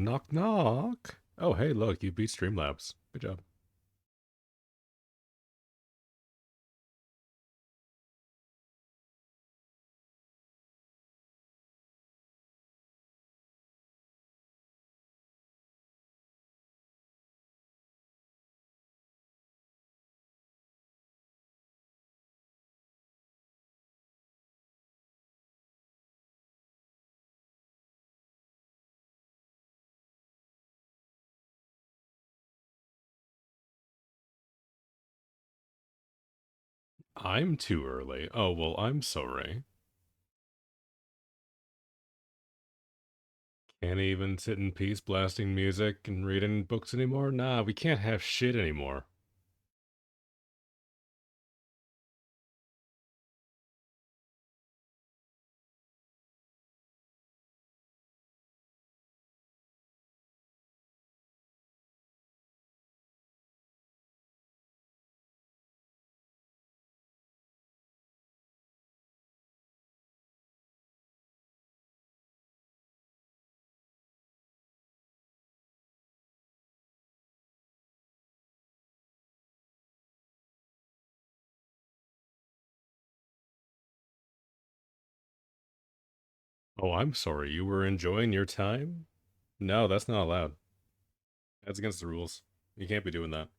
Knock knock. Oh, hey, look, you beat Streamlabs. Good job. I'm too early. Oh, well, I'm sorry. Can't even sit in peace blasting music and reading books anymore? Nah, we can't have shit anymore. Oh, I'm sorry. You were enjoying your time? No, that's not allowed. That's against the rules. You can't be doing that.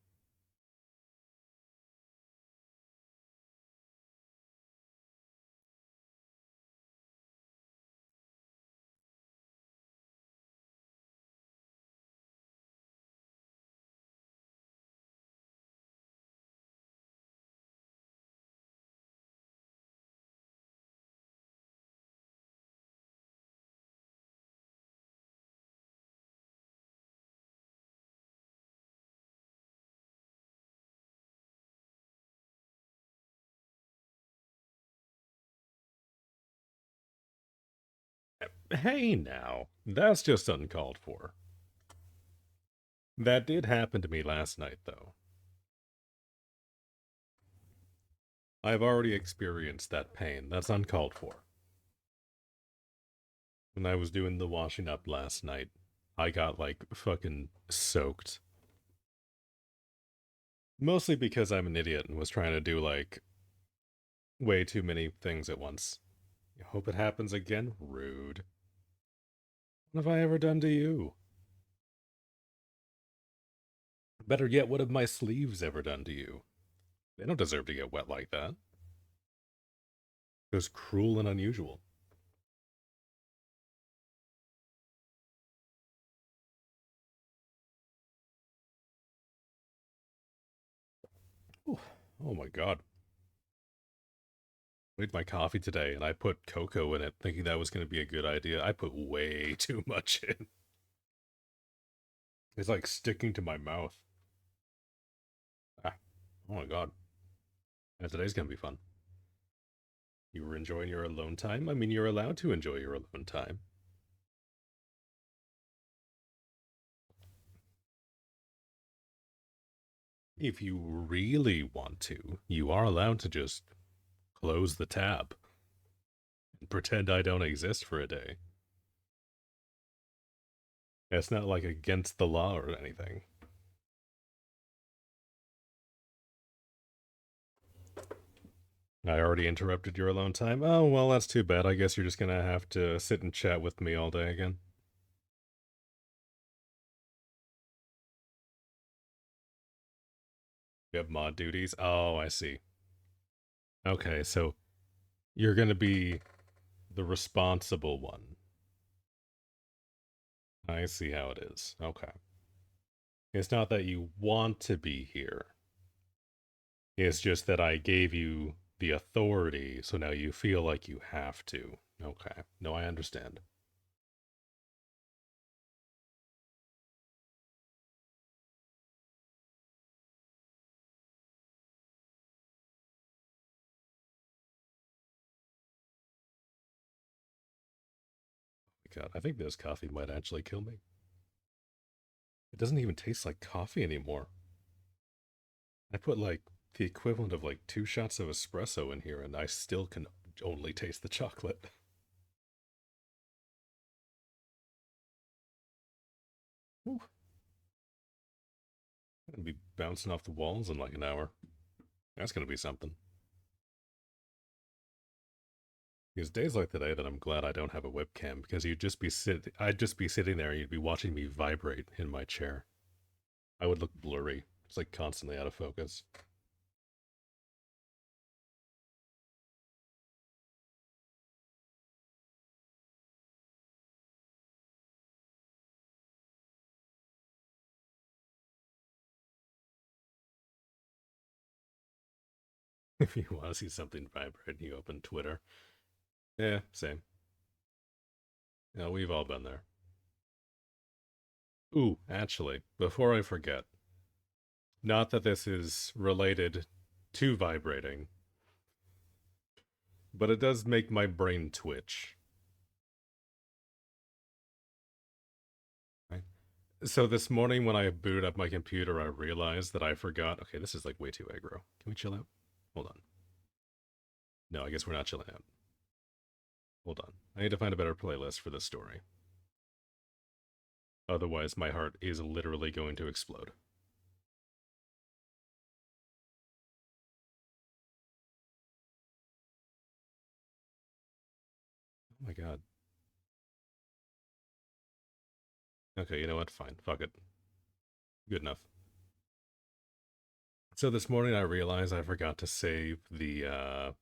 Hey now, that's just uncalled for. That did happen to me last night, though. I've already experienced that pain. That's uncalled for. When I was doing the washing up last night, I got like fucking soaked. Mostly because I'm an idiot and was trying to do like way too many things at once. I hope it happens again? Rude. What have I ever done to you? Better yet, what have my sleeves ever done to you? They don't deserve to get wet like that. It was cruel and unusual. Ooh, oh my god. I made my coffee today and I put cocoa in it thinking that was going to be a good idea. I put way too much in. It's like sticking to my mouth. Ah, oh my god. Yeah, today's going to be fun. You were enjoying your alone time? I mean, you're allowed to enjoy your alone time. If you really want to, you are allowed to just close the tab and pretend I don't exist for a day. It's not like against the law or anything. I already interrupted your alone time. Oh, well, that's too bad. I guess you're just gonna have to sit and chat with me all day again. You have mod duties? Oh, I see. Okay, so you're gonna be the responsible one. I see how it is. Okay. It's not that you want to be here. It's just that I gave you the authority, so now you feel like you have to. Okay. No, I understand. God, I think this coffee might actually kill me. It doesn't even taste like coffee anymore. I put like the equivalent of like 2 shots of espresso in here, and I still can only taste the chocolate. Ooh, I'm gonna be bouncing off the walls in like an hour. That's gonna be something. Because days like today that I'm glad I don't have a webcam, because I'd just be sitting there and you'd be watching me vibrate in my chair. I would look blurry. It's like constantly out of focus. If you want to see something vibrate, you open Twitter. Yeah, same. Yeah, we've all been there. Ooh, actually, before I forget, not that this is related to vibrating, but it does make my brain twitch. Right? So this morning when I booted up my computer, I realized that I forgot. Okay, this is like way too aggro. Can we chill out? Hold on. No, I guess we're not chilling out. Hold on. I need to find a better playlist for this story. Otherwise, my heart is literally going to explode. Oh my god. Okay, you know what? Fine. Fuck it. Good enough. So this morning I realized I forgot to save the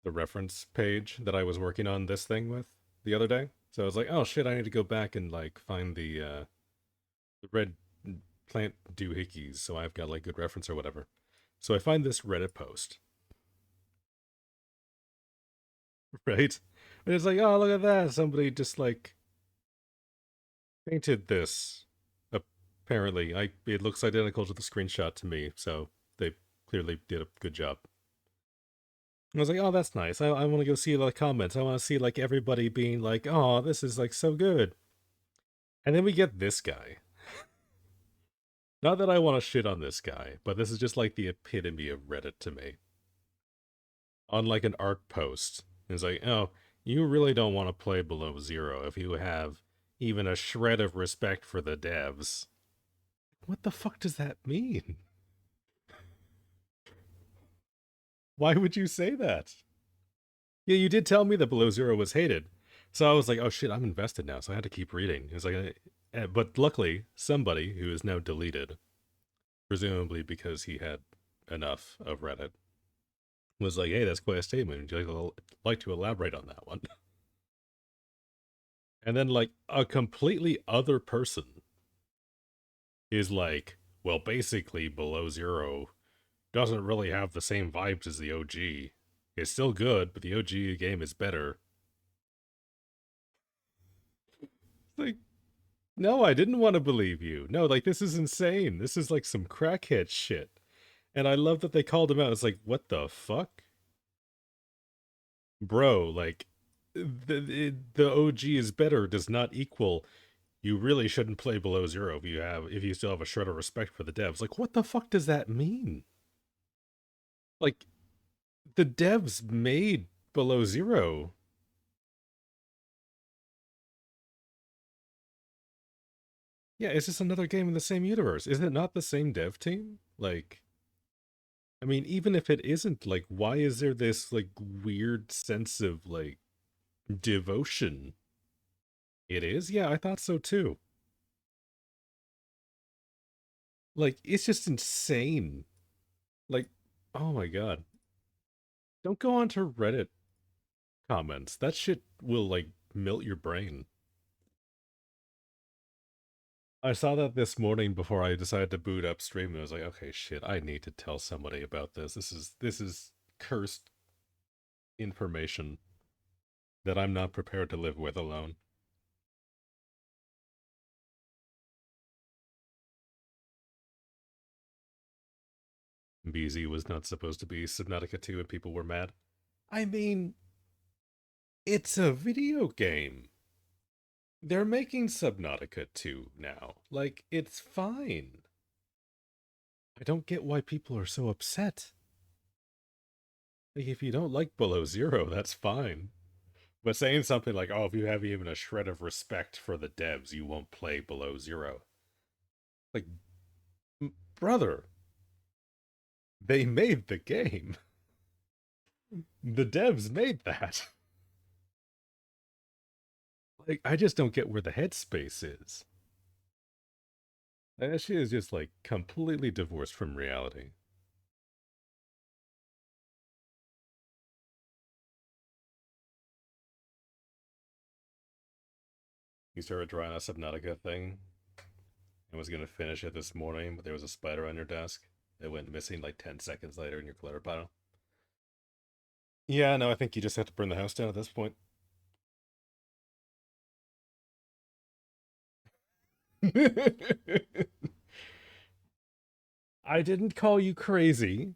reference page that I was working on this thing with the other day. So I was like, oh shit, I need to go back and like find the red plant doohickeys so I've got like good reference or whatever. So I find this Reddit post, right? And it's like, oh look at that. Somebody just like painted this. Apparently. It looks identical to the screenshot to me, so they clearly did a good job. I was like, oh, that's nice. I want to go see the comments. I want to see like everybody being like, oh, this is like so good. And then we get this guy. Not that I want to shit on this guy, but this is just like the epitome of Reddit to me. On like an art post. It's like, oh, you really don't want to play below zero if you have even a shred of respect for the devs. What the fuck does that mean? Why would you say that? Yeah, you did tell me that Below Zero was hated. So I was like, oh shit, I'm invested now. So I had to keep reading. It's like, but luckily, somebody who is now deleted, presumably because he had enough of Reddit, was like, hey, that's quite a statement. Would you like to elaborate on that one? And then, like, a completely other person is like, well, basically, Below Zero doesn't really have the same vibes as the OG. It's still good, but the OG game is better. Like, no, I didn't want to believe you. No, like, this is insane. This is like some crackhead shit. And I love that they called him out. It's like, what the fuck? Bro, like, the OG is better does not equal you really shouldn't play Below Zero if you still have a shred of respect for the devs. Like, what the fuck does that mean? Like, the devs made Below Zero. Yeah, it's just another game in the same universe. Is it not the same dev team? Like, I mean, even if it isn't, like, why is there this, like, weird sense of, like, devotion? It is? Yeah, I thought so too. Like, it's just insane. Like, oh my god. Don't go onto Reddit comments. That shit will, like, melt your brain. I saw that this morning before I decided to boot up stream, and I was like, okay, shit, I need to tell somebody about this. This is cursed information that I'm not prepared to live with alone. BZ was not supposed to be Subnautica 2 and people were mad. I mean, it's a video game. They're making Subnautica 2 now. Like, it's fine. I don't get why people are so upset. Like, if you don't like Below Zero, that's fine. But saying something like, "Oh, if you have even a shred of respect for the devs, you won't play below zero." Like, brother, they made the game. The devs made that. Like, I just don't get where the headspace is. That shit is just like completely divorced from reality. You started drawing a Subnautica thing and was gonna finish it this morning, but there was a spider on your desk. It went missing like 10 seconds later in your clutter pile. Yeah, no, I think you just have to burn the house down at this point. I didn't call you crazy.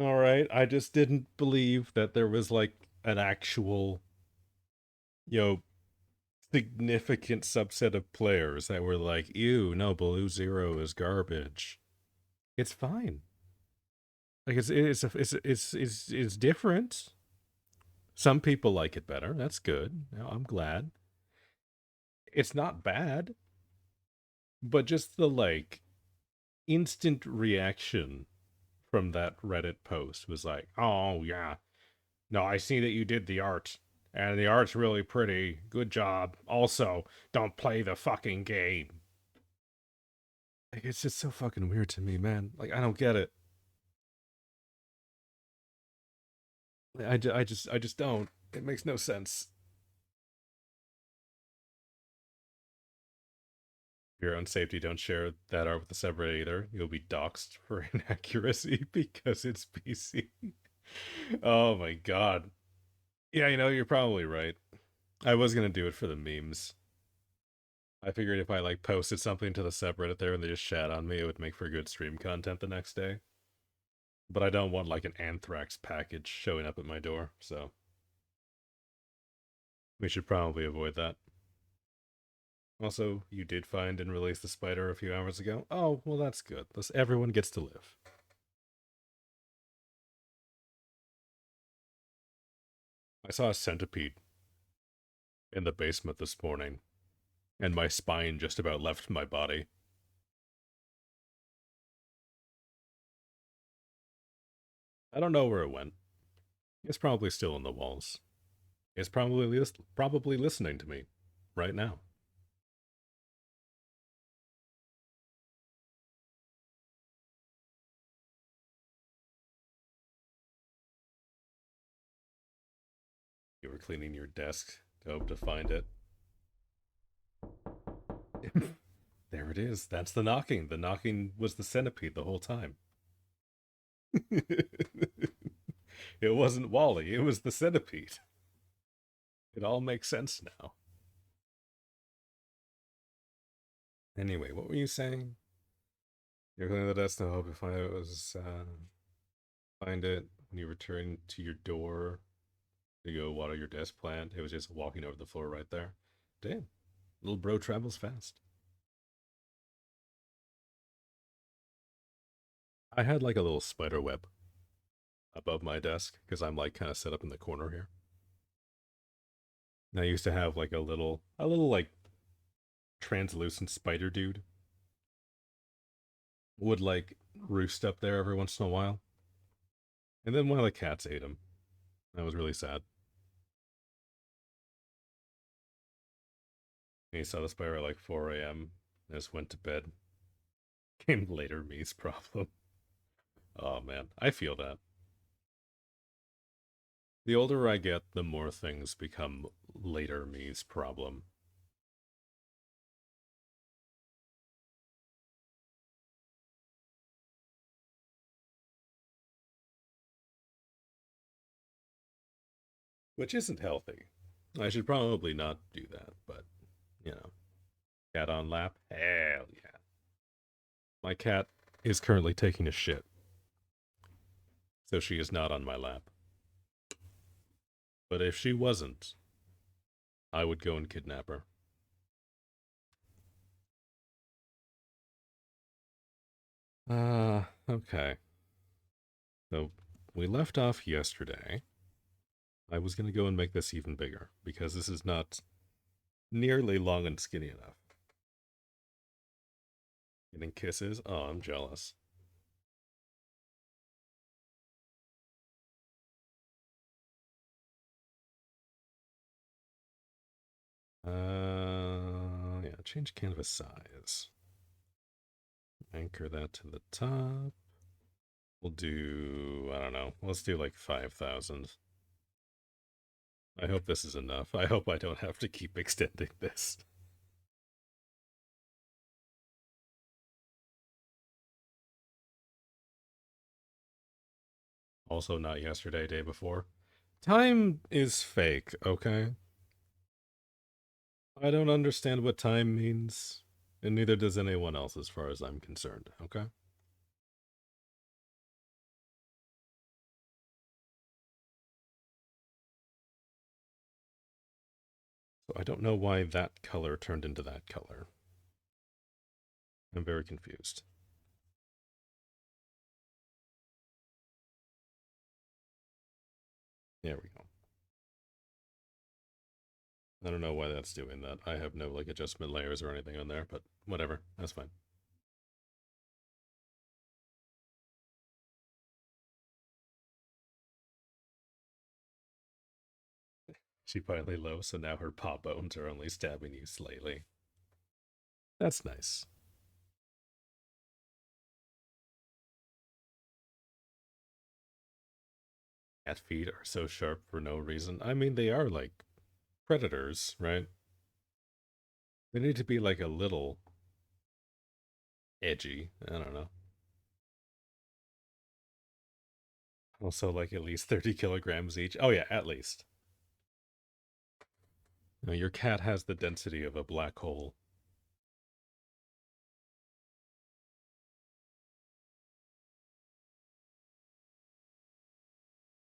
All right. I just didn't believe that there was like an actual, you know, significant subset of players that were like, ew, no, Blue Zero is garbage. It's fine. Like it's different. Some people like it better. That's good. I'm glad. It's not bad, but just the like instant reaction from that Reddit post was like, "Oh yeah, no, I see that you did the art, and the art's really pretty. Good job. Also, don't play the fucking game." Like, it's just so fucking weird to me, man. Like, I don't get it. I just don't. It makes no sense. For your own safety, don't share that art with the subreddit either. You'll be doxxed for inaccuracy because it's PC. Oh my god. Yeah, you're probably right. I was gonna do it for the memes. I figured if I like posted something to the subreddit there and they just shat on me, it would make for good stream content the next day. But I don't want like an anthrax package showing up at my door, so we should probably avoid that. Also, you did find and release the spider a few hours ago. Oh, well, that's good. Everyone gets to live. I saw a centipede in the basement this morning, and my spine just about left my body. I don't know where it went. It's probably still in the walls. It's probably listening to me right now. You were cleaning your desk to hope to find it. There it is. That's the knocking. The knocking was the centipede the whole time. It wasn't Wally, it was the centipede. It all makes sense now. Anyway, what were you saying? You're cleaning the desk to hope to find it when you return to your door to go water your desk plant. It was just walking over the floor right there. Damn, little bro travels fast. I had like a little spider web above my desk because I'm like kind of set up in the corner here. And I used to have like a little like translucent spider dude would like roost up there every once in a while. And then one of the cats ate him. That was really sad. And he saw the spider at like 4 a.m. and just went to bed. Came later me's problem. Oh man, I feel that. The older I get, the more things become later me's problem. Which isn't healthy. I should probably not do that, but you know, cat on lap? Hell yeah. My cat is currently taking a shit, so she is not on my lap. But if she wasn't, I would go and kidnap her. Okay. So we left off yesterday I was going to go and make this even bigger because this is not nearly long and skinny enough. Getting kisses? Oh, I'm jealous. Yeah, change canvas size. Anchor that to the top. We'll do, I don't know, let's do like 5,000. I hope this is enough. I hope I don't have to keep extending this. Also, not yesterday, day before. Time is fake, okay? I don't understand what time means, and neither does anyone else as far as I'm concerned, okay? So I don't know why that color turned into that color. I'm very confused. There we go. I don't know why that's doing that. I have no like adjustment layers or anything on there, but whatever. That's fine. She finally low, so now her paw bones are only stabbing you slightly. That's nice. Cat feet are so sharp for no reason. I mean, they are like predators, right? They need to be like a little edgy. I don't know. Also, like at least 30 kilograms each. Oh, yeah, at least. You know, your cat has the density of a black hole.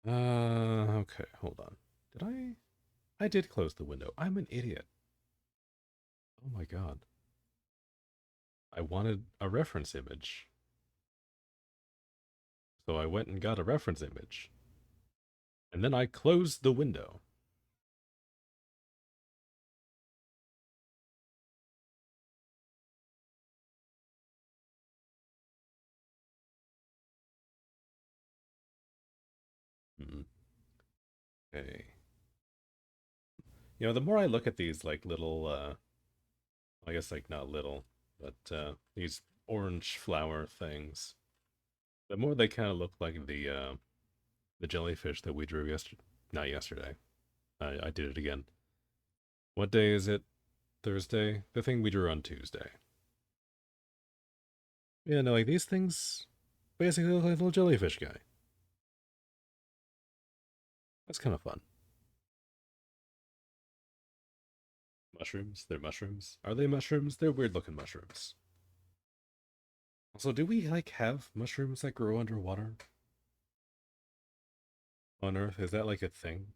Okay, hold on. Did I? I did close the window. I'm an idiot. Oh my god. I wanted a reference image. So I went and got a reference image. And then I closed the window. Hmm. Okay. You know, the more I look at these like little I guess like not little, but these orange flower things, the more they kind of look like the jellyfish that we drew yesterday. Not yesterday. I did it again. What day is it? Thursday? The thing we drew on Tuesday. Yeah, no, like these things basically look like a little jellyfish guy. That's kind of fun. Mushrooms? They're mushrooms. Are they mushrooms? They're weird looking mushrooms. Also, do we like have mushrooms that grow underwater on Earth? Is that like a thing?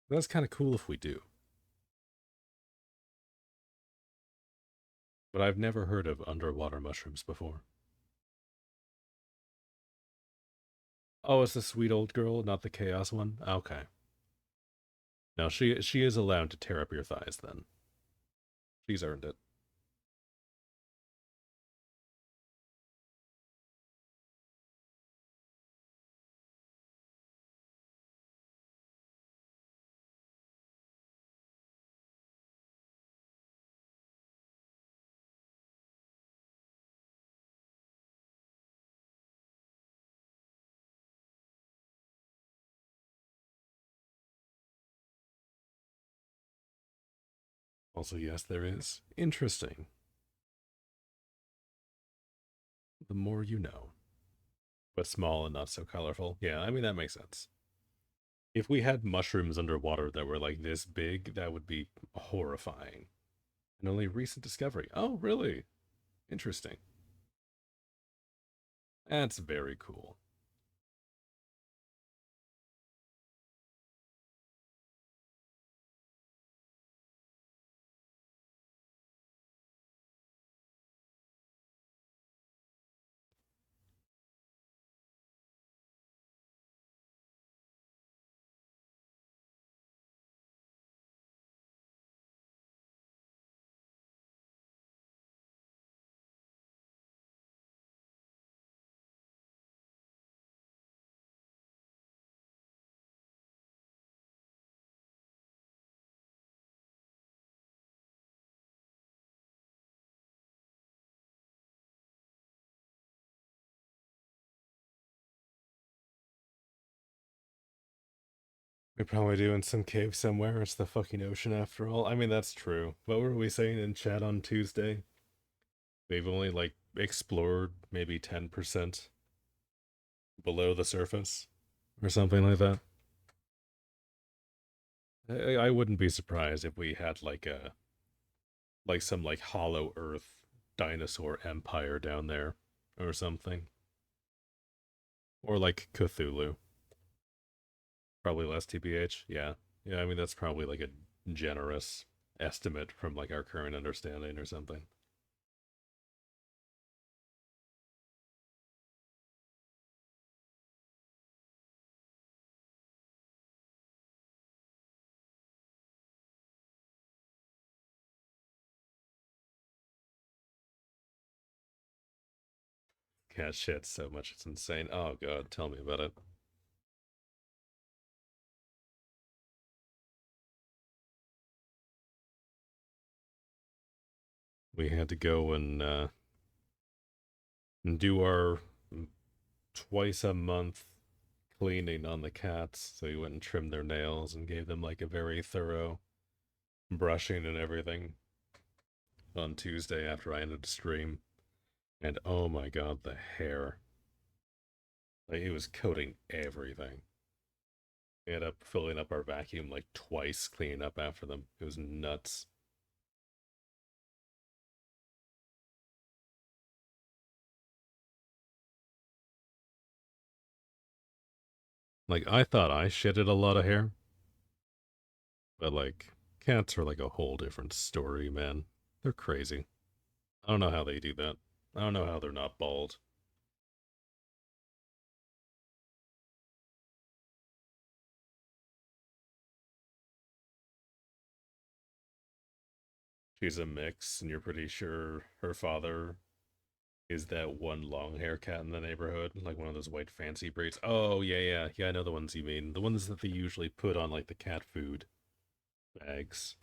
That's kind of cool if we do. But I've never heard of underwater mushrooms before. Oh, it's the sweet old girl, not the chaos one? Okay. Now she is allowed to tear up your thighs then. She's earned it. Also, yes, there is. Interesting. The more you know. But small and not so colorful. Yeah, I mean, that makes sense. If we had mushrooms underwater that were like this big, that would be horrifying. An only recent discovery. Oh, really? Interesting. That's very cool. We probably do in some cave somewhere. It's the fucking ocean after all. I mean, that's true. What were we saying in chat on Tuesday? We've only like explored maybe 10% below the surface or something like that. I wouldn't be surprised if we had like some like hollow earth dinosaur empire down there or something. Or like Cthulhu. Probably less TBH. Yeah. Yeah, I mean that's probably like a generous estimate from like our current understanding or something. Cat shit so much it's insane. Oh god, tell me about it. We had to go and do our twice a month cleaning on the cats. So we went and trimmed their nails and gave them like a very thorough brushing and everything on Tuesday after I ended the stream. And oh my god, the hair. Like it was coating everything. We ended up filling up our vacuum like twice cleaning up after them. It was nuts. Like I thought I shedded a lot of hair, but like cats are like a whole different story, man. They're crazy. I don't know how they do that. I don't know how they're not bald. She's a mix, and you're pretty sure her father is that one long hair cat in the neighborhood, like one of those white fancy breeds. Oh yeah, yeah, yeah. I know the ones you mean. The ones that they usually put on like the cat food bags.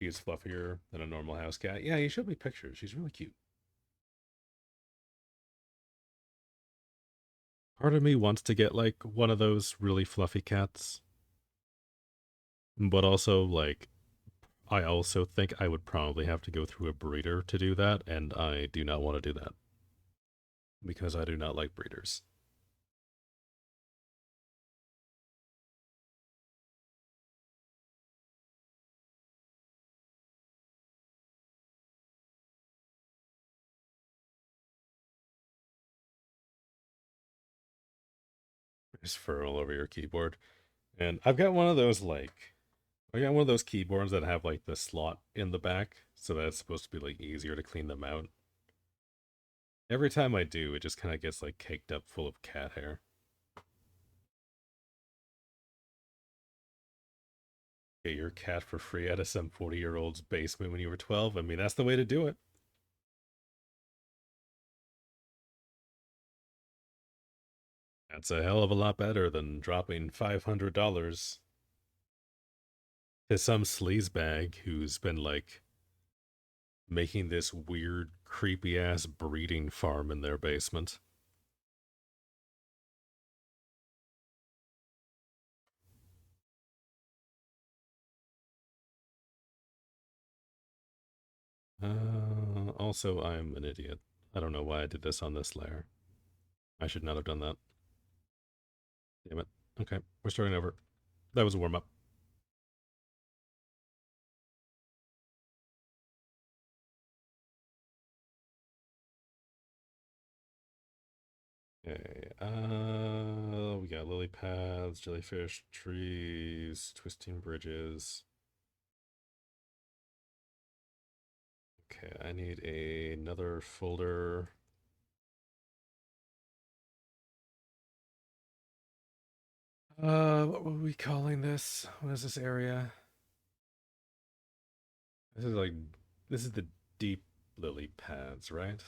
She is fluffier than a normal house cat. Yeah, you showed me pictures. She's really cute. Part of me wants to get like one of those really fluffy cats, but also like I also think I would probably have to go through a breeder to do that, and I do not want to do that because I do not like breeders. There's fur all over your keyboard. And I've got one of those like I got one of those keyboards that have like the slot in the back, so that it's supposed to be like easier to clean them out. Every time I do, it just kind of gets like caked up full of cat hair. Get your cat for free out of some 40-year-old's basement when you were 12. I mean, that's the way to do it. That's a hell of a lot better than dropping $500 to some sleazebag who's been like making this weird, creepy ass breeding farm in their basement. Also, I'm an idiot. I don't know why I did this on this layer. I should not have done that. Damn it. Okay, we're starting over. That was a warm up. Okay, we got lily pads, jellyfish, trees, twisting bridges. Okay, I need another folder. What were we calling this? What is this area? This is like, this is the deep lily pads, right?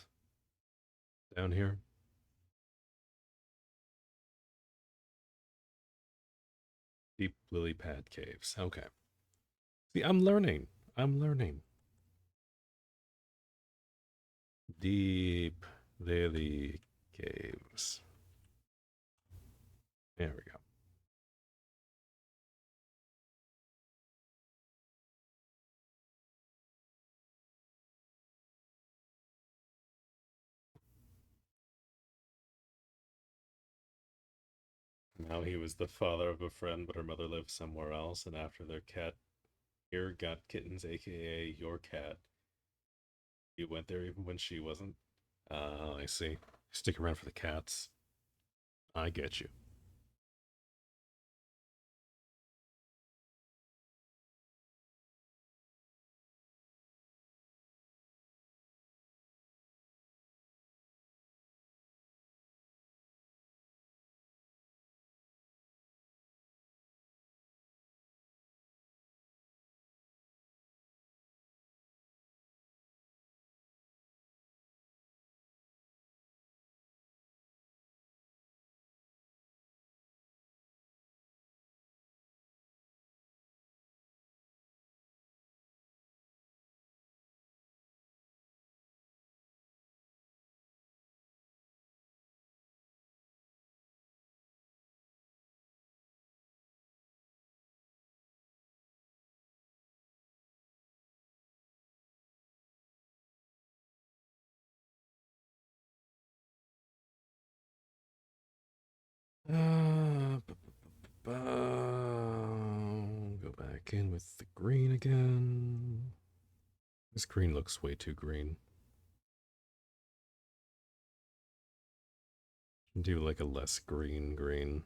Down here? Deep lily pad caves. Okay. See, I'm learning. I'm learning. Deep lily caves. There we go. How he was the father of a friend, but her mother lived somewhere else, and after their cat here got kittens, aka your cat, you went there even when she wasn't. I see. Stick around for the cats. I get you. Go back in with the green again. This green looks way too green. Do like a less green green.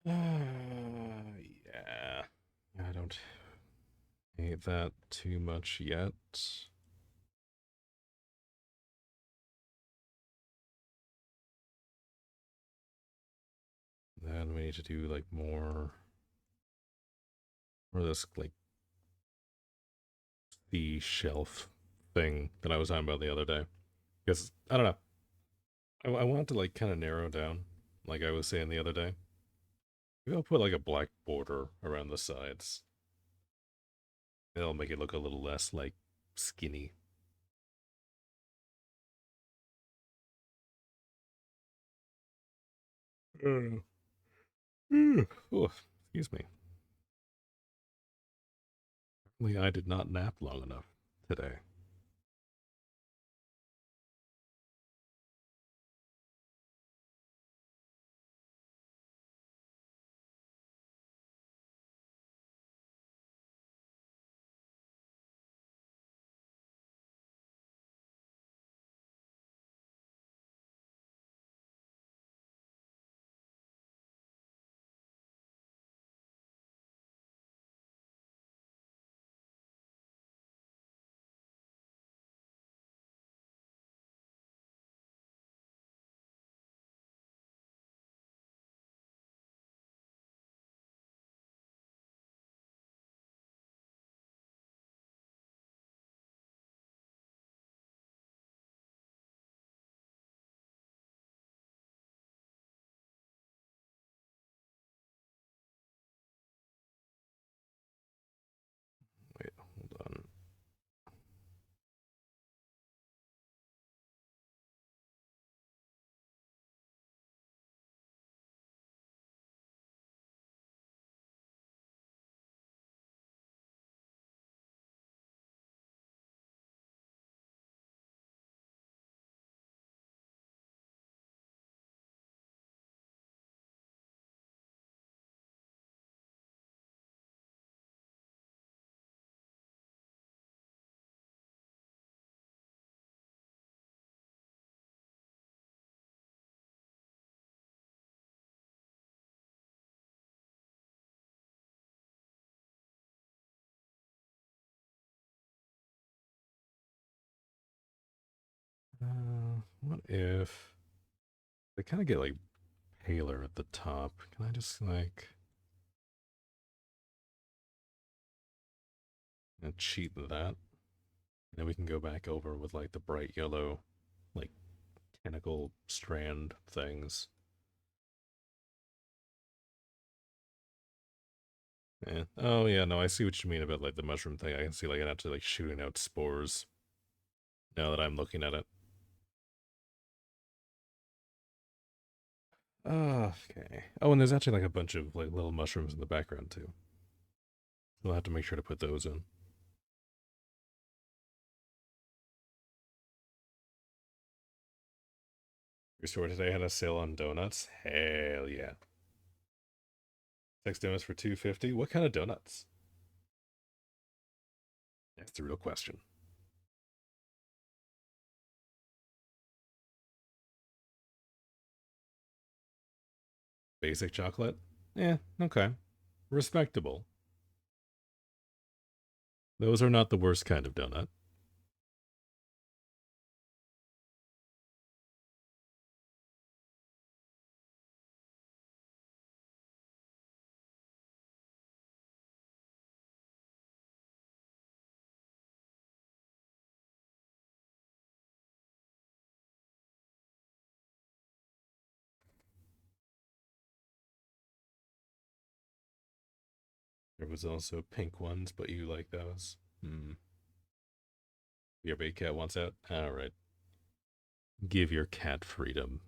Yeah. I don't hate that too much yet. Then we need to do like more or this like the shelf thing that I was talking about the other day. Because I don't know. I want to like kind of narrow down, like I was saying the other day. Maybe I'll put like a black border around the sides. It'll make it look a little less like skinny. Uh, oh, excuse me. I did not nap long enough today. What if they kind of get like paler at the top? Can I just like cheat that? And then we can go back over with like the bright yellow, like tentacle strand things. Yeah. Oh yeah, no, I see what you mean about like the mushroom thing. I can see like it actually like shooting out spores now that I'm looking at it. Okay. Oh, and there's actually like a bunch of like little mushrooms in the background too. We'll have to make sure to put those in. Your store today had a sale on donuts. Hell yeah! 6 donuts for 250. What kind of donuts? That's the real question. Basic chocolate? Yeah, okay. Respectable. Those are not the worst kind of donut. There was also pink ones, but you like those. Hmm. Your big cat wants out? Alright. Give your cat freedom.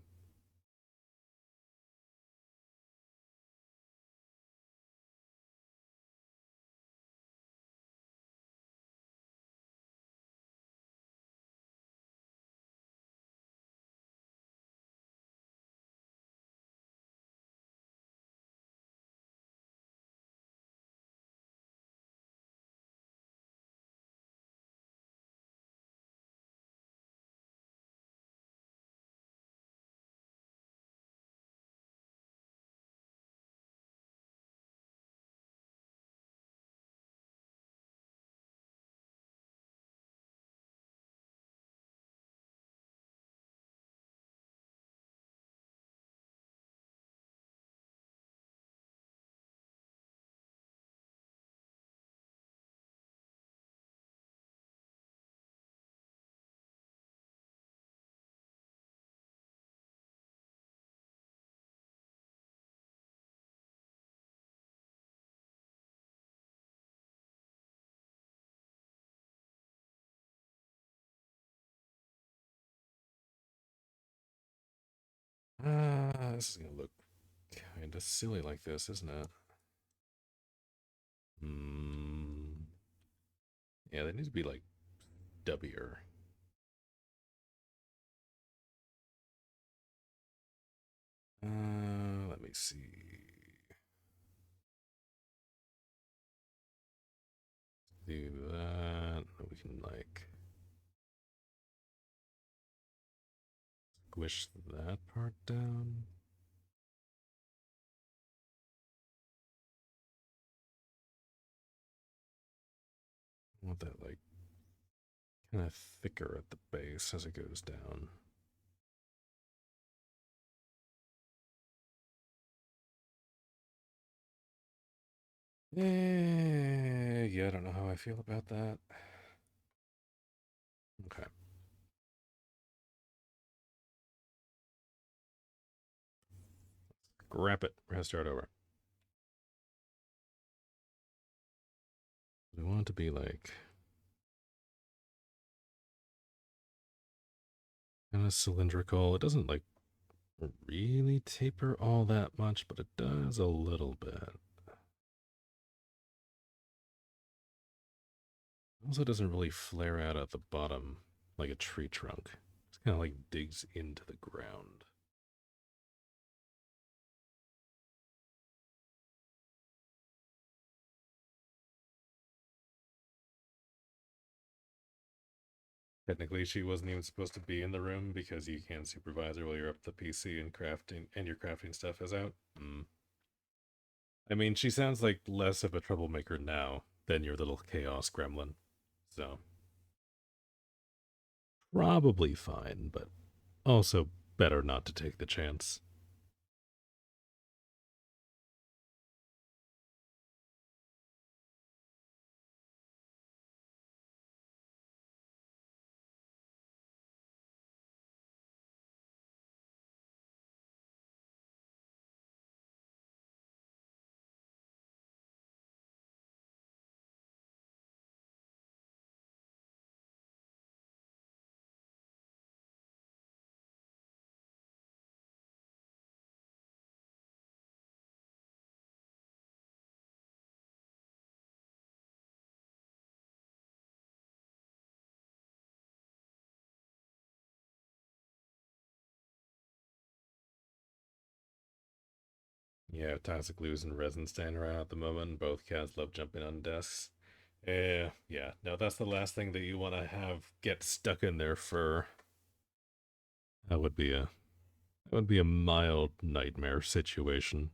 This is gonna look kinda silly like this, isn't it? Hmm. Yeah, they need to be like stubbier. Let me see. Do that. We can like squish that part down. I want that like kind of thicker at the base as it goes down. Yeah, I don't know how I feel about that. Okay. Grab it. We're gonna start over. We want it to be like kind of cylindrical. It doesn't like really taper all that much, but it does a little bit. Also doesn't really flare out at the bottom like a tree trunk. It's kind of like digs into the ground. Technically, she wasn't even supposed to be in the room because you can't supervise her while you're up the PC and crafting, and your crafting stuff is out. I mean, she sounds like less of a troublemaker now than your little chaos gremlin. So, probably fine, but also better not to take the chance. Yeah, toxic glues and resin standing around at the moment. Both cats love jumping on desks. Yeah. No, that's the last thing that you want to have get stuck in their fur. That would be a that would be a mild nightmare situation.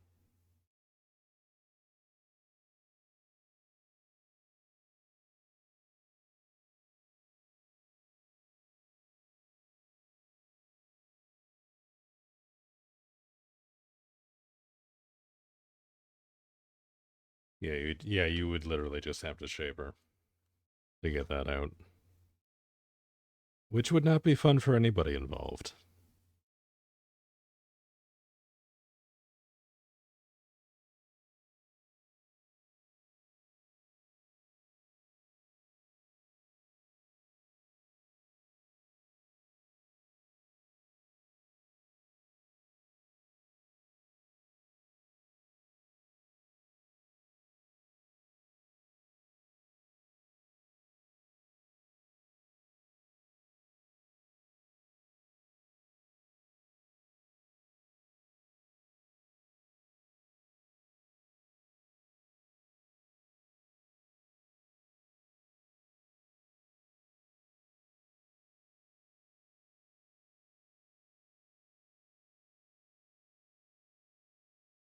Yeah, you would literally just have to shave her to get that out, which would not be fun for anybody involved.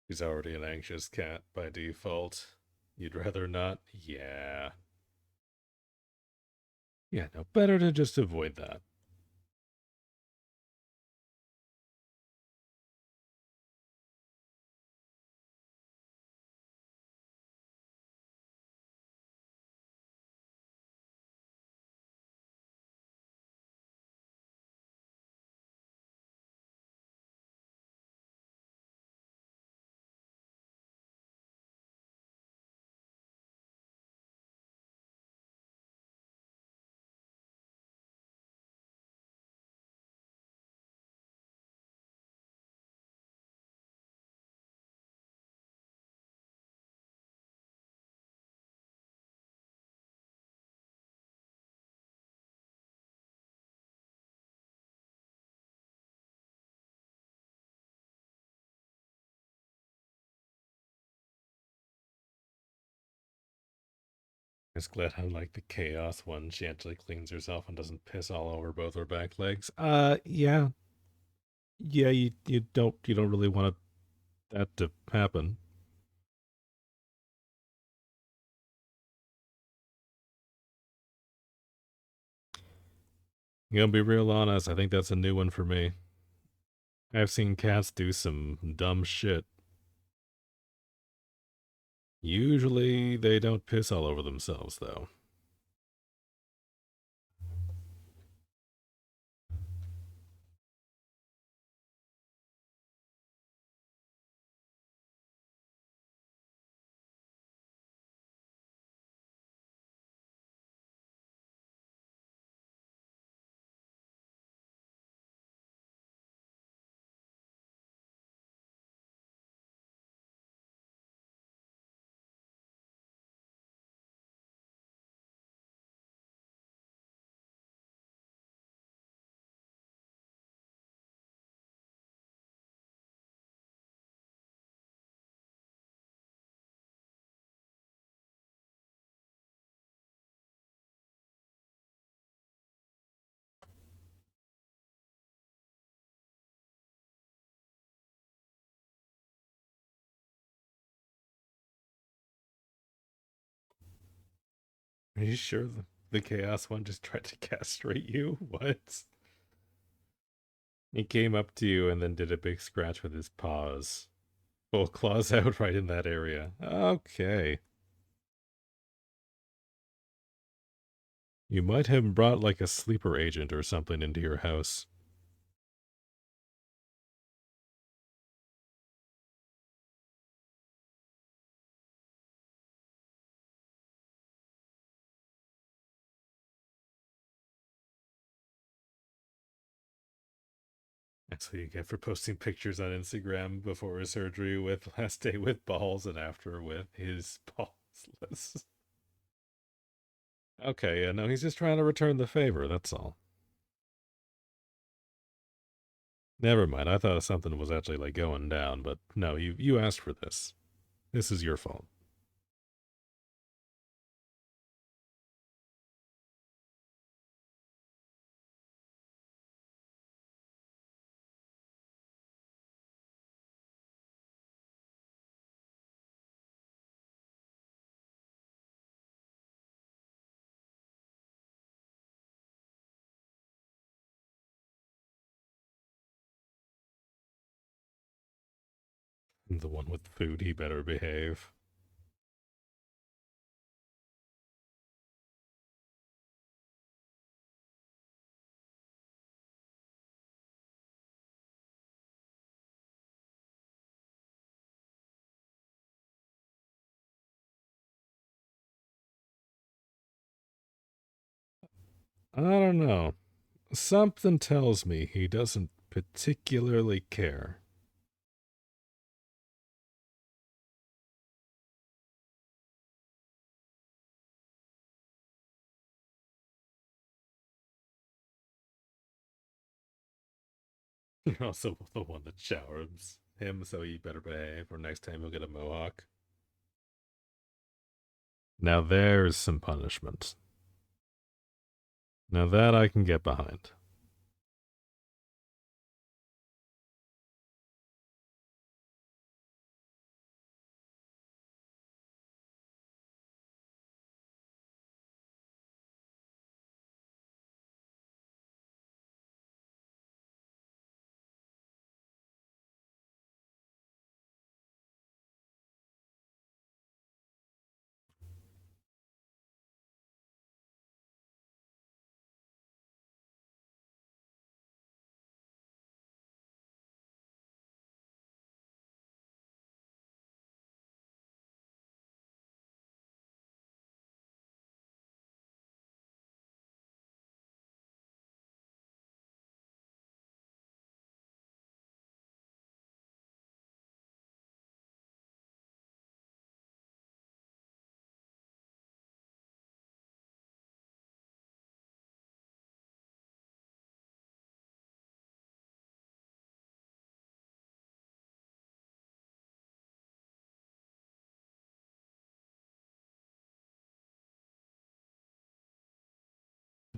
She's already an anxious cat by default. You'd rather not? Yeah. Yeah, no, better to just avoid that. Just glad unlike the chaos one, she actually cleans herself and doesn't piss all over both her back legs. Yeah. Yeah, you don't really want that to happen. I'm gonna be real honest, I think that's a new one for me. I've seen cats do some dumb shit. Usually they don't piss all over themselves though. Are you sure? The chaos one just tried to castrate you? What? He came up to you and then did a big scratch with his paws. Well, claws out right in that area. Okay. You might have brought like a sleeper agent or something into your house. That's what you get for posting pictures on Instagram before his surgery with last day with balls and after with his ballsless. Okay, yeah, no, he's just trying to return the favor, that's all. Never mind, I thought something was actually like going down, but no, you asked for this. This is your fault. The one with food, he better behave. I don't know. Something tells me he doesn't particularly care. You're also the one that showers him, so he better behave, or next time he'll get a mohawk. Now there's some punishment. Now that I can get behind.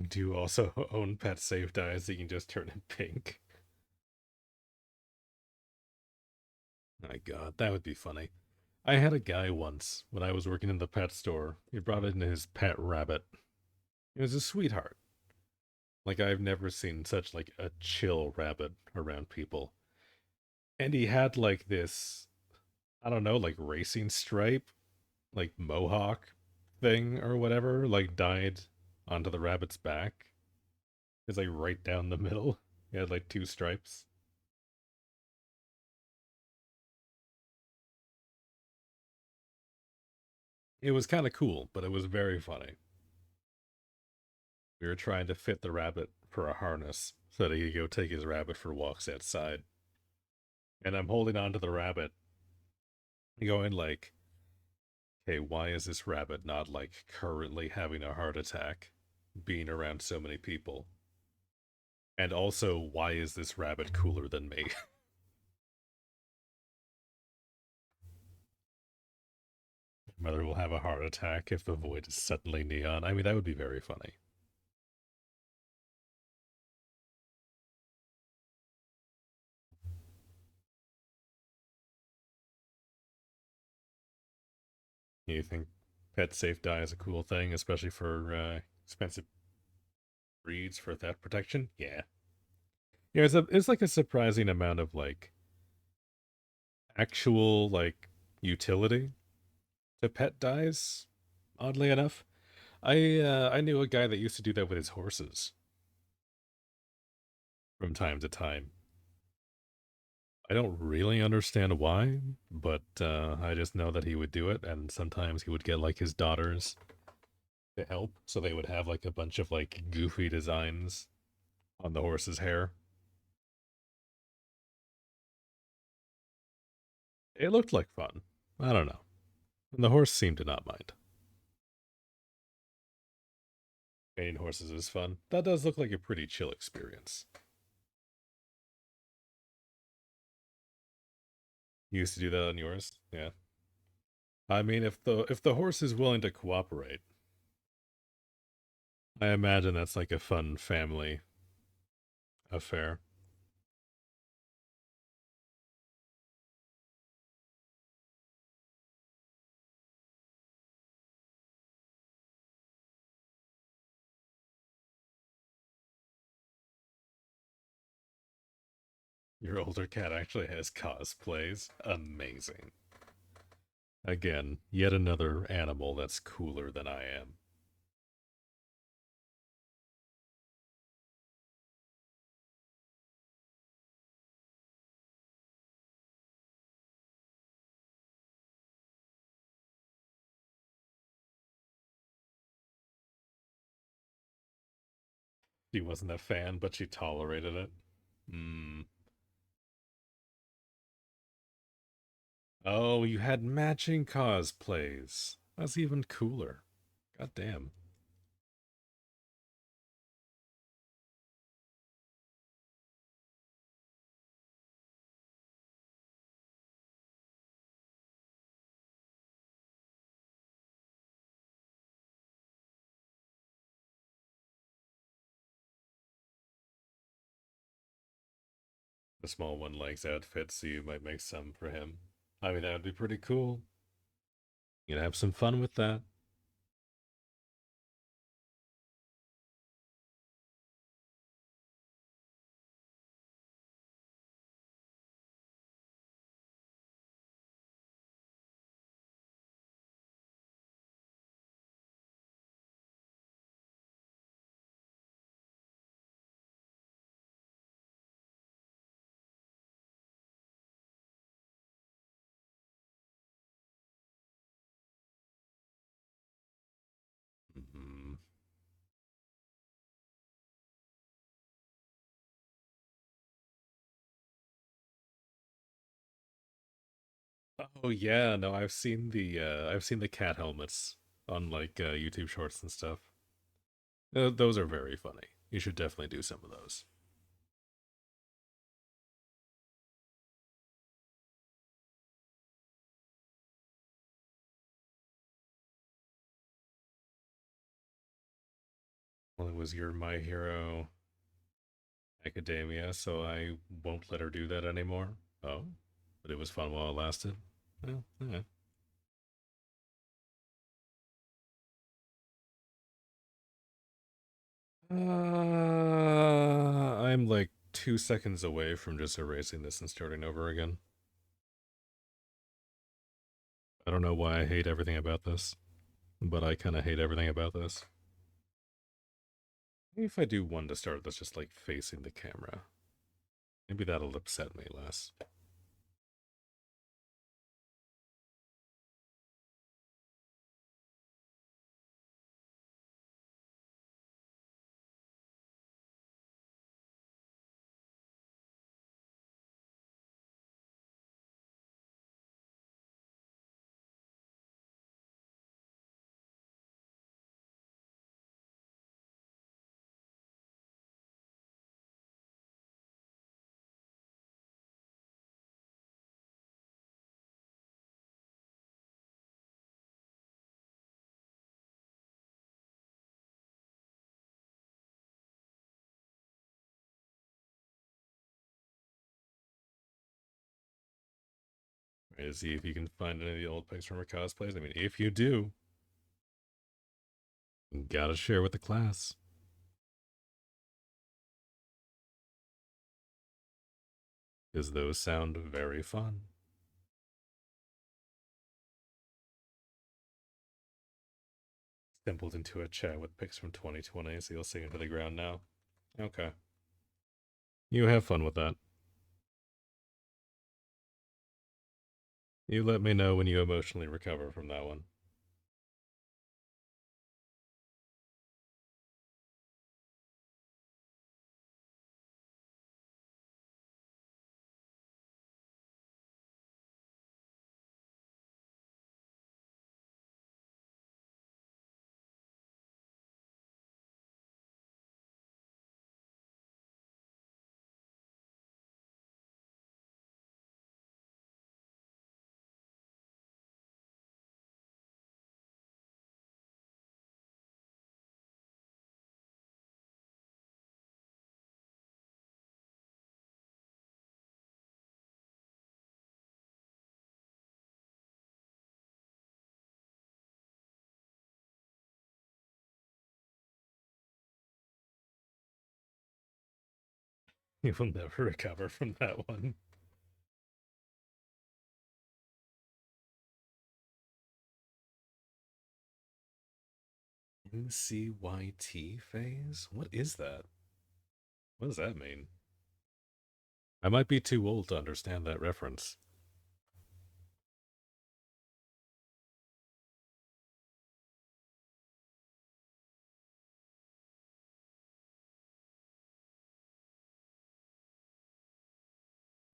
Do you also own pet safe dyes that you can just turn in pink? My god, that would be funny. I had a guy once when I was working in the pet store. He brought in his pet rabbit. He was a sweetheart. Like I've never seen such like a chill rabbit around people. And he had like this, I don't know, like racing stripe, like mohawk thing or whatever, like dyed onto the rabbit's back. It's like right down the middle. He had like two stripes. It was kind of cool, but it was very funny. We were trying to fit the rabbit for a harness so that he could go take his rabbit for walks outside. And I'm holding on to the rabbit, going like, "Okay, why is this rabbit not like currently having a heart attack, being around so many people? And also, why is this rabbit cooler than me?" Mother will have a heart attack if the void is suddenly neon. I mean, that would be very funny. You think pet safe dye is a cool thing, especially for Expensive breeds for theft protection. Yeah. Yeah, it's like a surprising amount of like actual like utility to pet dyes. Oddly enough, I knew a guy that used to do that with his horses from time to time. I don't really understand why, but I just know that he would do it, and sometimes he would get like his daughters to help, so they would have like a bunch of like goofy designs on the horse's hair. It looked like fun. I don't know. And the horse seemed to not mind. Painting horses is fun. That does look like a pretty chill experience. You used to do that on yours? Yeah. I mean, if the horse is willing to cooperate, I imagine that's like a fun family affair. Your older cat actually has cosplays. Amazing. Again, yet another animal that's cooler than I am. She wasn't a fan, but she tolerated it. Hmm. Oh, you had matching cosplays. That's even cooler. God damn. The small one likes outfits, so you might make some for him. I mean, that would be pretty cool. You'd have some fun with that. Mm. Oh yeah, no, I've seen the cat helmets on like YouTube shorts and stuff. Those are very funny. You should definitely do some of those. Well, it was your My Hero Academia, so I won't let her do that anymore. Oh, but it was fun while it lasted. Well, yeah. I'm like 2 seconds away from just erasing this and starting over again. I don't know why I hate everything about this, but I kind of hate everything about this. Maybe if I do one to start that's just like facing the camera, maybe that'll upset me less. Right, to see if you can find any of the old pics from her cosplays. I mean, if you do, Gotta share with the class. Because those sound very fun. Stumbled into a chat with pics from 2020, so you'll sing into the ground now. Okay. You have fun with that. You let me know when you emotionally recover from that one. You will never recover from that one. NCYT phase? What is that? What does that mean? I might be too old to understand that reference.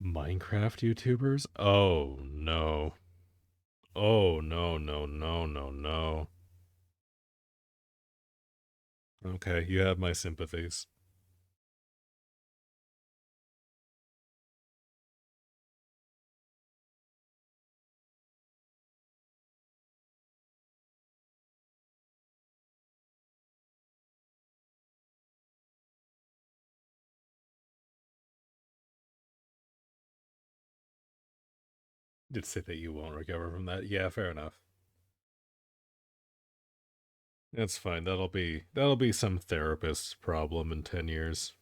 Minecraft YouTubers? Oh no. Oh no, no, no, no, no. Okay, you have my sympathies. Did say that you won't recover from that. Yeah, fair enough. That's fine. That'll be some therapist's problem in 10 years.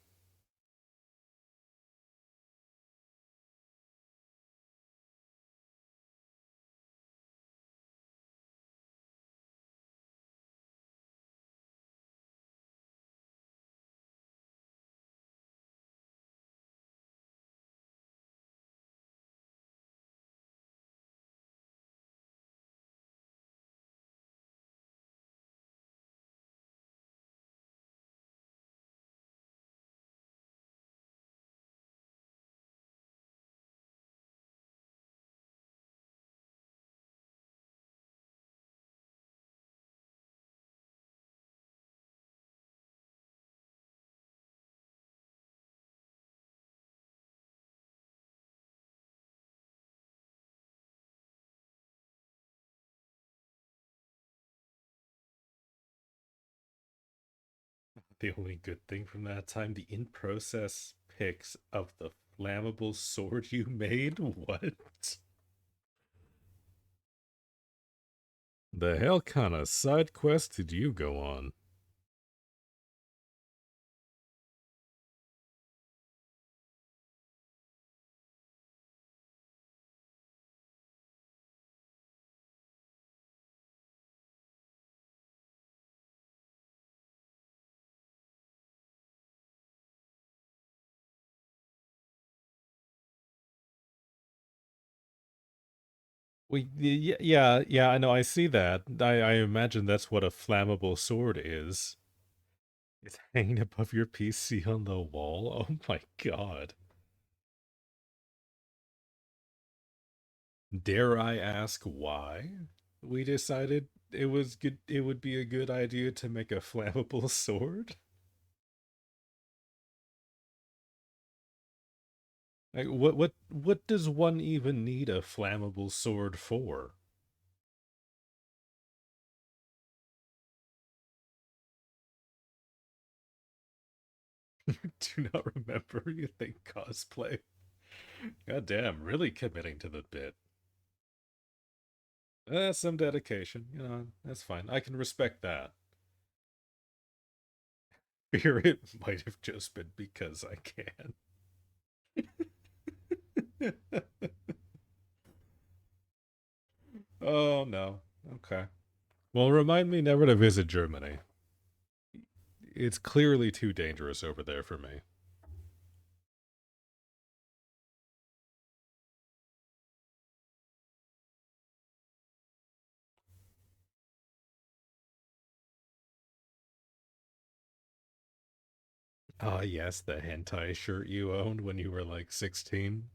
The only good thing from that time, the in-process pics of the flammable sword you made? What? The hell kind of side quest did you go on? Yeah, I know, I see that. I imagine that's what a flammable sword is. It's hanging above your PC on the wall? Oh my god. Dare I ask why we decided it would be a good idea to make a flammable sword? Like what does one even need a flammable sword for? Do not remember, you think cosplay. God damn, really committing to the bit. Some dedication, that's fine. I can respect that. Fear it might have just been because I can. Oh no. Okay. Well, remind me never to visit Germany. It's clearly too dangerous over there for me. Ah, yes, the hentai shirt you owned when you were like 16.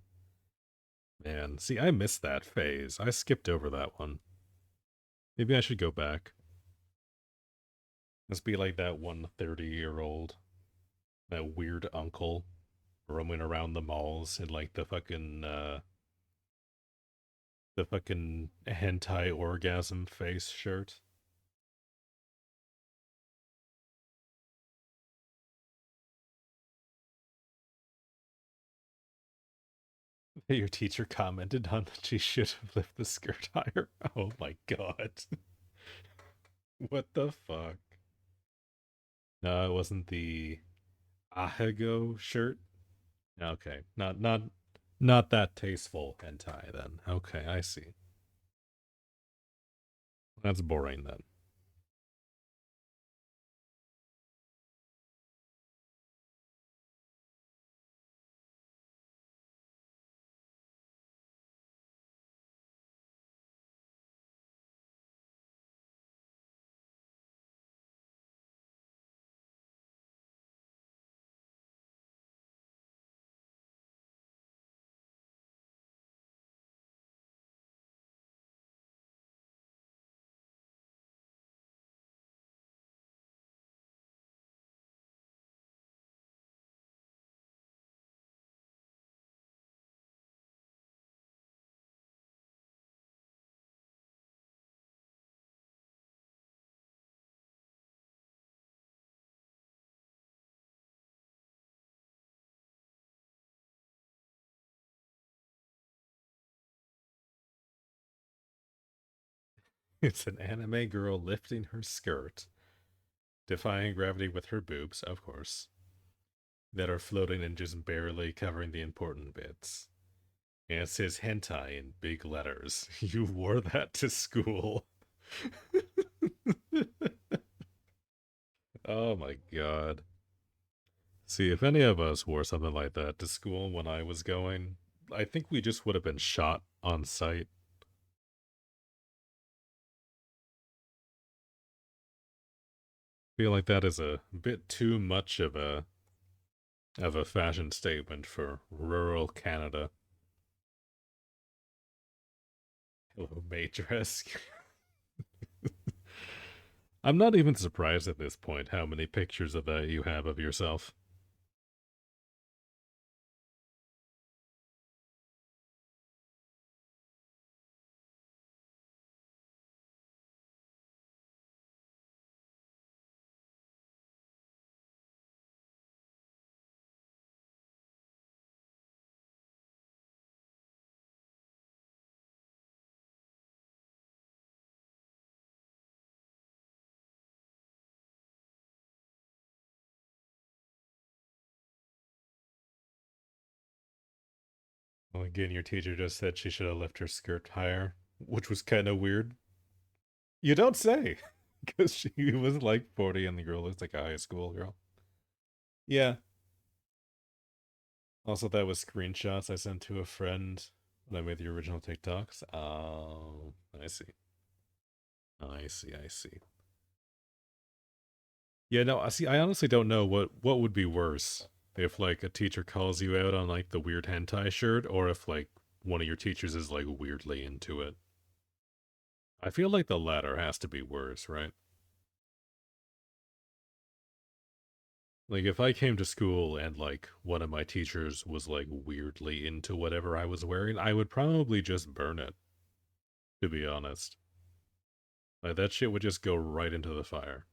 Man, see, I missed that phase. I skipped over that one. Maybe I should go back. Let's be like that one 30-year-old, that weird uncle roaming around the malls in like the fucking hentai orgasm face shirt. Your teacher commented on that she should have lifted the skirt higher. Oh my god. What the fuck? No, it wasn't the Ahego shirt. Okay, not that tasteful hentai then. Okay, I see. That's boring then. It's an anime girl lifting her skirt, defying gravity with her boobs, of course, that are floating and just barely covering the important bits. And it says hentai in big letters. You wore that to school. Oh my god. See, if any of us wore something like that to school when I was going, I think we just would have been shot on sight. Feel like that is a bit too much of a fashion statement for rural Canada. Hello, Matress. I'm not even surprised at this point how many pictures of that you have of yourself. Well, again, your teacher just said she should have left her skirt higher, which was kind of weird. You don't say, because she was like 40 and the girl looks like a high school girl. Yeah. Also, that was screenshots I sent to a friend when I made the original TikToks. Oh, I see. I see. I see. Yeah, no, I see. I honestly don't know what would be worse if like a teacher calls you out on like the weird hentai shirt, or if like one of your teachers is like weirdly into it. I feel like the latter has to be worse, right? Like if I came to school and like one of my teachers was like weirdly into whatever I was wearing, I would probably just burn it, to be honest. Like that shit would just go right into the fire.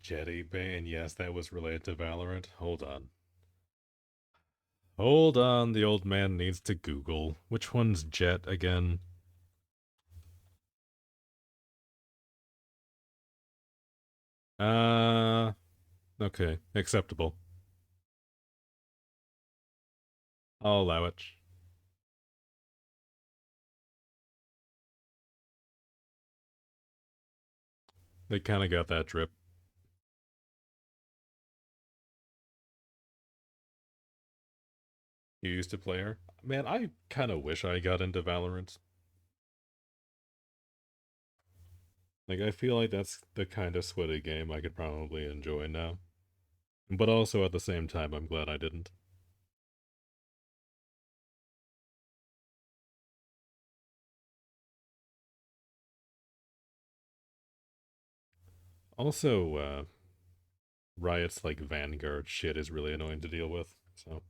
Jetty ban, yes, that was related to Valorant. Hold on. Hold on, the old man needs to Google. Which one's Jet again? Uh, okay, acceptable. I'll allow it. They kind of got that drip. You used to play her? Man, I kind of wish I got into Valorant. Like, I feel like that's the kind of sweaty game I could probably enjoy now. But also at the same time, I'm glad I didn't. Also, Riot's like Vanguard shit is really annoying to deal with. So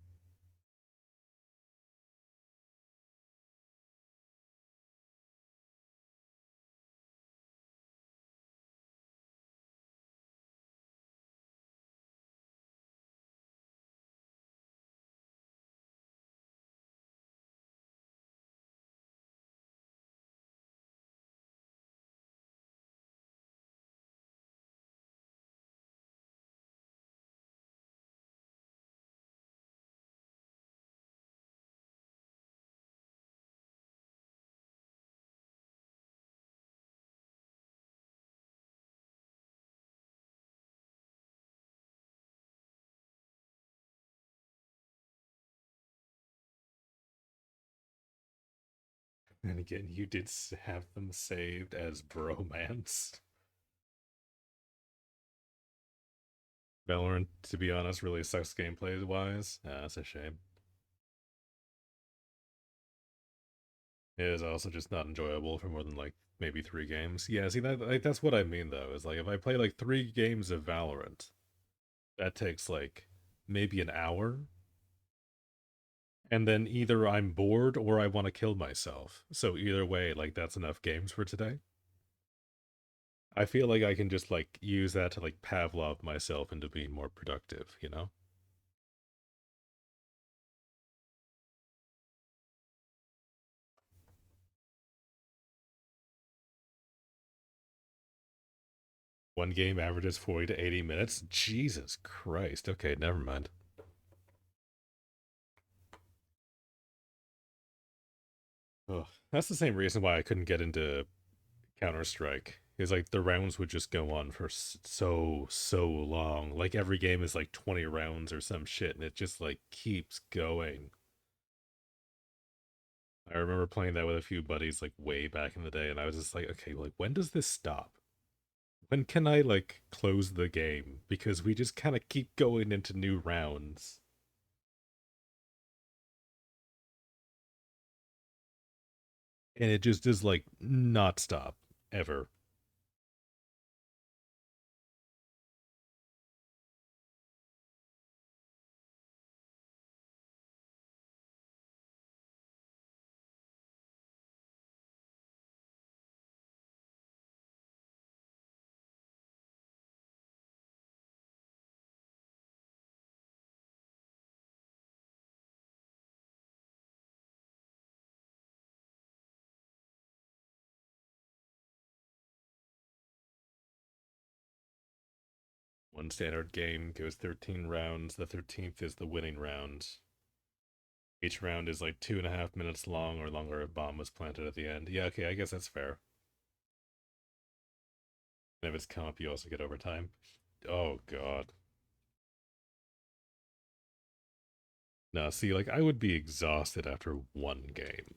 and again, you did have them saved as bromance. Valorant, to be honest, really sucks gameplay wise. That's a shame. It is also just not enjoyable for more than like maybe 3 games. Yeah, see that like that's what I mean though. Is like if I play like 3 games of Valorant, that takes like maybe an hour, and then either I'm bored or I want to kill myself. So either way, like that's enough games for today. I feel like I can just like use that to like Pavlov myself into being more productive, you know? One game averages 40 to 80 minutes. Jesus Christ. Okay, never mind. Ugh. That's the same reason why I couldn't get into Counter Strike. Is like the rounds would just go on for so long. Like every game is like 20 rounds or some shit, and it just like keeps going. I remember playing that with a few buddies like way back in the day, and I was just like, okay, like when does this stop? When can I like close the game? Because we just kind of keep going into new rounds. And it just does like not stop ever. One standard game goes 13 rounds. The 13th is the winning round. Each round is like 2.5 minutes long or longer if bomb was planted at the end. Yeah, okay, I guess that's fair. And if it's comp, you also get overtime. Oh god. No, see, like I would be exhausted after one game.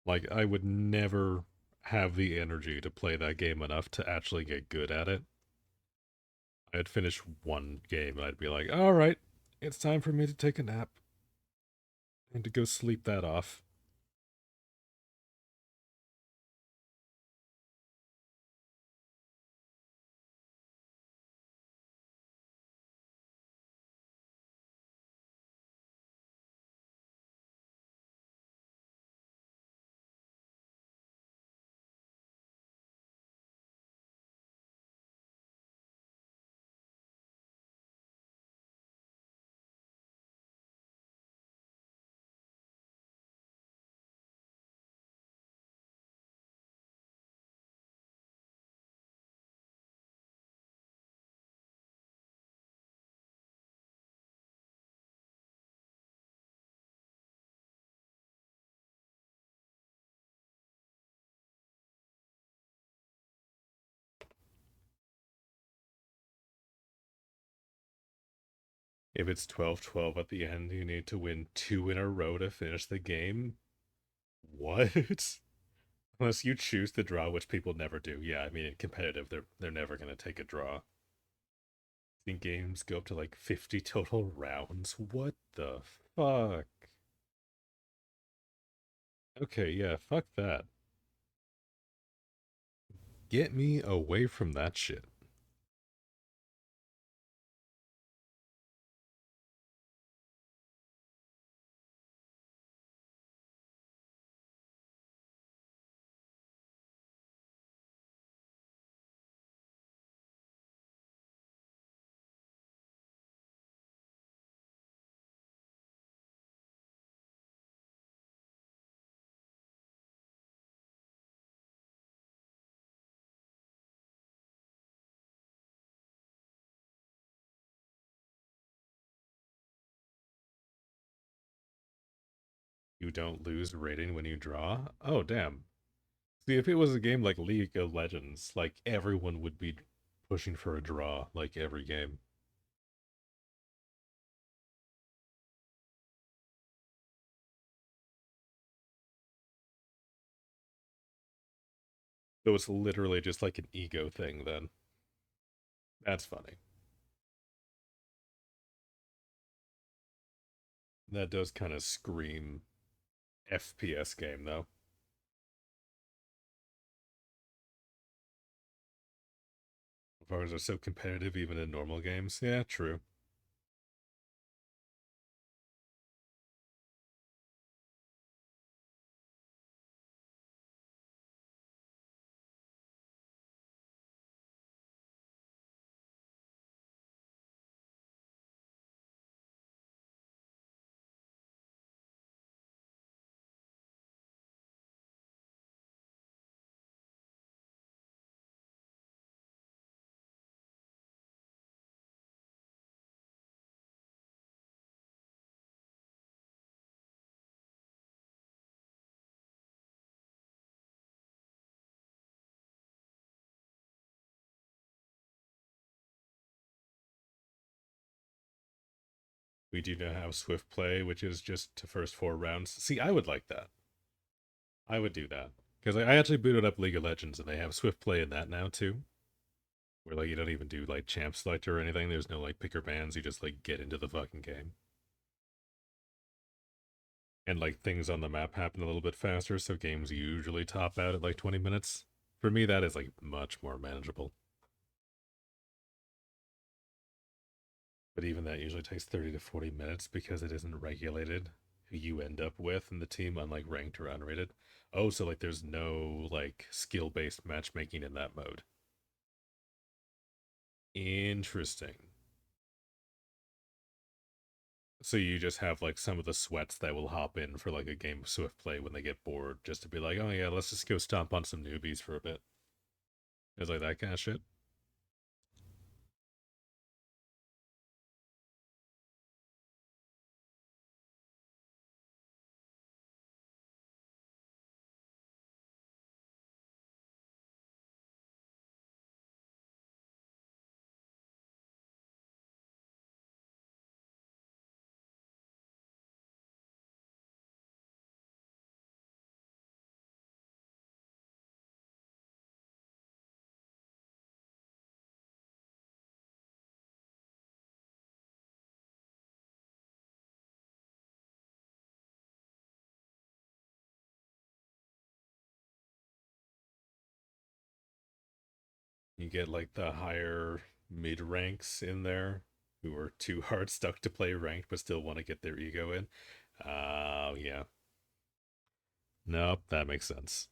Like I would never have the energy to play that game enough to actually get good at it. I'd finish one game and I'd be like, all right, it's time for me to take a nap and to go sleep that off. If it's 12-12 at the end, you need to win 2 in a row to finish the game. What? Unless you choose to draw, which people never do. Yeah, I mean, in competitive, they're never gonna take a draw. I think games go up to like 50 total rounds. What the fuck? Okay, yeah, fuck that. Get me away from that shit. You don't lose rating when you draw? Oh, damn. See, if it was a game like League of Legends, like everyone would be pushing for a draw, like every game. So it's literally just like an ego thing then. That's funny. That does kind of scream FPS game though. Vars are so competitive even in normal games. Yeah, true. We do now have Swift Play, which is just to first 4 rounds. See, I would like that. I would do that. Because I actually booted up League of Legends and they have Swift Play in that now too. Where like you don't even do like champ select or anything. There's no like picker bans. You just like get into the fucking game. And like things on the map happen a little bit faster, so games usually top out at like 20 minutes. For me, that is like much more manageable. But even that usually takes 30 to 40 minutes because it isn't regulated who you end up with in the team, unlike ranked or unrated. Oh, so like there's no like skill based matchmaking in that mode. Interesting. So you just have like some of the sweats that will hop in for like a game of Swift Play when they get bored, just to be like, oh yeah, let's just go stomp on some newbies for a bit. It's like that kind of shit. You get like the higher mid ranks in there who are too hard stuck to play ranked but still want to get their ego in. Oh, yeah. Nope, that makes sense.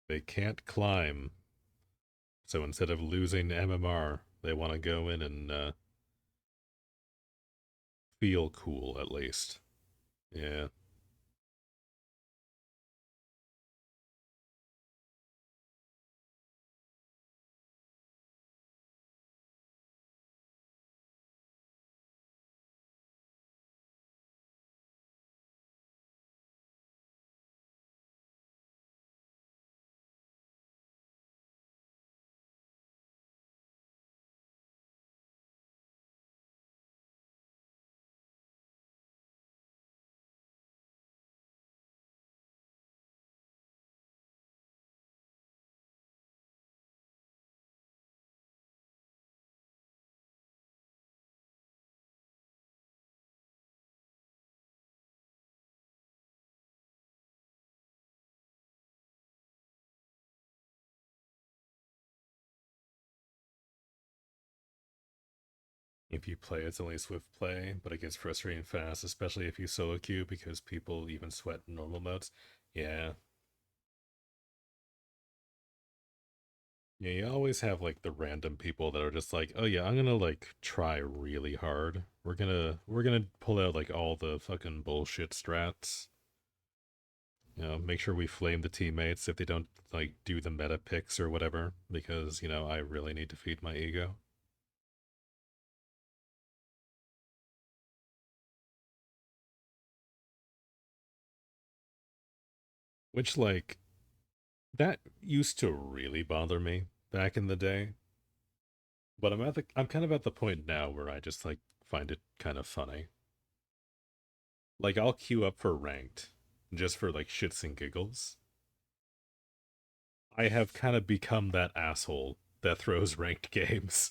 They can't climb. So instead of losing MMR, they want to go in and feel cool at least. Yeah. If you play, it's only swift play, but it gets frustrating fast, especially if you solo queue because people even sweat in normal modes. Yeah. Yeah, you always have like the random people that are just like, oh yeah, I'm gonna like try really hard. We're gonna pull out like all the fucking bullshit strats. Make sure we flame the teammates if they don't like do the meta picks or whatever, because I really need to feed my ego. Which like that used to really bother me back in the day. But I'm kind of at the point now where I just like find it kind of funny. Like I'll queue up for ranked just for like shits and giggles. I have kind of become that asshole that throws ranked games.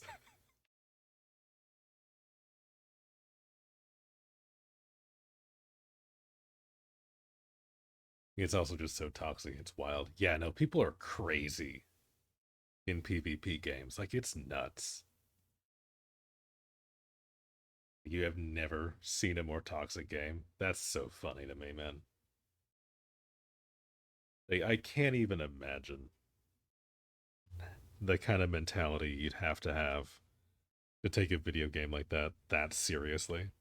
It's also just so toxic, it's wild. Yeah, no, people are crazy in PvP games. Like it's nuts. You have never seen a more toxic game. That's so funny to me, man. Like, I can't even imagine the kind of mentality you'd have to take a video game like that seriously.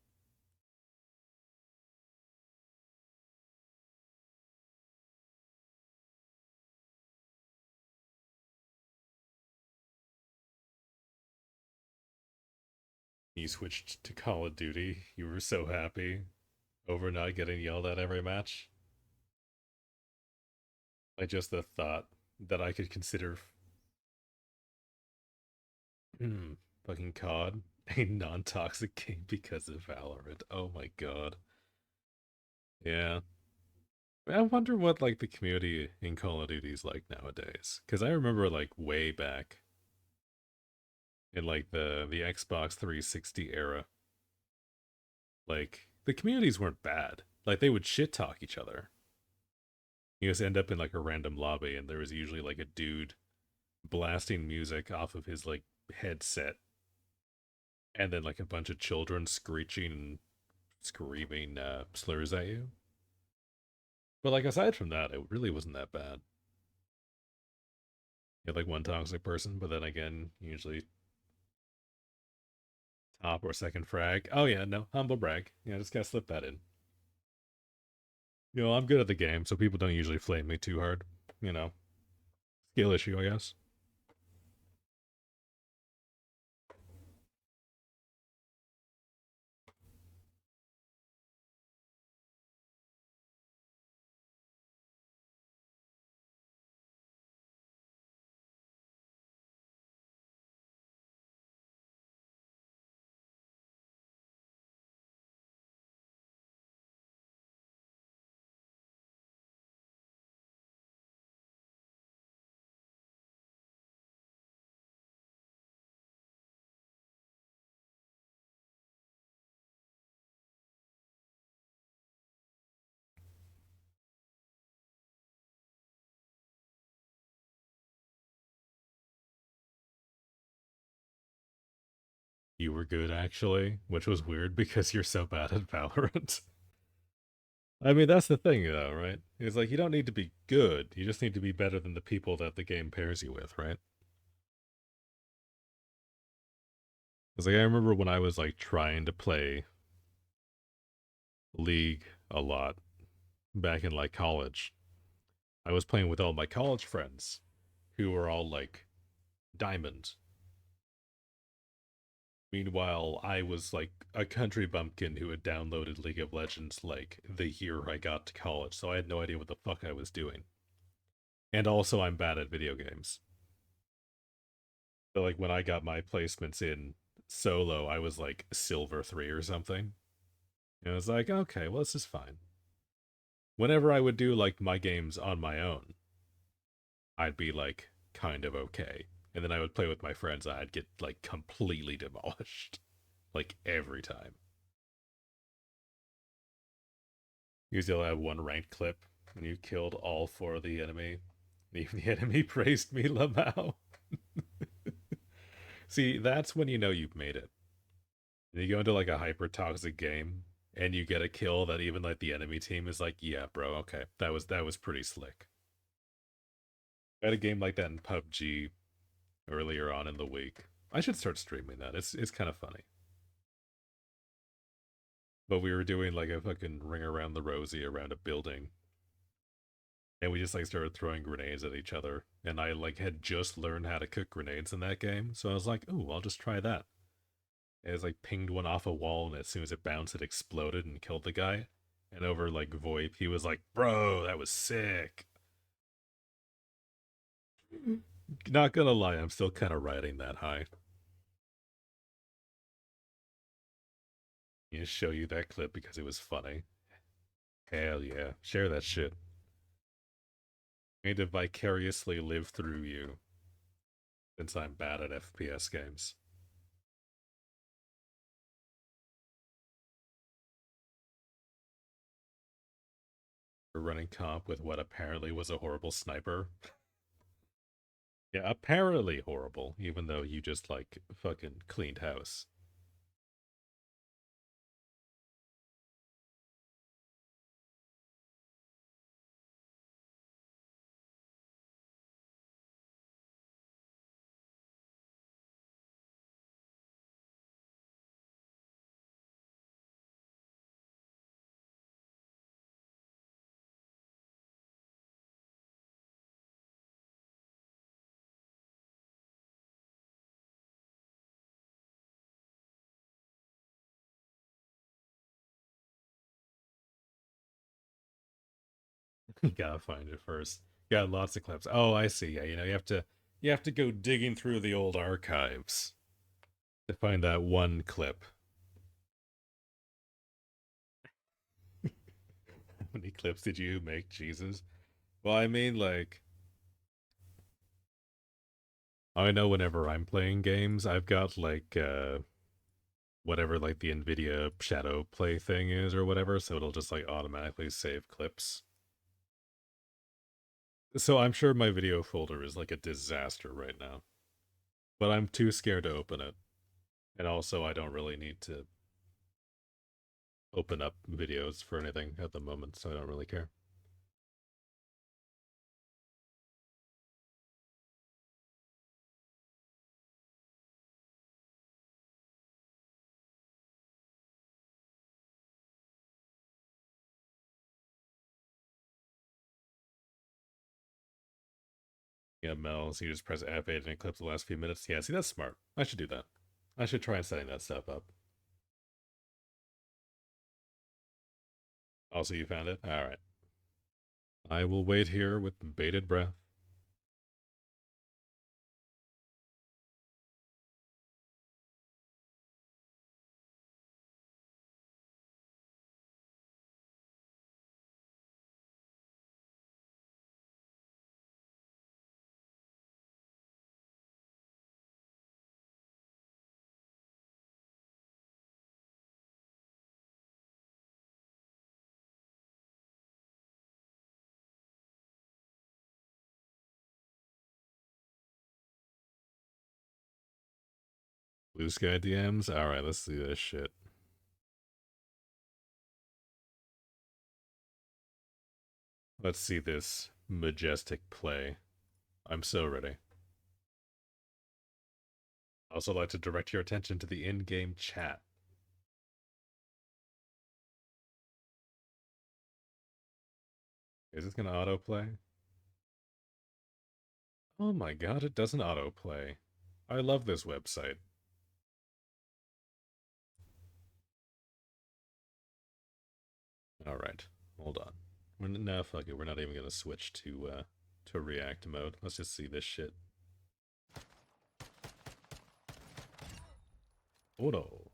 You switched to Call of Duty. You were so happy over not getting yelled at every match. Like just the thought that I could consider hmm, fucking COD a non-toxic game because of Valorant. Oh my god. Yeah. I wonder what like the community in Call of Duty is like nowadays. Because I remember like way back in like the Xbox 360 era, like the communities weren't bad. Like they would shit talk each other. You just end up in like a random lobby, and there was usually like a dude blasting music off of his like headset, and then like a bunch of children screeching and screaming slurs at you. But like aside from that, it really wasn't that bad. You had like one toxic person, but then again, usually top or second frag. Oh yeah, no, humble brag. Yeah, just gotta slip that in. I'm good at the game, so people don't usually flame me too hard. You know, skill issue, I guess. You were good actually, which was weird because you're so bad at Valorant. I mean, that's the thing though, right? It's like you don't need to be good. You just need to be better than the people that the game pairs you with, right? It's like I remember when I was like trying to play League a lot back in like college. I was playing with all my college friends who were all like diamond. Meanwhile, I was like a country bumpkin who had downloaded League of Legends like the year I got to college, so I had no idea what the fuck I was doing. And also, I'm bad at video games. So, like, when I got my placements in solo, I was like silver 3 or something. And I was like, okay, well, this is fine. Whenever I would do like my games on my own, I'd be like kind of okay. And then I would play with my friends, I'd get like completely demolished. Like every time. You still have one ranked clip and you killed all four of the enemy. Even the enemy praised me, Lamau. See, that's when you know you've made it. And you go into like a hyper toxic game and you get a kill that even like the enemy team is like, yeah, bro, okay, that was pretty slick. I had a game like that in PUBG earlier on in the week. I should start streaming that. It's kind of funny. But we were doing like a fucking ring around the rosy around a building, and we just like started throwing grenades at each other. And I like had just learned how to cook grenades in that game, so I was like, "Ooh, I'll just try that." And it was like pinged one off a wall, and as soon as it bounced, it exploded and killed the guy. And over like VoIP, he was like, "Bro, that was sick." Not gonna lie, I'm still kind of riding that high. You show you that clip because it was funny. Hell yeah, share that shit. I need to vicariously live through you since I'm bad at FPS games. We're running comp with what apparently was a horrible sniper. Yeah, apparently horrible, even though you just like fucking cleaned house. You gotta find it first. Got lots of clips. Oh, I see. Yeah, you have to go digging through the old archives to find that one clip. How many clips did you make, Jesus? Well, I mean, like, I know whenever I'm playing games, I've got like whatever like the Nvidia shadow play thing is or whatever, so it'll just like automatically save clips. So I'm sure my video folder is like a disaster right now, but I'm too scared to open it. And also I don't really need to open up videos for anything at the moment, so I don't really care. Yeah, Mel, so you just press F8 and it clips the last few minutes. Yeah, see, that's smart. I should do that. I should try setting that stuff up. Also, you found it? Alright. I will wait here with bated breath. Blue Sky DMs? Alright, let's see this shit. Let's see this majestic play. I'm so ready. Also like to direct your attention to the in-game chat. Is this gonna autoplay? Oh my god, it doesn't autoplay. I love this website. Alright, hold on. No, fuck it, we're not even gonna switch to react mode. Let's just see this shit. Auto.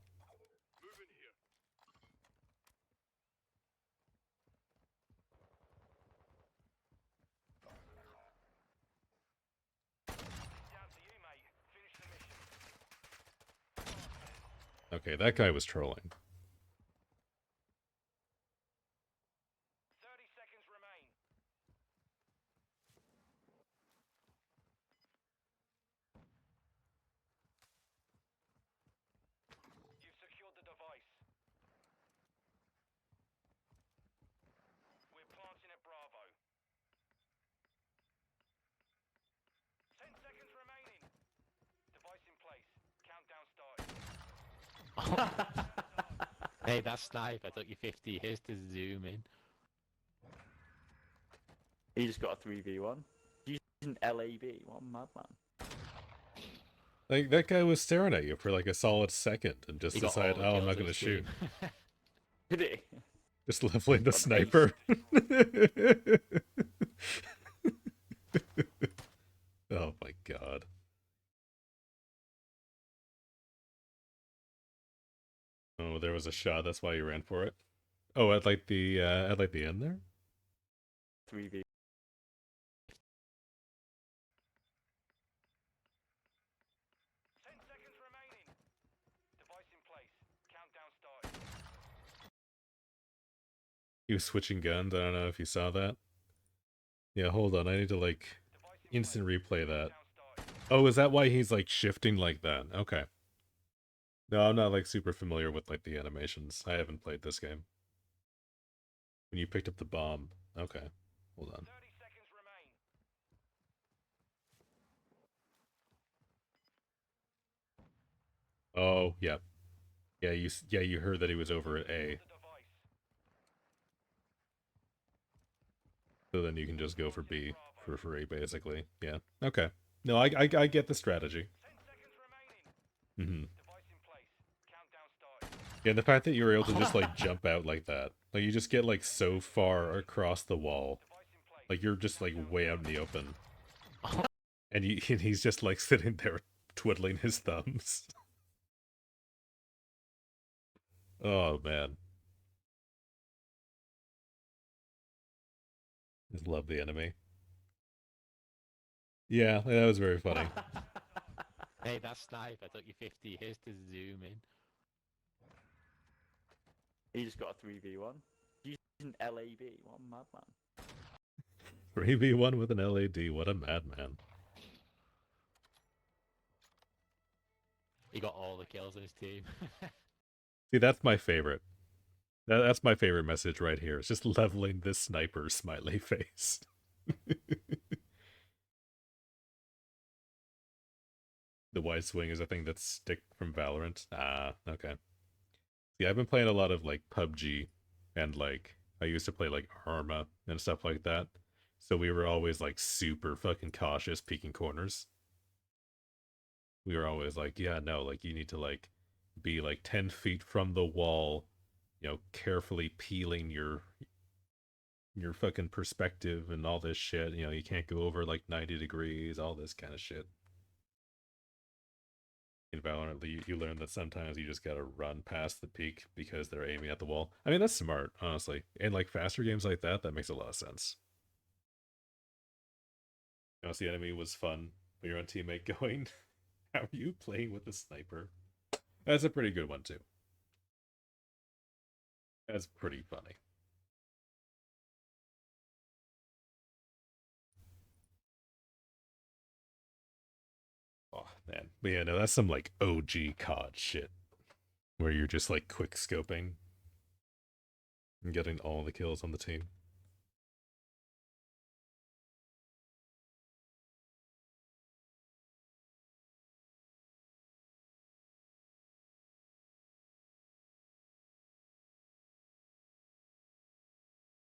Okay, that guy was trolling. Hey, that sniper took you 50 years to zoom in. He just got a 3v1. Using LAB, what a madman. Like, that guy was staring at you for like a solid second and just He got all decided, the oh, I'm kills not of going to his shoot. team. Did he? Just leveling the Got an sniper. Oh my god. Oh, there was a shot, that's why you ran for it. Oh, at like the end there? 3v. 10 seconds remaining. Device in place. Countdown started. He was switching guns, I don't know if you saw that. Yeah, hold on, I need to like Device in instant place. replay that. Countdown started. Oh, is that why he's like shifting like that? Okay. No, I'm not like super familiar with like the animations. I haven't played this game. When you picked up the bomb. Okay. Hold on. 30 seconds remain. Oh, yeah. Yeah, you heard that he was over at A. The device. So then you can just go for B Bravo. for A basically. Yeah. Okay. No, I get the strategy. 10 seconds remaining. Mm-hmm. Device in place. Countdown started. Yeah, and the fact that you were able to just like jump out like that. Like you just get like so far across the wall. Device in place. Like you're just like way out in the open. And he's just like sitting there twiddling his thumbs. Oh man. Just love the enemy. Yeah, that was very funny. Hey, that sniper took you 50 years to zoom in. He just got a 3v1. Using LAB, what a madman. 3v1 with an LAD, what a madman. He got all the kills of his team. See, that's my favorite. That's my favorite message right here. It's just leveling this sniper smiley face. The wide swing is a thing that's stick from Valorant. Ah, okay. Yeah, I've been playing a lot of like PUBG and like I used to play like Arma and stuff like that. So we were always like super fucking cautious peeking corners. We were always like, yeah, no, like you need to like be like 10 feet from the wall, you know, carefully peeling your fucking perspective and all this shit. You know, you can't go over like 90 degrees, all this kind of shit. In Valorant, you learn that sometimes you just gotta run past the peak because they're aiming at the wall. I mean, that's smart, honestly. And like faster games like that, that makes a lot of sense. You know, the enemy was fun, but your own teammate going, how are you playing with the sniper? That's a pretty good one, too. That's pretty funny. Oh, man. But yeah, no, that's some like OG COD shit. Where you're just like quick scoping and getting all the kills on the team.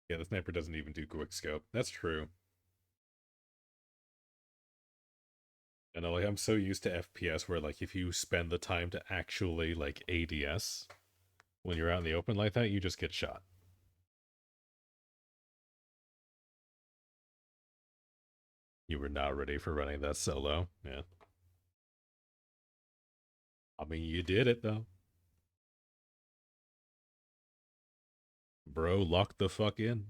Yeah, the sniper doesn't even do quick scope. That's true. And like I'm so used to FPS where like if you spend the time to actually like ADS when you're out in the open like that, you just get shot. You were not ready for running that solo. Yeah. I mean, you did it though. Bro, lock the fuck in.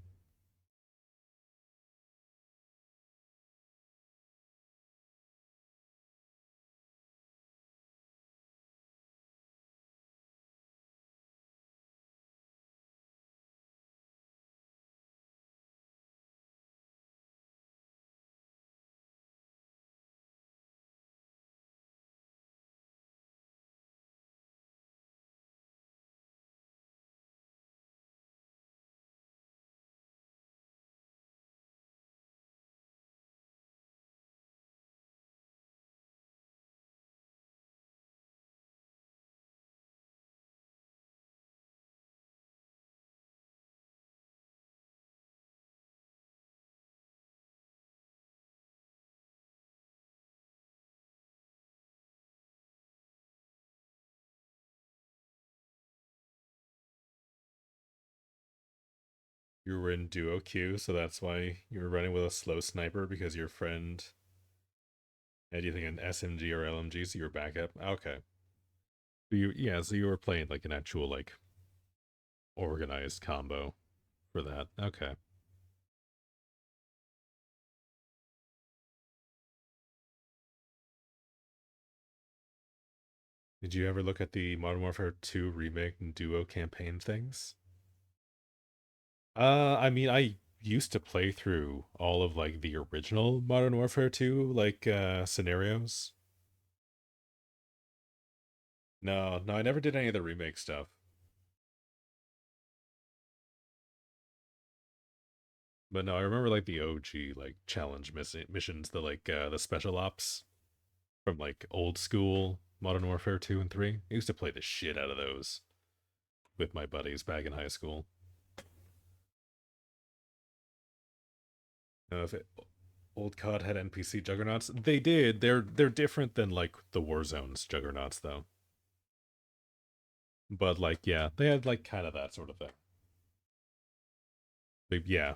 You were in duo queue, so that's why you were running with a slow sniper because your friend had you think an SMG or LMG, so you were backup. Okay. So you were playing like an actual like organized combo for that. Okay. Did you ever look at the Modern Warfare 2 remake and duo campaign things? I mean, I used to play through all of like the original Modern Warfare 2 like scenarios. No, I never did any of the remake stuff. But no, I remember like the OG like challenge missions, the like the special ops from like old school Modern Warfare 2 and 3. I used to play the shit out of those with my buddies back in high school. If it, old COD had NPC juggernauts, they did. They're different than like the Warzone's juggernauts though. But like yeah, they had like kind of that sort of thing. Yeah.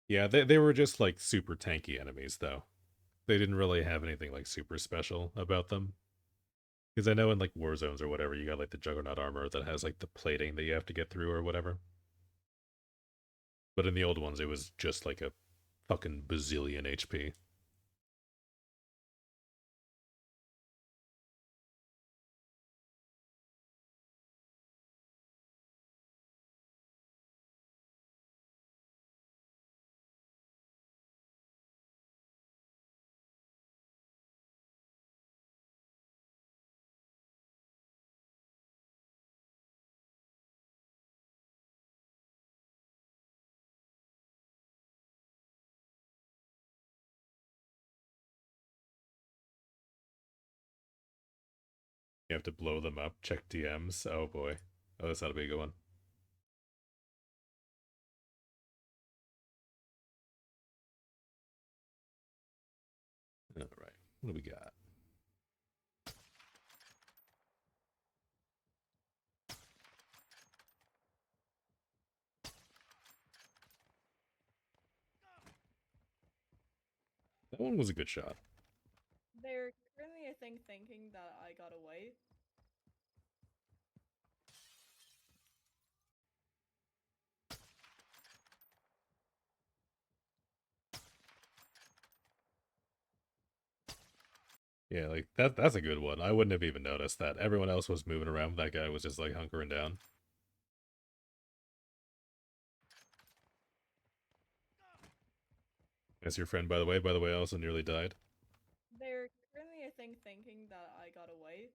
Yeah, they were just like super tanky enemies though. They didn't really have anything like super special about them. Because I know in like war zones or whatever, you got like the Juggernaut armor that has like the plating that you have to get through or whatever. But in the old ones, it was just like a fucking bazillion HP. You have to blow them up, check DMs. Oh boy. Oh, that's not a big one. All right. What do we got? That one was a good shot. They're currently, I think, thinking that I got away. Yeah, like that's a good one. I wouldn't have even noticed that. Everyone else was moving around. That guy was just like hunkering down. That's your friend, by the way. By the way, I also nearly died. They're currently, I think, thinking that I got away.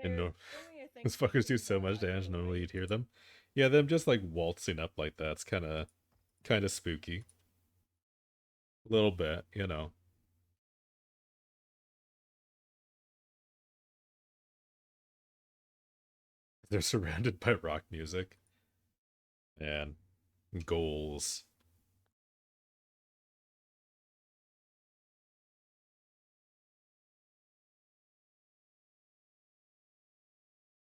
And They're no, currently, I think, those fuckers do thinking so that much I got damage. Normally away. you'd hear them. Yeah, them just like waltzing up like that's kind of spooky. A little bit, you know. They're surrounded by rock music and goals.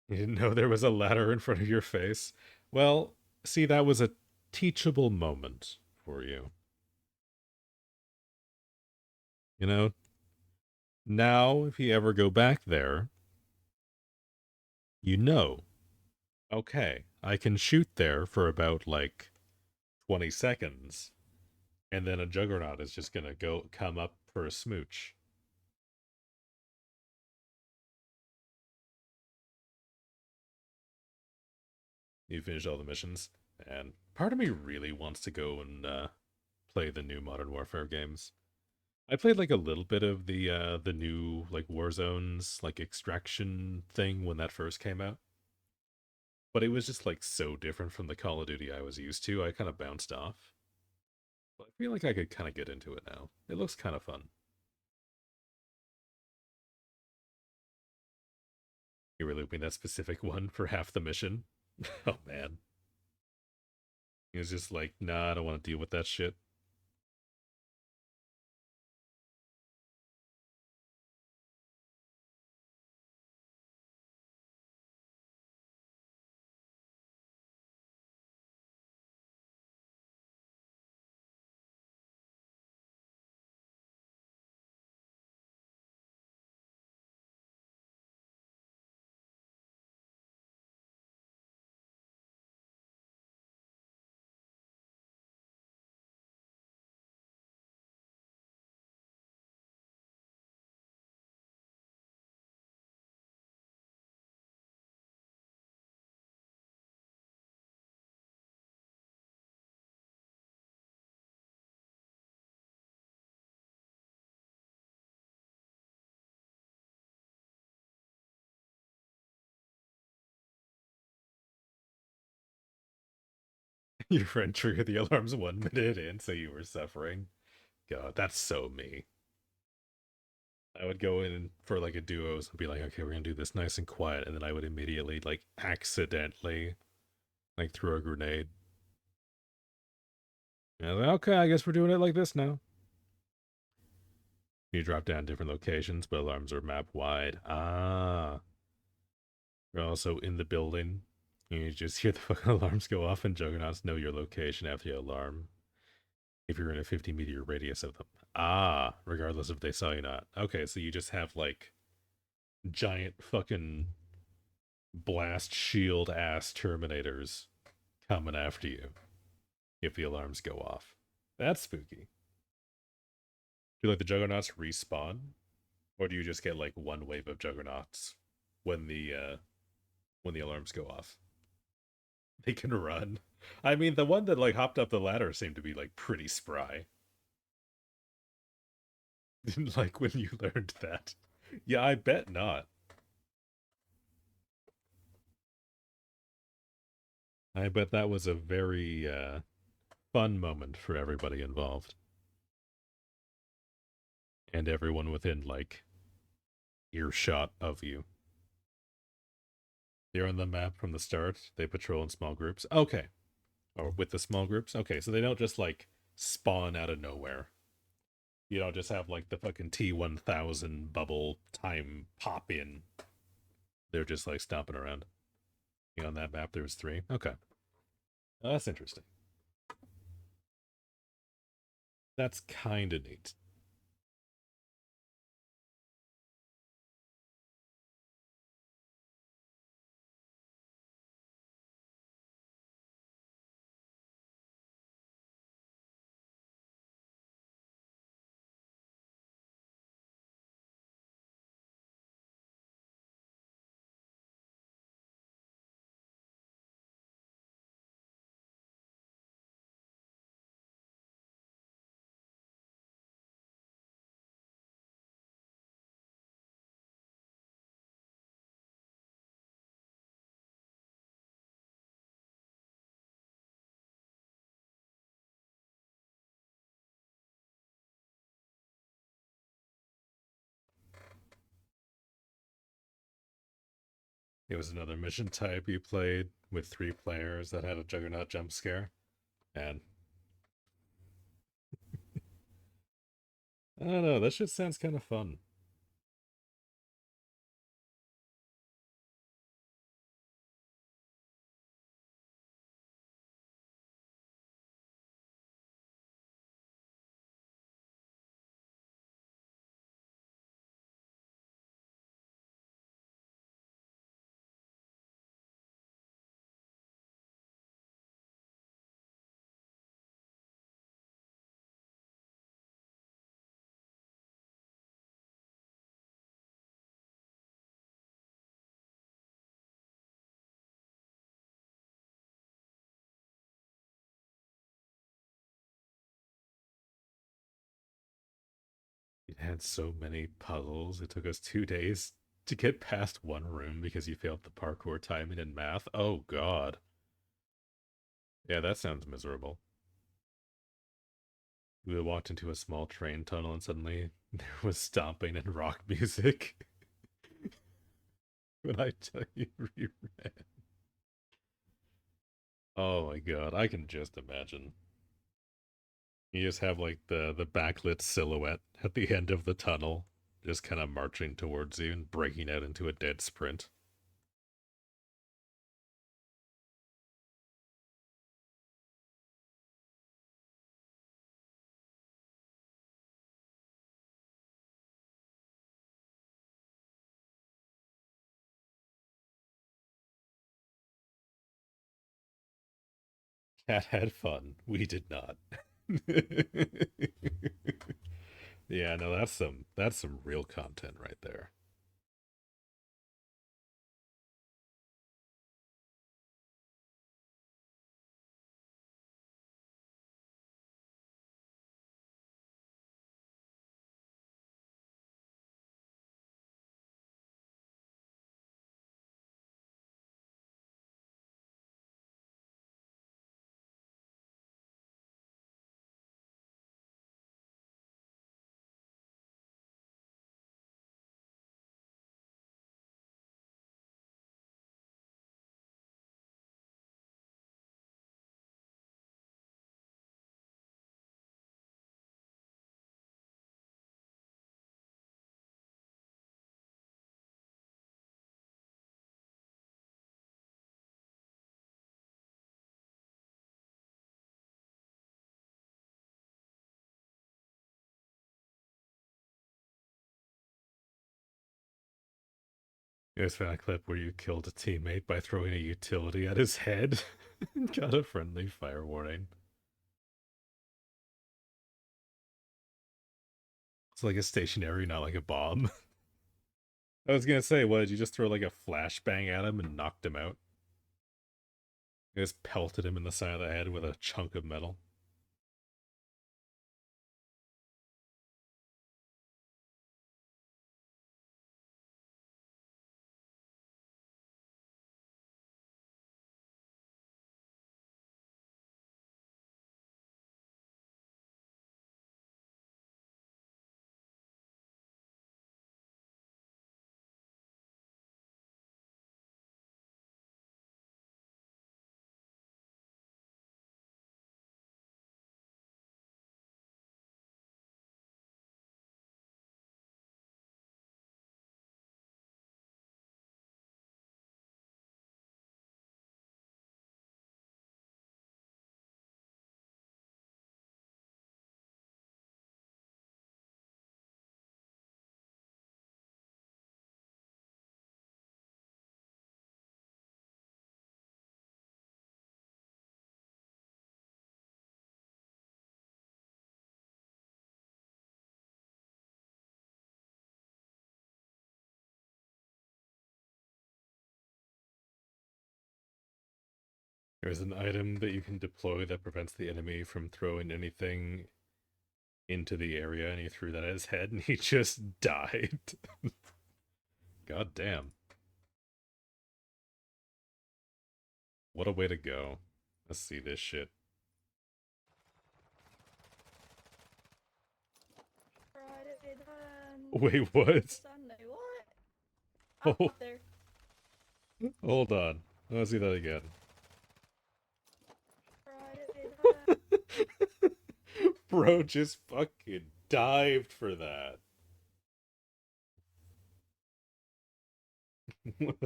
You didn't know there was a ladder in front of your face. Well, see, that was a teachable moment for you. You know, now if you ever go back there, you know, okay, I can shoot there for about like 20 seconds, and then a juggernaut is just gonna come up for a smooch. You finished all the missions, and part of me really wants to go and play the new Modern Warfare games. I played like a little bit of the new like Warzones like extraction thing when that first came out. But it was just like so different from the Call of Duty I was used to. I kind of bounced off. But I feel like I could kind of get into it now. It looks kind of fun. You were looping that specific one for half the mission? Oh man. He was just like, nah, I don't want to deal with that shit. Your friend triggered the alarms 1 minute in, so you were suffering. God, that's so me. I would go in for like a duos and be like, okay, we're gonna do this nice and quiet, and then I would immediately like accidentally like throw a grenade. And I was like, okay, I guess we're doing it like this now. You drop down different locations, but alarms are map wide. Ah. You're also in the building. And you just hear the fucking alarms go off, and juggernauts know your location after the alarm. If you're in a 50-meter radius of them. Ah, regardless if they saw you or not. Okay, so you just have like giant fucking blast shield ass Terminators coming after you if the alarms go off. That's spooky. Do like the juggernauts respawn? Or do you just get like one wave of juggernauts when the alarms go off? They can run. I mean, the one that like hopped up the ladder seemed to be like pretty spry. Didn't like when you learned that. Yeah, I bet not. I bet that was a very fun moment for everybody involved. And everyone within like earshot of you. They're on the map from the start. They patrol in small groups. Okay. Or with the small groups. Okay, so they don't just like spawn out of nowhere. You don't just have like the fucking T-1000 bubble time pop in. They're just like stomping around. On that map there was 3. Okay. Oh, that's interesting. That's kind of neat. It was another mission type you played with 3 players that had a Juggernaut jump scare. And I don't know, that shit sounds kind of fun. It had so many puzzles. It took us 2 days to get past one room because you failed the parkour timing in math. Oh god. Yeah, that sounds miserable. We walked into a small train tunnel and suddenly there was stomping and rock music. When I tell you we ran. Oh my god, I can just imagine. You just have like the backlit silhouette at the end of the tunnel, just kind of marching towards you and breaking out into a dead sprint. Cat had fun. We did not. Yeah, no, that's some real content right there. You guys found a clip where you killed a teammate by throwing a utility at his head and got a friendly fire warning. It's like a stationary, not like a bomb. I was gonna say, what, did you just throw like a flashbang at him and knocked him out? You just pelted him in the side of the head with a chunk of metal. There's an item that you can deploy that prevents the enemy from throwing anything into the area, and he threw that at his head, and he just died. God damn. What a way to go. Let's see this shit. Wait, what? Sunday, what? Oh, Up there. hold on. Let's see that again. Bro just fucking dived for that. What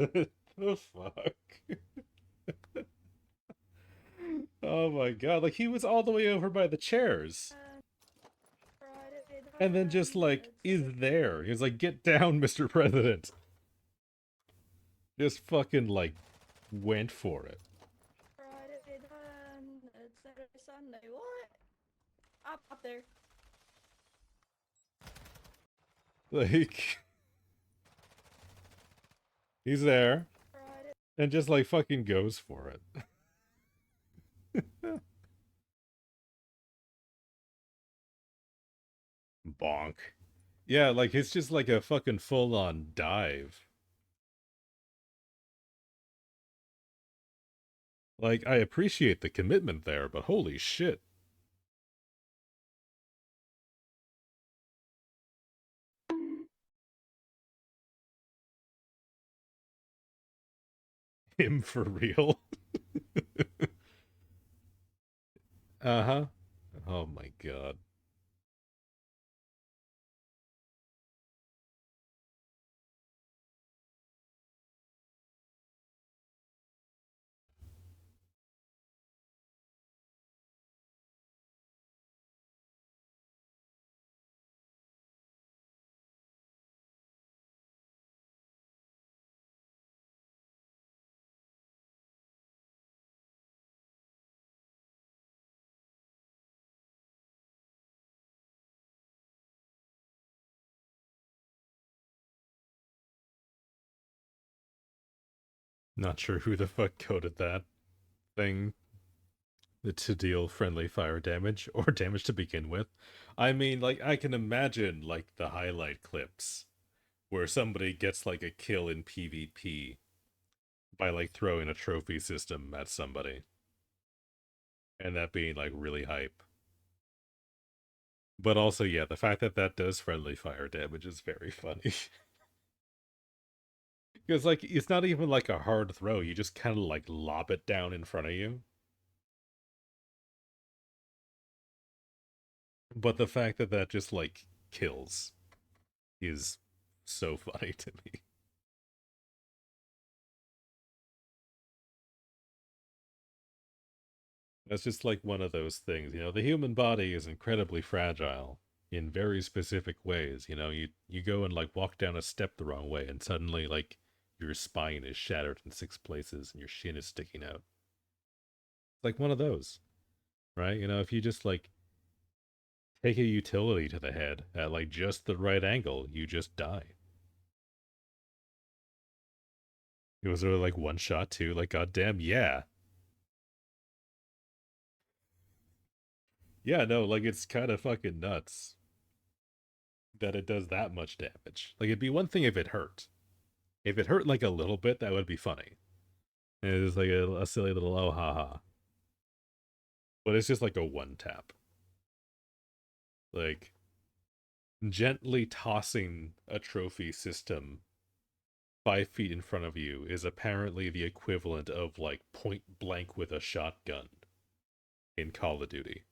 the fuck? Oh my god, like he was all the way over by the chairs. And then just like is there. He was like, get down, Mr. President. Just fucking like went for it. Sunday, what? Up there. Like he's there and just like fucking goes for it. Bonk. Yeah, like it's just like a fucking full-on dive. Like, I appreciate the commitment there, but holy shit. Him for real. Uh-huh. Oh my god. Not sure who the fuck coded that thing to deal friendly fire damage or damage to begin with. I mean, like, I can imagine, like, the highlight clips where somebody gets, like, a kill in PvP by, like, throwing a trophy system at somebody. And that being, like, really hype. But also, yeah, the fact that that does friendly fire damage is very funny. Because, like, it's not even, like, a hard throw. You just kind of, like, lob it down in front of you. But the fact that that just, like, kills is so funny to me. That's just like one of those things, you know, the human body is incredibly fragile in very specific ways. You know, you go and like walk down a step the wrong way and suddenly like your spine is shattered in 6 places and your shin is sticking out. It's like one of those, right? You know, if you just like take a utility to the head at like just the right angle, you just die. It was sort of like one shot too, like goddamn, yeah. Yeah, no, like it's kind of fucking nuts that it does that much damage. Like it'd be one thing if it hurt. If it hurt like a little bit, that would be funny. And it's like a silly little oh ha ha. But it's just like a one tap. Like gently tossing a trophy system 5 feet in front of you is apparently the equivalent of like point blank with a shotgun in Call of Duty.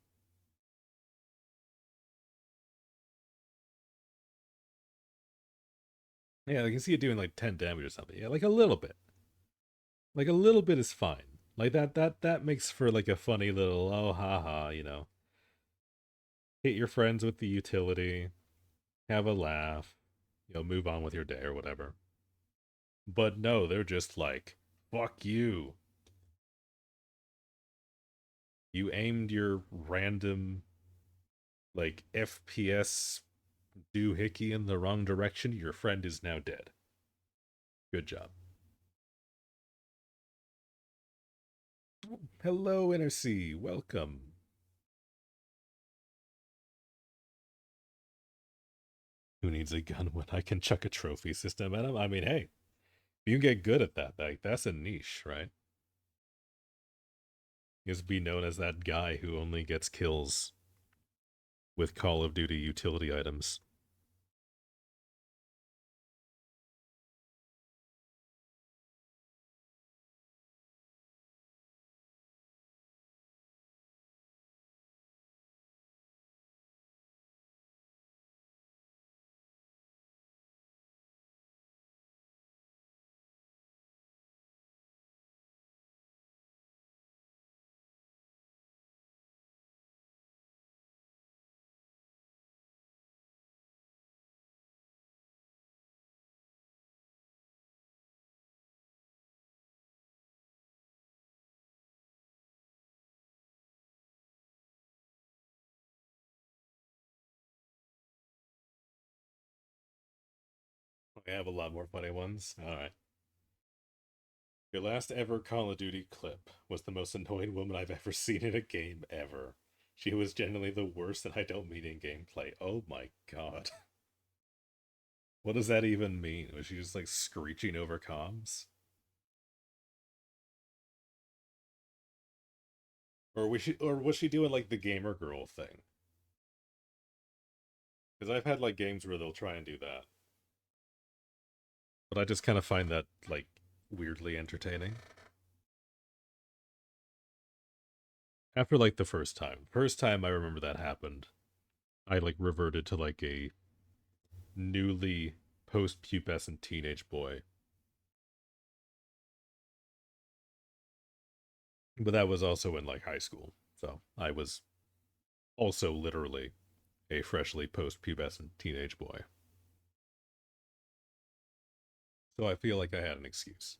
Yeah, I can see it doing like 10 damage or something. Yeah, like a little bit. Like a little bit is fine. Like that makes for like a funny little oh ha ha, you know. Hit your friends with the utility, have a laugh, you know, move on with your day or whatever. But no, they're just like, fuck you. You aimed your random, like, FPS doohickey in the wrong direction. Your friend is now dead. Good job. Hello, NRC. Welcome. Who needs a gun when I can chuck a trophy system at him? I mean, hey, if you can get good at that, like, that's a niche, right? Just be known as that guy who only gets kills with Call of Duty utility items. I have a lot more funny ones. Alright. Your last ever Call of Duty clip was the most annoying woman I've ever seen in a game ever. She was genuinely the worst, and I don't mean in gameplay. Oh my god. What does that even mean? Was she just like screeching over comms? Or was she doing like the gamer girl thing? Because I've had like games where they'll try and do that. But I just kind of find that like weirdly entertaining. After like the first time I remember that happened, I like reverted to like a newly post-pubescent teenage boy. But that was also in like high school, so I was also literally a freshly post-pubescent teenage boy. So I feel like I had an excuse.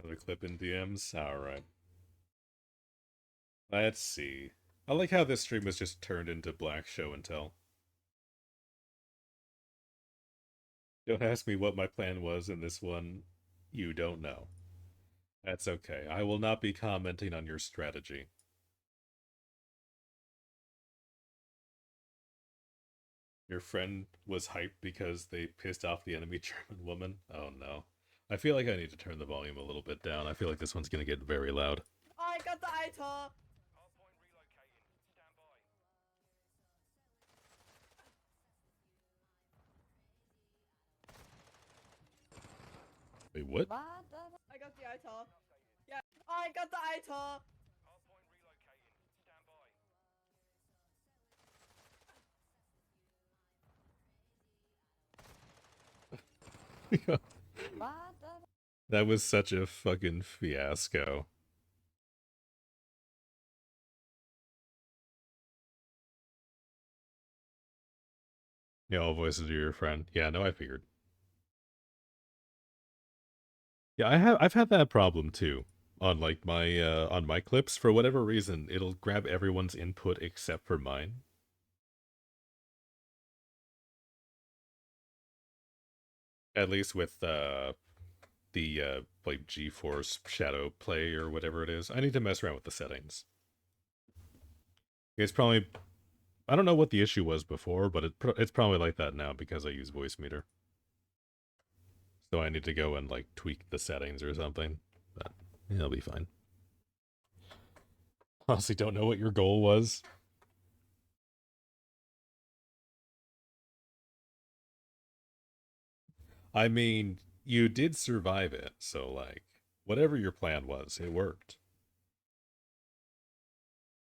Another clip in DMs? Alright. Let's see. I like how this stream was just turned into Black Show and Tell. Don't ask me what my plan was in this one. You don't know. That's okay. I will not be commenting on your strategy. Your friend was hyped because they pissed off the enemy German woman? Oh no. I feel like I need to turn the volume a little bit down. I feel like this one's gonna get very loud. I got the item. Hardpoint relocating. Stand by. Wait, what? I got the item. Yeah, I got the item. Hardpoint relocating. Stand by. That was such a fucking fiasco. Yeah, all voices are your friend. Yeah, no, I figured. Yeah, I've had that problem too. On like on my clips, for whatever reason, it'll grab everyone's input except for mine. At least with the like GeForce Shadow Play or whatever it is. I need to mess around with the settings. It's probably, I don't know what the issue was before, but it's probably like that now because I use Voice Meter. So I need to go and like tweak the settings or something. But it'll be fine. Honestly, don't know what your goal was. I mean, you did survive it, so like, whatever your plan was, it worked.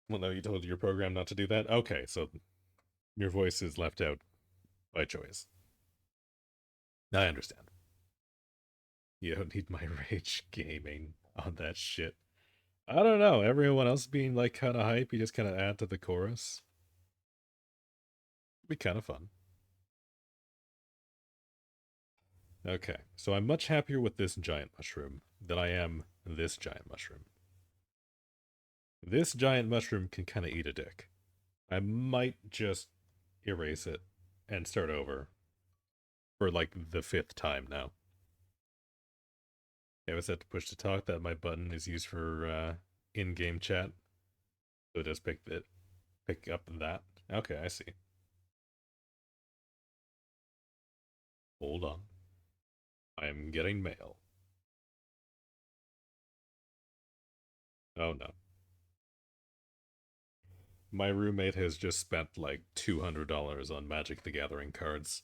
Well, no, you told your program not to do that? Okay, so your voice is left out by choice. I understand. You don't need my rage gaming on that shit. I don't know, everyone else being like kind of hype, you just kind of add to the chorus. It'd be kind of fun. Okay, so I'm much happier with this giant mushroom than I am this giant mushroom. This giant mushroom can kind of eat a dick. I might just erase it and start over for like the 5th time now. I was set to push to talk. That my button is used for in-game chat. So just pick up that. Okay, I see. Hold on. I am getting mail. Oh no. My roommate has just spent like $200 on Magic the Gathering cards.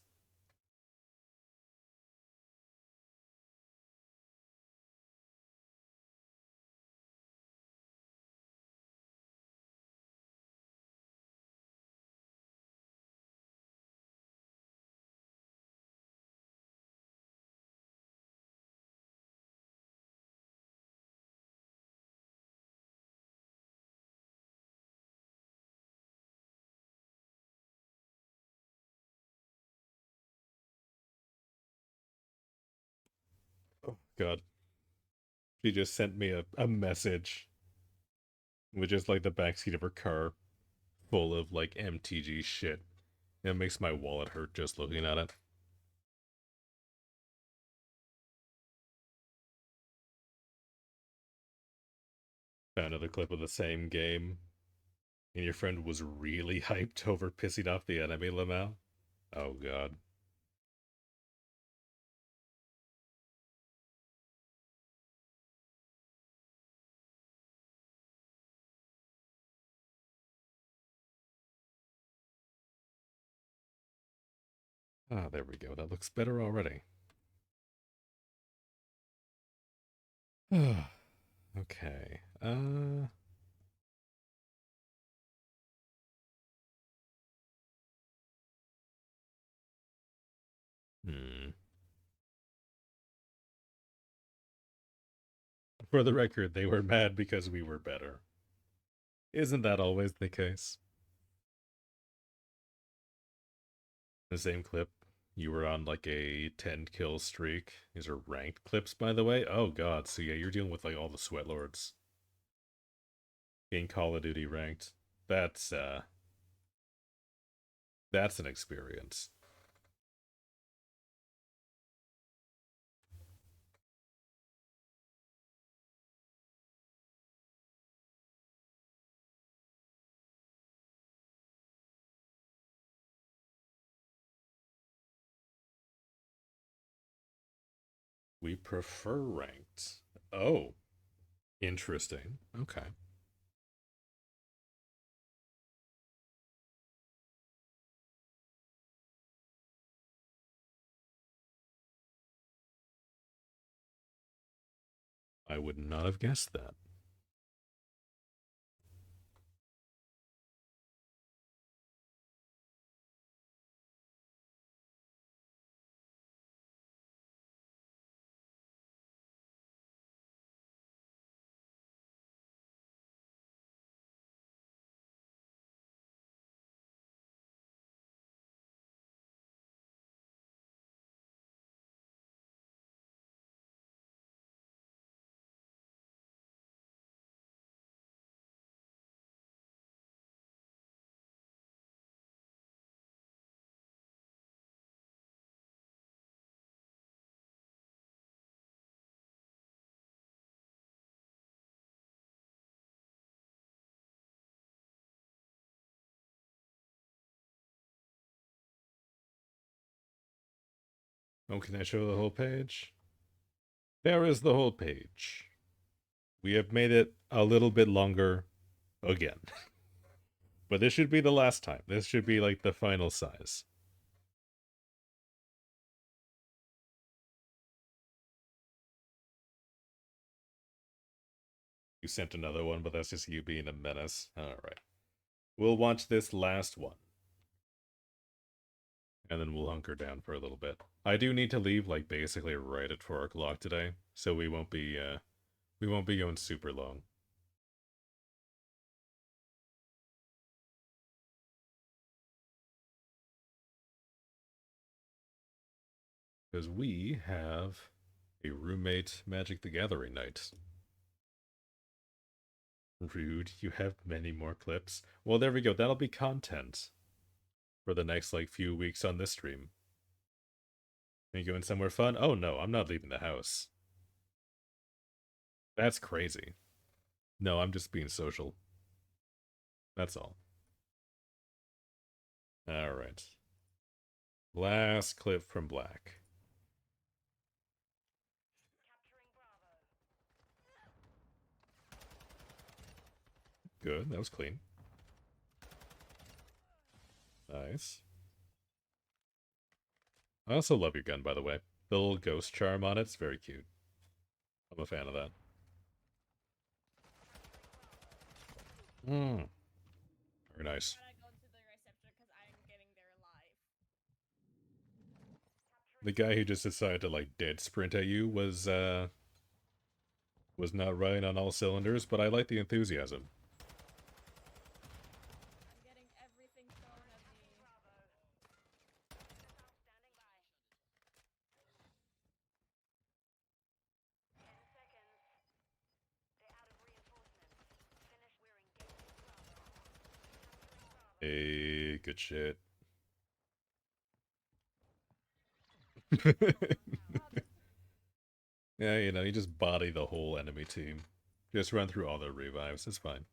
Oh god. She just sent me a message. With just like the backseat of her car full of like MTG shit. It makes my wallet hurt just looking at it. Found another clip of the same game. And your friend was really hyped over pissing off the enemy, Lamau? Oh god. Ah, there we go. That looks better already. Okay. For the record, they were mad because we were better. Isn't that always the case? The same clip, you were on like a 10 kill streak. These are ranked clips, by the way. Oh god, so yeah, you're dealing with like all the sweat lords. In Call of Duty ranked. That's an experience. We prefer ranked. Oh, interesting. Okay. I would not have guessed that. Oh, can I show the whole page? There is the whole page. We have made it a little bit longer again. But this should be the last time. This should be like the final size. You sent another one, but that's just you being a menace. Alright. We'll watch this last one. And then we'll hunker down for a little bit. I do need to leave, like, basically right at 4 o'clock today, so we won't be going super long. Because we have a roommate Magic the Gathering night. Rude, you have many more clips. Well, there we go. That'll be content for the next, like, few weeks on this stream. Are you going somewhere fun? Oh, no, I'm not leaving the house. That's crazy. No, I'm just being social. That's all. Alright. Last clip from Black. Good, that was clean. Nice. I also love your gun, by the way. The little ghost charm on it's very cute. I'm a fan of that. Very nice. Gotta go to the reception because I'm getting there live. The guy who just decided to like dead sprint at you was not running on all cylinders, but I like the enthusiasm. I'm getting everything thrown at me. Hey, good shit. Yeah, you know, you just body the whole enemy team. Just run through all their revives. It's fine.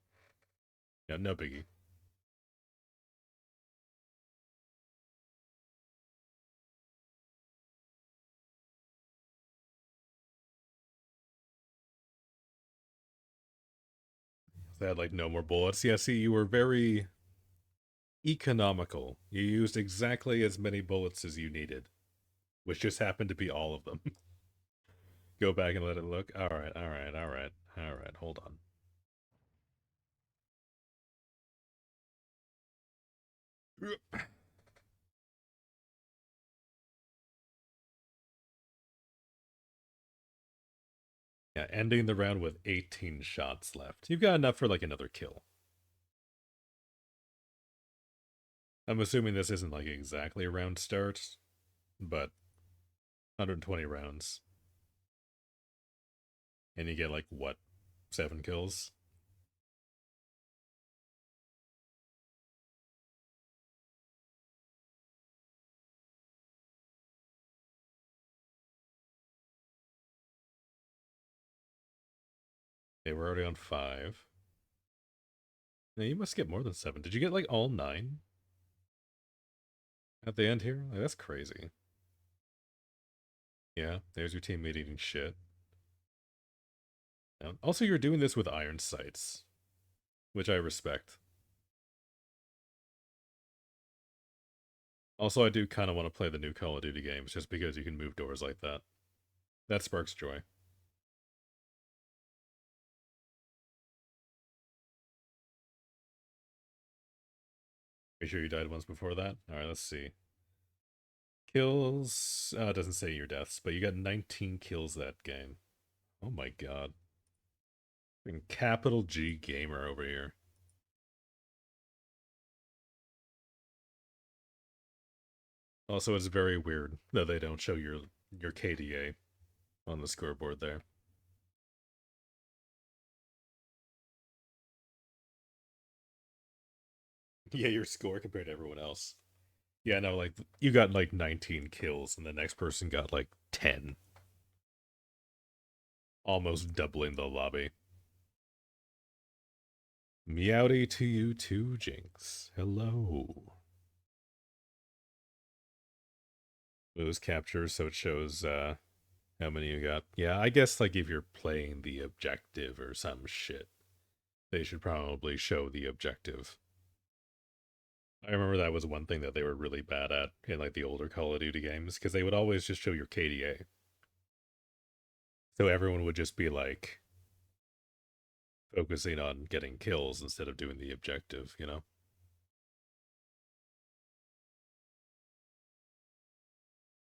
Yeah, no biggie. They had like no more bullets. Yeah, see, you were very economical. You used exactly as many bullets as you needed, which just happened to be all of them. Go back and let it look. Alright, alright, alright, alright, hold on. Yeah, ending the round with 18 shots left. You've got enough for like another kill. I'm assuming this isn't like exactly a round start, but 120 rounds. And you get like, what, 7 kills? They were already on 5. Now you must get more than 7. Did you get like all 9? At the end here? Like, that's crazy. Yeah, there's your teammate eating shit. Also, you're doing this with iron sights, which I respect. Also, I do kind of want to play the new Call of Duty games, just because you can move doors like that. That sparks joy. Are you sure you died once before that? Alright, let's see. Kills... it doesn't say your deaths, but you got 19 kills that game. Oh my god. Capital G gamer over here. Also, it's very weird that they don't show your KDA on the scoreboard there. Yeah, your score compared to everyone else. Yeah, no, like, you got like 19 kills, and the next person got like 10. Almost doubling the lobby. Meowdy to you too, Jinx. Hello. Lose capture, so it shows how many you got. Yeah, I guess like if you're playing the objective or some shit, they should probably show the objective. I remember that was one thing that they were really bad at in like the older Call of Duty games, because they would always just show your KDA. So everyone would just be like focusing on getting kills instead of doing the objective, you know?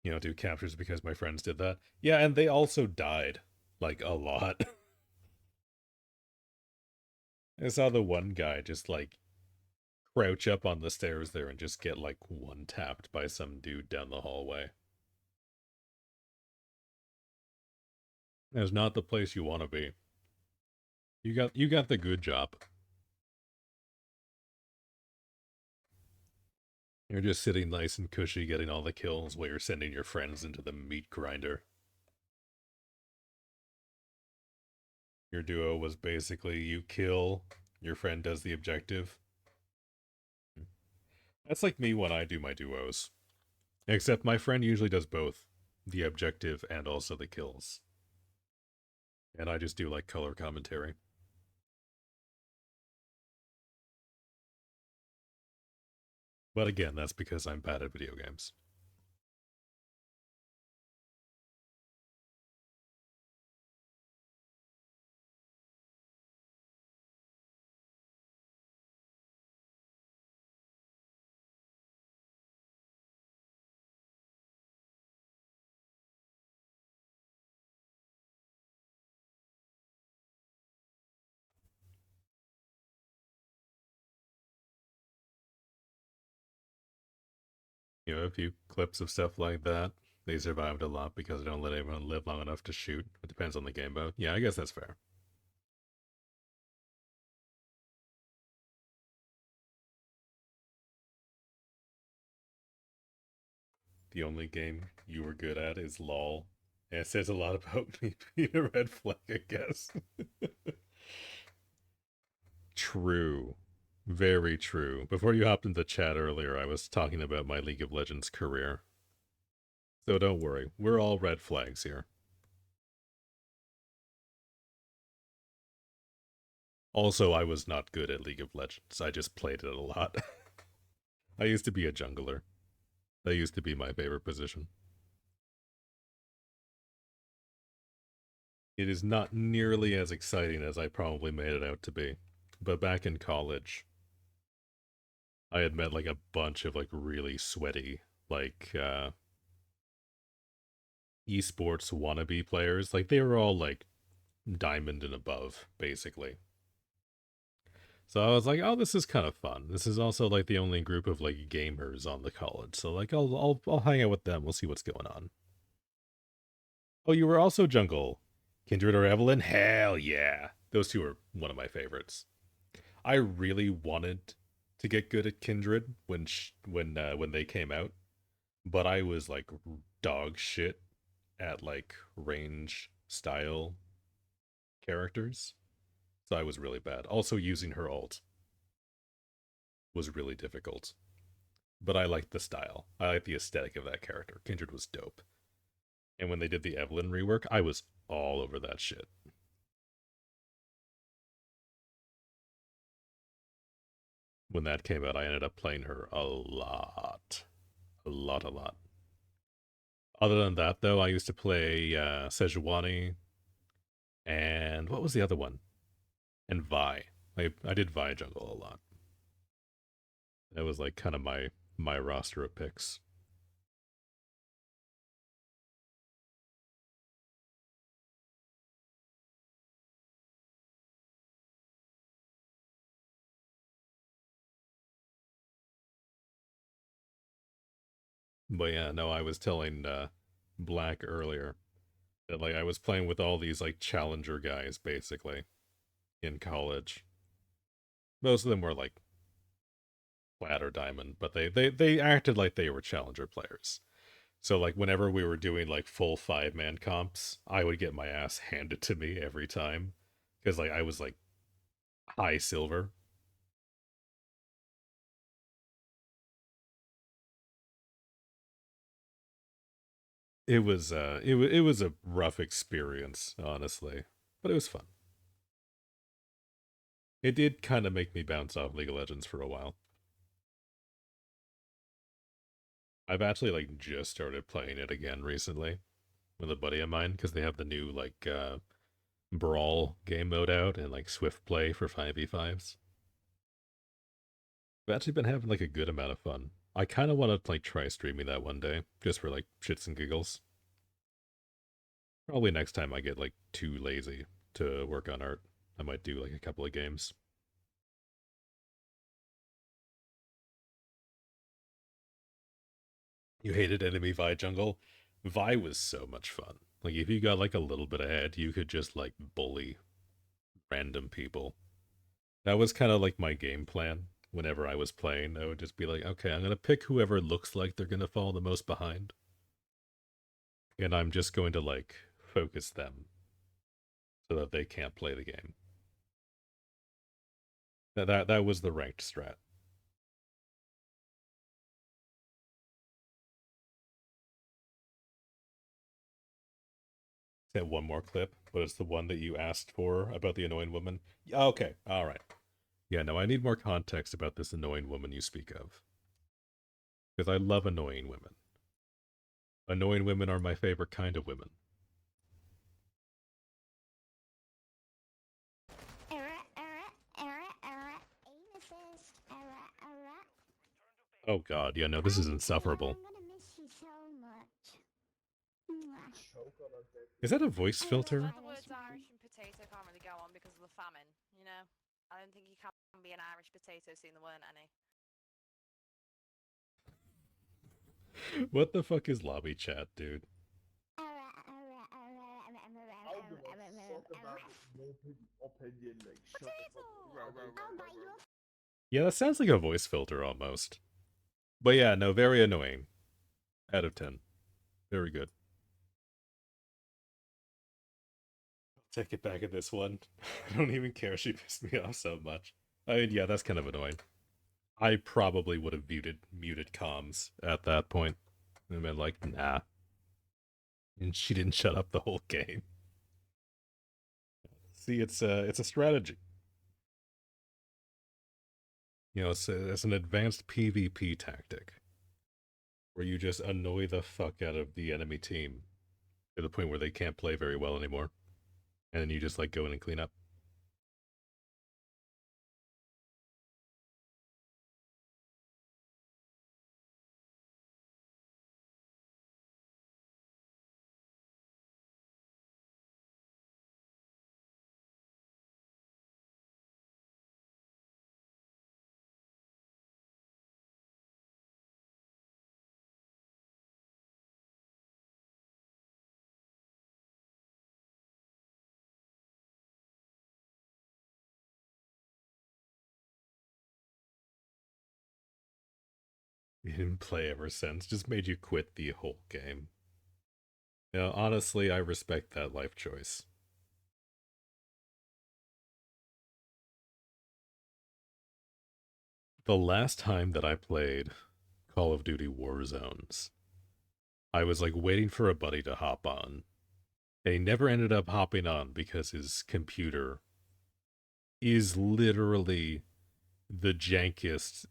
You know, do captures because my friends did that. Yeah, and they also died. Like, a lot. I saw the one guy just, like, crouch up on the stairs there and just get, like, one-tapped by some dude down the hallway. That's not the place you want to be. You got the good job. You're just sitting nice and cushy getting all the kills while you're sending your friends into the meat grinder. Your duo was basically you kill, your friend does the objective. That's like me when I do my duos. Except my friend usually does both, the objective and also the kills. And I just do like color commentary. But again, that's because I'm bad at video games. You know, a few clips of stuff like that. They survived a lot because they don't let anyone live long enough to shoot. It depends on the game mode. Yeah, I guess that's fair. The only game you were good at is LOL. And it says a lot about me being a red flag, I guess. True. Very true. Before you hopped into the chat earlier, I was talking about my League of Legends career. So don't worry, we're all red flags here. Also, I was not good at League of Legends. I just played it a lot. I used to be a jungler. That used to be my favorite position. It is not nearly as exciting as I probably made it out to be. But back in college, I had met like a bunch of like really sweaty, like esports wannabe players. Like they were all like diamond and above, basically. So I was like, oh, this is kind of fun. This is also like the only group of like gamers on the college. So like I'll hang out with them. We'll see what's going on. Oh, you were also jungle. Kindred or Evelyn? Hell yeah. Those two are one of my favorites. I really wanted to get good at Kindred when they came out, but I was like dog shit at like range style characters. So I was really bad. Also using her ult was really difficult. But I liked the style. I liked the aesthetic of that character. Kindred was dope. And when they did the Evelyn rework, I was all over that shit. When that came out, I ended up playing her a lot. A lot. Other than that, though, I used to play Sejuani, and what was the other one? And Vi. I did Vi jungle a lot. That was like kind of my roster of picks. But yeah, no, I was telling Black earlier that like I was playing with all these like challenger guys basically in college. Most of them were like plat or diamond, but they acted like they were challenger players. So like whenever we were doing like full 5-man comps, I would get my ass handed to me every time because like I was like high silver. It was a rough experience, honestly, but it was fun. It did kind of make me bounce off League of Legends for a while. I've actually like just started playing it again recently with a buddy of mine because they have the new like brawl game mode out and like swift play for 5v5s. I've actually been having like a good amount of fun. I kind of want to like try streaming that one day just for like shits and giggles. Probably next time I get like too lazy to work on art, I might do like a couple of games. You hated enemy Vi jungle? Vi was so much fun. Like if you got like a little bit ahead, you could just like bully random people. That was kind of like my game plan. Whenever I was playing, I would just be like, okay, I'm gonna pick whoever looks like they're gonna fall the most behind. And I'm just going to like focus them so that they can't play the game. That was the ranked strat. That one more clip, but it's the one that you asked for about the annoying woman. Okay, all right. Yeah, no, I need more context about this annoying woman you speak of. Because I love annoying women. Annoying women are my favorite kind of women. Oh god, yeah, no, this is insufferable. Is that a voice filter? The words Irish and potato can't really go on because of the famine, you know? I don't think you can be an Irish potato seeing there weren't any. What the fuck is lobby chat, dude? Yeah, that sounds like a voice filter almost. But yeah, no, very annoying. Out of 10. Very good. Take it back at this one. I don't even care. She pissed me off so much. I mean, yeah, that's kind of annoying. I probably would have muted comms at that point. And been like, nah. And she didn't shut up the whole game. See, it's a strategy. You know, it's an advanced PvP tactic where you just annoy the fuck out of the enemy team to the point where they can't play very well anymore. And then you just like go in and clean up. You didn't play ever since. Just made you quit the whole game. You know, honestly, I respect that life choice. The last time that I played Call of Duty Warzones, I was like waiting for a buddy to hop on. And he never ended up hopping on because his computer is literally the jankiest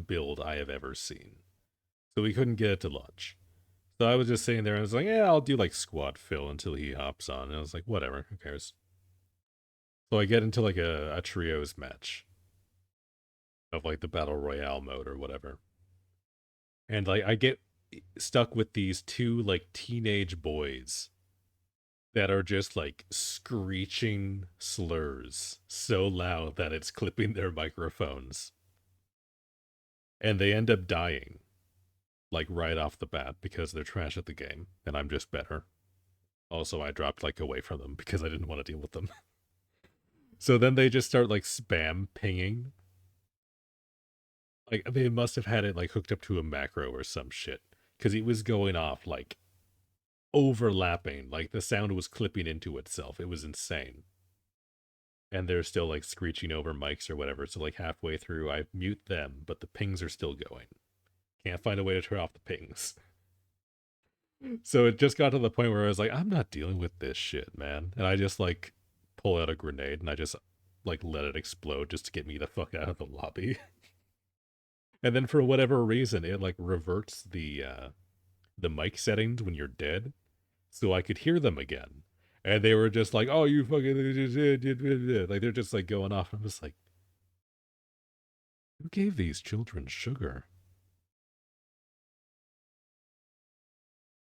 build I have ever seen. So we couldn't get it to launch. So I was just sitting there and I was like, yeah, I'll do like squad fill until he hops on. And I was like, whatever, who cares? So I get into like a trios match of like the battle royale mode or whatever. And like I get stuck with these two like teenage boys that are just like screeching slurs so loud that it's clipping their microphones. And they end up dying like right off the bat because they're trash at the game and I'm just better. Also, I dropped like away from them because I didn't want to deal with them. So then they just start like spam pinging. Like they must have had it like hooked up to a macro or some shit because it was going off like overlapping, like the sound was clipping into itself. It was insane. And they're still like screeching over mics or whatever. So like halfway through, I mute them, but the pings are still going. Can't find a way to turn off the pings. So it just got to the point where I was like, I'm not dealing with this shit, man. And I just like pull out a grenade and I just like let it explode just to get me the fuck out of the lobby. And then for whatever reason, it like reverts the mic settings when you're dead, so I could hear them again. And they were just like, "Oh, you fucking," like they're just like going off. I'm just like, who gave these children sugar?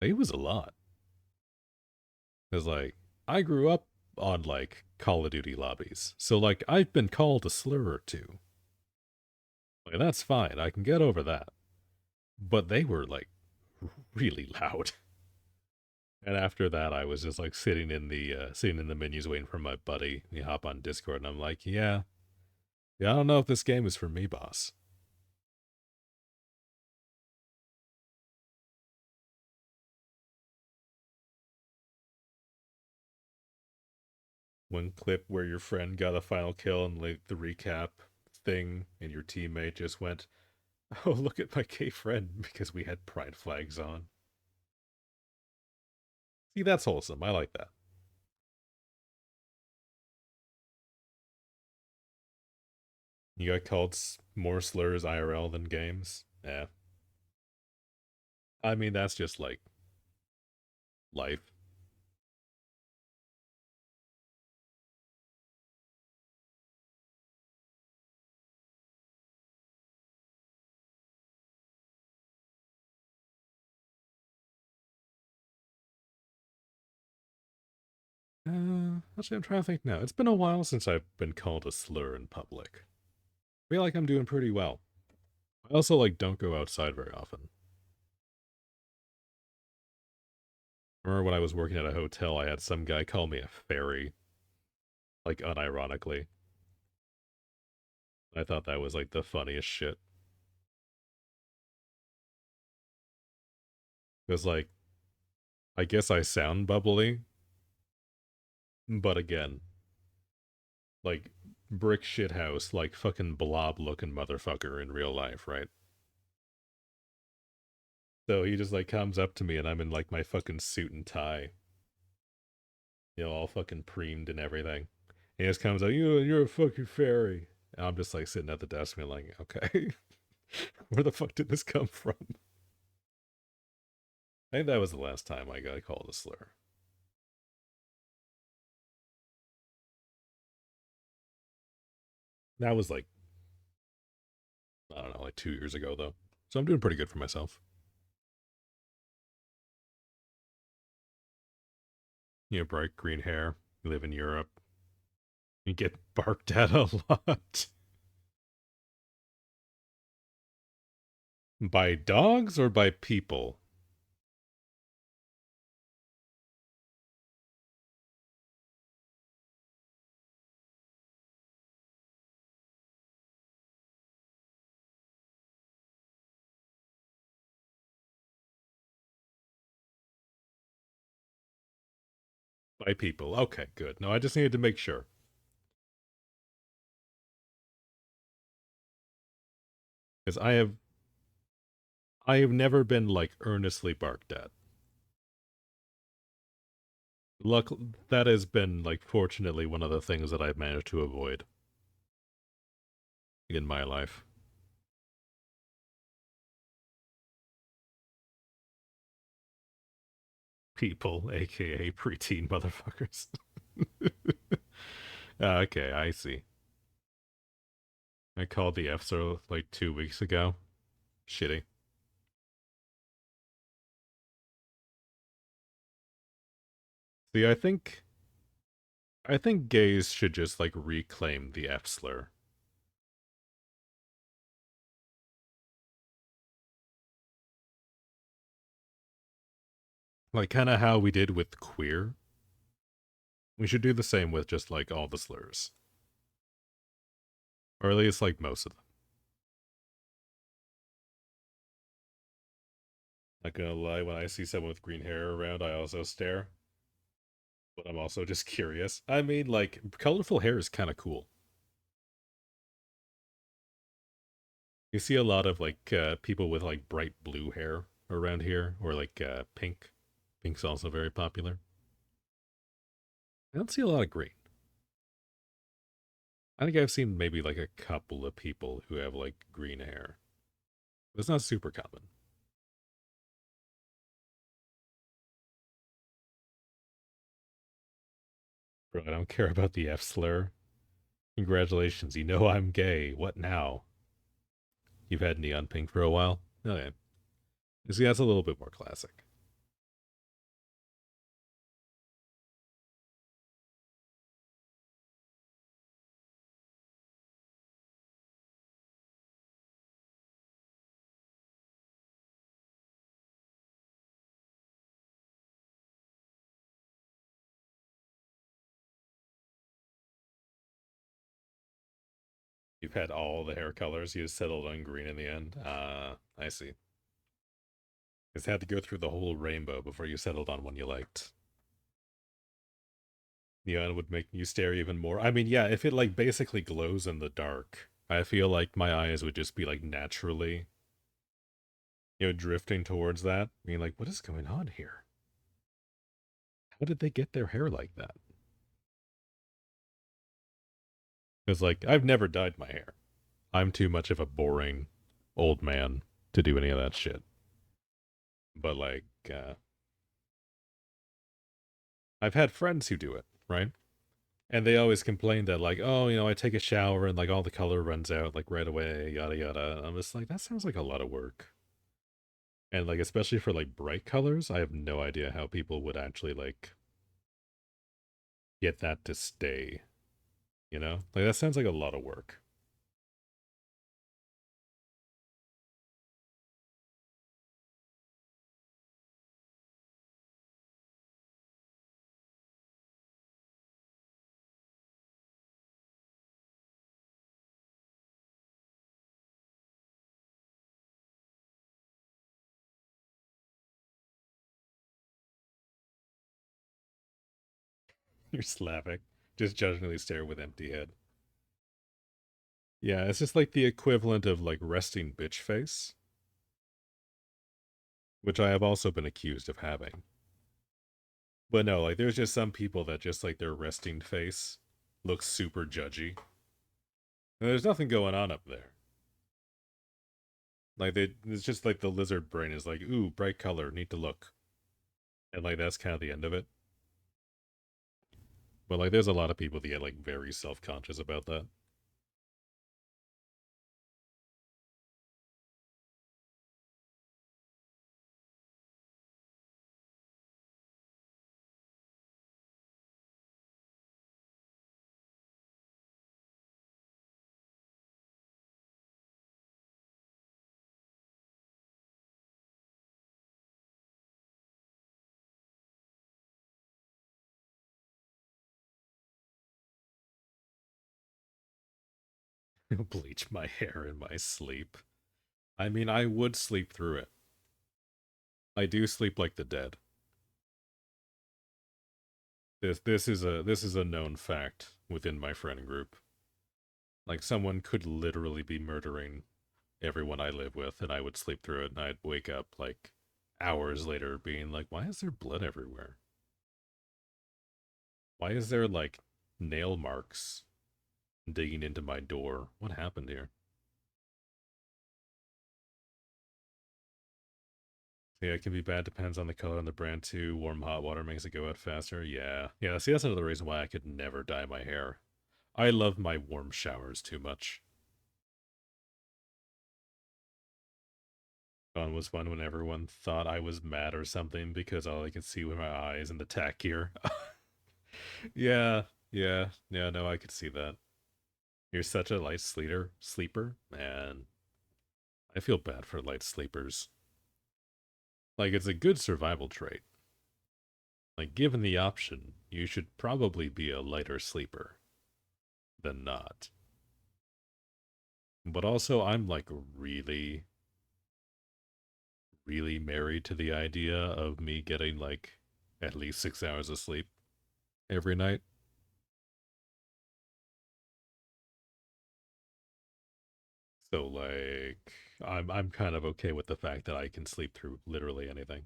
It was a lot. Cause like I grew up on like Call of Duty lobbies, so like I've been called a slur or two. Like that's fine, I can get over that. But they were like really loud. And after that, I was just like sitting in the menus waiting for my buddy. He hop on Discord, and I'm like, yeah, I don't know if this game is for me, boss. One clip where your friend got a final kill and like the recap thing, and your teammate just went, "Oh, look at my gay friend," because we had pride flags on. See, that's wholesome. I like that. You got called more slurs IRL than games? Yeah. I mean, that's just like life. Actually, I'm trying to think now. It's been a while since I've been called a slur in public. I feel like I'm doing pretty well. I also like don't go outside very often. I remember when I was working at a hotel, I had some guy call me a fairy, like unironically. I thought that was like the funniest shit. Because, like, I guess I sound bubbly, but again, like, brick shit house, like, fucking blob-looking motherfucker in real life, right? So he just, like, comes up to me, and I'm in, like, my fucking suit and tie. You know, all fucking preemed and everything. He just comes out, you're a fucking fairy. And I'm just, like, sitting at the desk being like, okay. Where the fuck did this come from? I think that was the last time I got called a slur. That was, like, I don't know, like 2 years ago, though. So I'm doing pretty good for myself. You have bright green hair. You live in Europe. You get barked at a lot. By dogs or by people? By people. Okay, good. No, I just needed to make sure. Because I have never been, like, earnestly barked at. Luck, that has been, like, fortunately one of the things that I've managed to avoid in my life. People, aka preteen motherfuckers. Okay, I see. I called the EFSO like 2 weeks ago. Shitty. See, I think gays should just, like, reclaim the F slur. Like, kind of how we did with queer. We should do the same with just, like, all the slurs. Or at least, like, most of them. Not gonna lie, when I see someone with green hair around, I also stare. But I'm also just curious. I mean, like, colorful hair is kind of cool. You see a lot of, like, people with, like, bright blue hair around here, or, like, pink. Pink's also very popular. I don't see a lot of green. I think I've seen maybe, like, a couple of people who have, like, green hair. But it's not super common. Bro, I don't care about the F slur. Congratulations, you know I'm gay. What now? You've had neon pink for a while? Okay. You see, that's a little bit more classic. You've had all the hair colors. You just settled on green in the end. I see. Just had to go through the whole rainbow before you settled on one you liked. Neon would make you stare even more. I mean, yeah, if it, like, basically glows in the dark, I feel like my eyes would just be, like, naturally, drifting towards that. Being like, what is going on here? How did they get their hair like that? Because, like, I've never dyed my hair. I'm too much of a boring old man to do any of that shit. But, like, I've had friends who do it, right? And they always complain that, like, oh, I take a shower and, like, all the color runs out, like, right away, yada yada. I'm just like, that sounds like a lot of work. And, like, especially for, like, bright colors, I have no idea how people would actually, like, get that to stay, Like, that sounds like a lot of work. You're Slavic. Just judgingly stare with empty head. Yeah, it's just like the equivalent of like resting bitch face, which I have also been accused of having. But no, like there's just some people that just like their resting face looks super judgy. And there's nothing going on up there. Like it's just like the lizard brain is like, ooh, bright color, need to look. And like that's kind of the end of it. But like there's a lot of people that get like very self-conscious about that. Bleach my hair in my sleep. I mean, I would sleep through it. I do sleep like the dead. This is a known fact within my friend group. Like someone could literally be murdering everyone I live with, and I would sleep through it, and I'd wake up like hours later being like, why is there blood everywhere? Why is there like nail marks digging into my door? What happened here? Yeah, it can be bad, depends on the color and the brand too. Warm hot water makes it go out faster. Yeah. Yeah, see, that's another reason why I could never dye my hair. I love my warm showers too much. Dawn was fun when everyone thought I was mad or something because all I could see were my eyes and the tack gear. Yeah, yeah, no, I could see that. You're such a light sleeper, man. I feel bad for light sleepers. Like, it's a good survival trait. Like, given the option, you should probably be a lighter sleeper than not. But also, I'm like really, really married to the idea of me getting like at least 6 hours of sleep every night. So like I'm kind of okay with the fact that I can sleep through literally anything.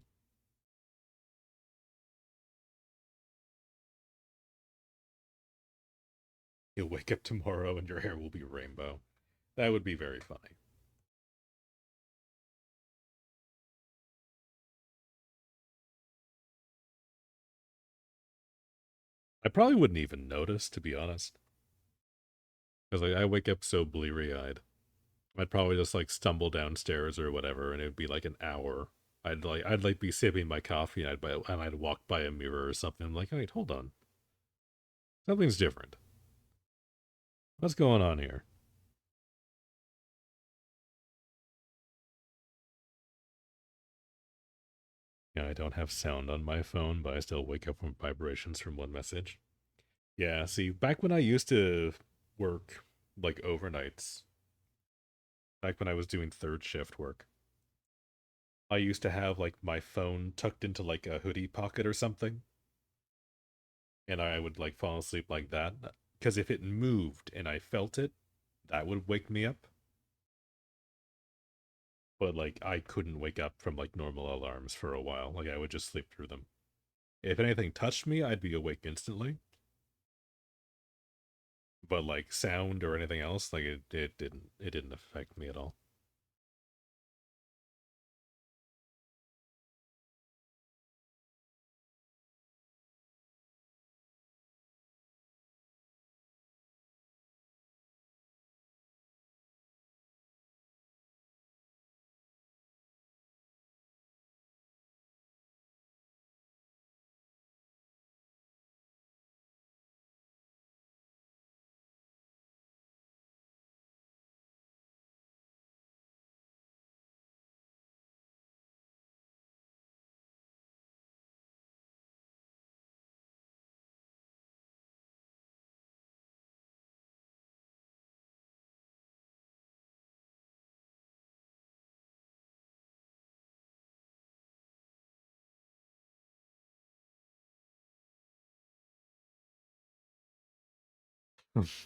You'll wake up tomorrow and your hair will be rainbow. That would be very funny. I probably wouldn't even notice, to be honest. Because like I wake up so bleary-eyed. I'd probably just like stumble downstairs or whatever, and it'd be like an hour. I'd be sipping my coffee, and I'd walk by a mirror or something. I'm like, wait, hold on, something's different. What's going on here? Yeah, I don't have sound on my phone, but I still wake up from vibrations from one message. Yeah, see, back when I used to work like overnights, back when I was doing third shift work, I used to have like my phone tucked into like a hoodie pocket or something, and I would like fall asleep like that. Because if it moved and I felt it, that would wake me up. But like I couldn't wake up from like normal alarms for a while. Like I would just sleep through them. If anything touched me, I'd be awake instantly. But like sound or anything else, like it didn't affect me at all.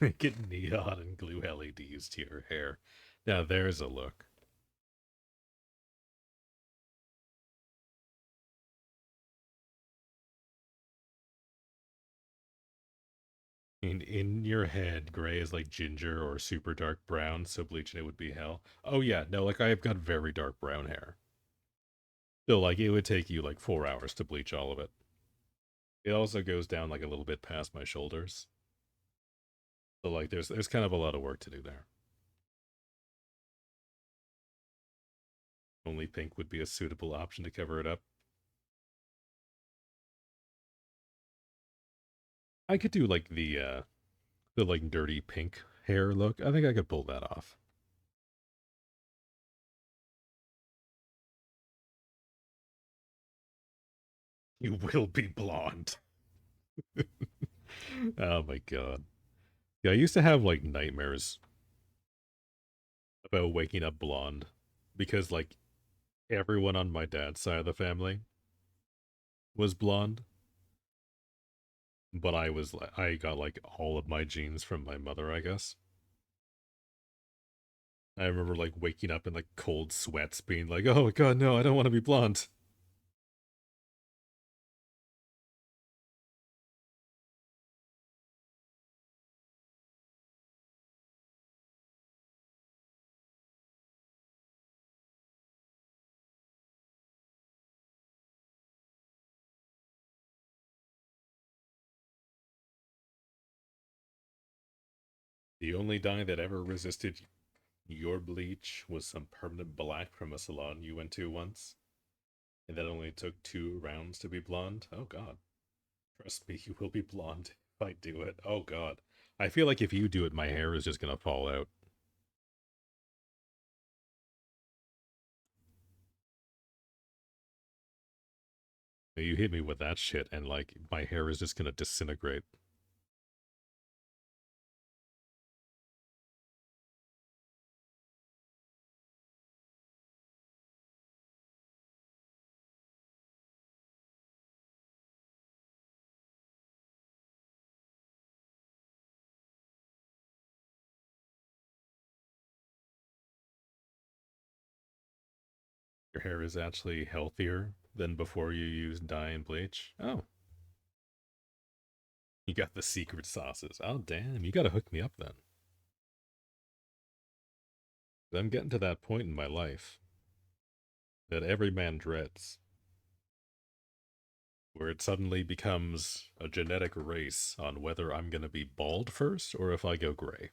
Make it neon and glue LEDs to your hair. Now there's a look. In your head, gray is like ginger or super dark brown, so bleaching it would be hell. Oh yeah, no, like I've got very dark brown hair. So like it would take you like 4 hours to bleach all of it. It also goes down like a little bit past my shoulders. So like there's kind of a lot of work to do there. Only pink would be a suitable option to cover it up. I could do like the like dirty pink hair look. I think I could pull that off. You will be blonde. Oh my god. Yeah, I used to have like nightmares about waking up blonde because like everyone on my dad's side of the family was blonde, but I got like all of my genes from my mother, I guess. I remember like waking up in like cold sweats being like, "Oh my god, no, I don't want to be blonde." The only dye that ever resisted your bleach was some permanent black from a salon you went to once, and that only took 2 rounds to be blonde. Oh god. Trust me, you will be blonde if I do it. Oh god. I feel like if you do it, my hair is just gonna fall out. You hit me with that shit, and like, my hair is just gonna disintegrate. Your hair is actually healthier than before you used dye and bleach. Oh, you got the secret sauces. Oh, damn, you gotta hook me up then. I'm getting to that point in my life that every man dreads, where it suddenly becomes a genetic race on whether I'm gonna be bald first or if I go gray.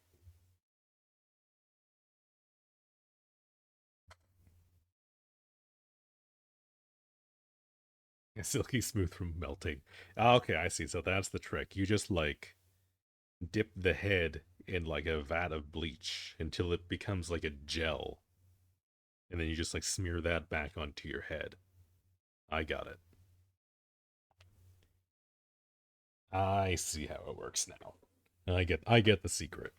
Silky smooth from melting. Ah, okay, I see. So that's the trick. You just like dip the head in like a vat of bleach until it becomes like a gel. And then you just like smear that back onto your head. I got it. I see how it works now. I get the secret.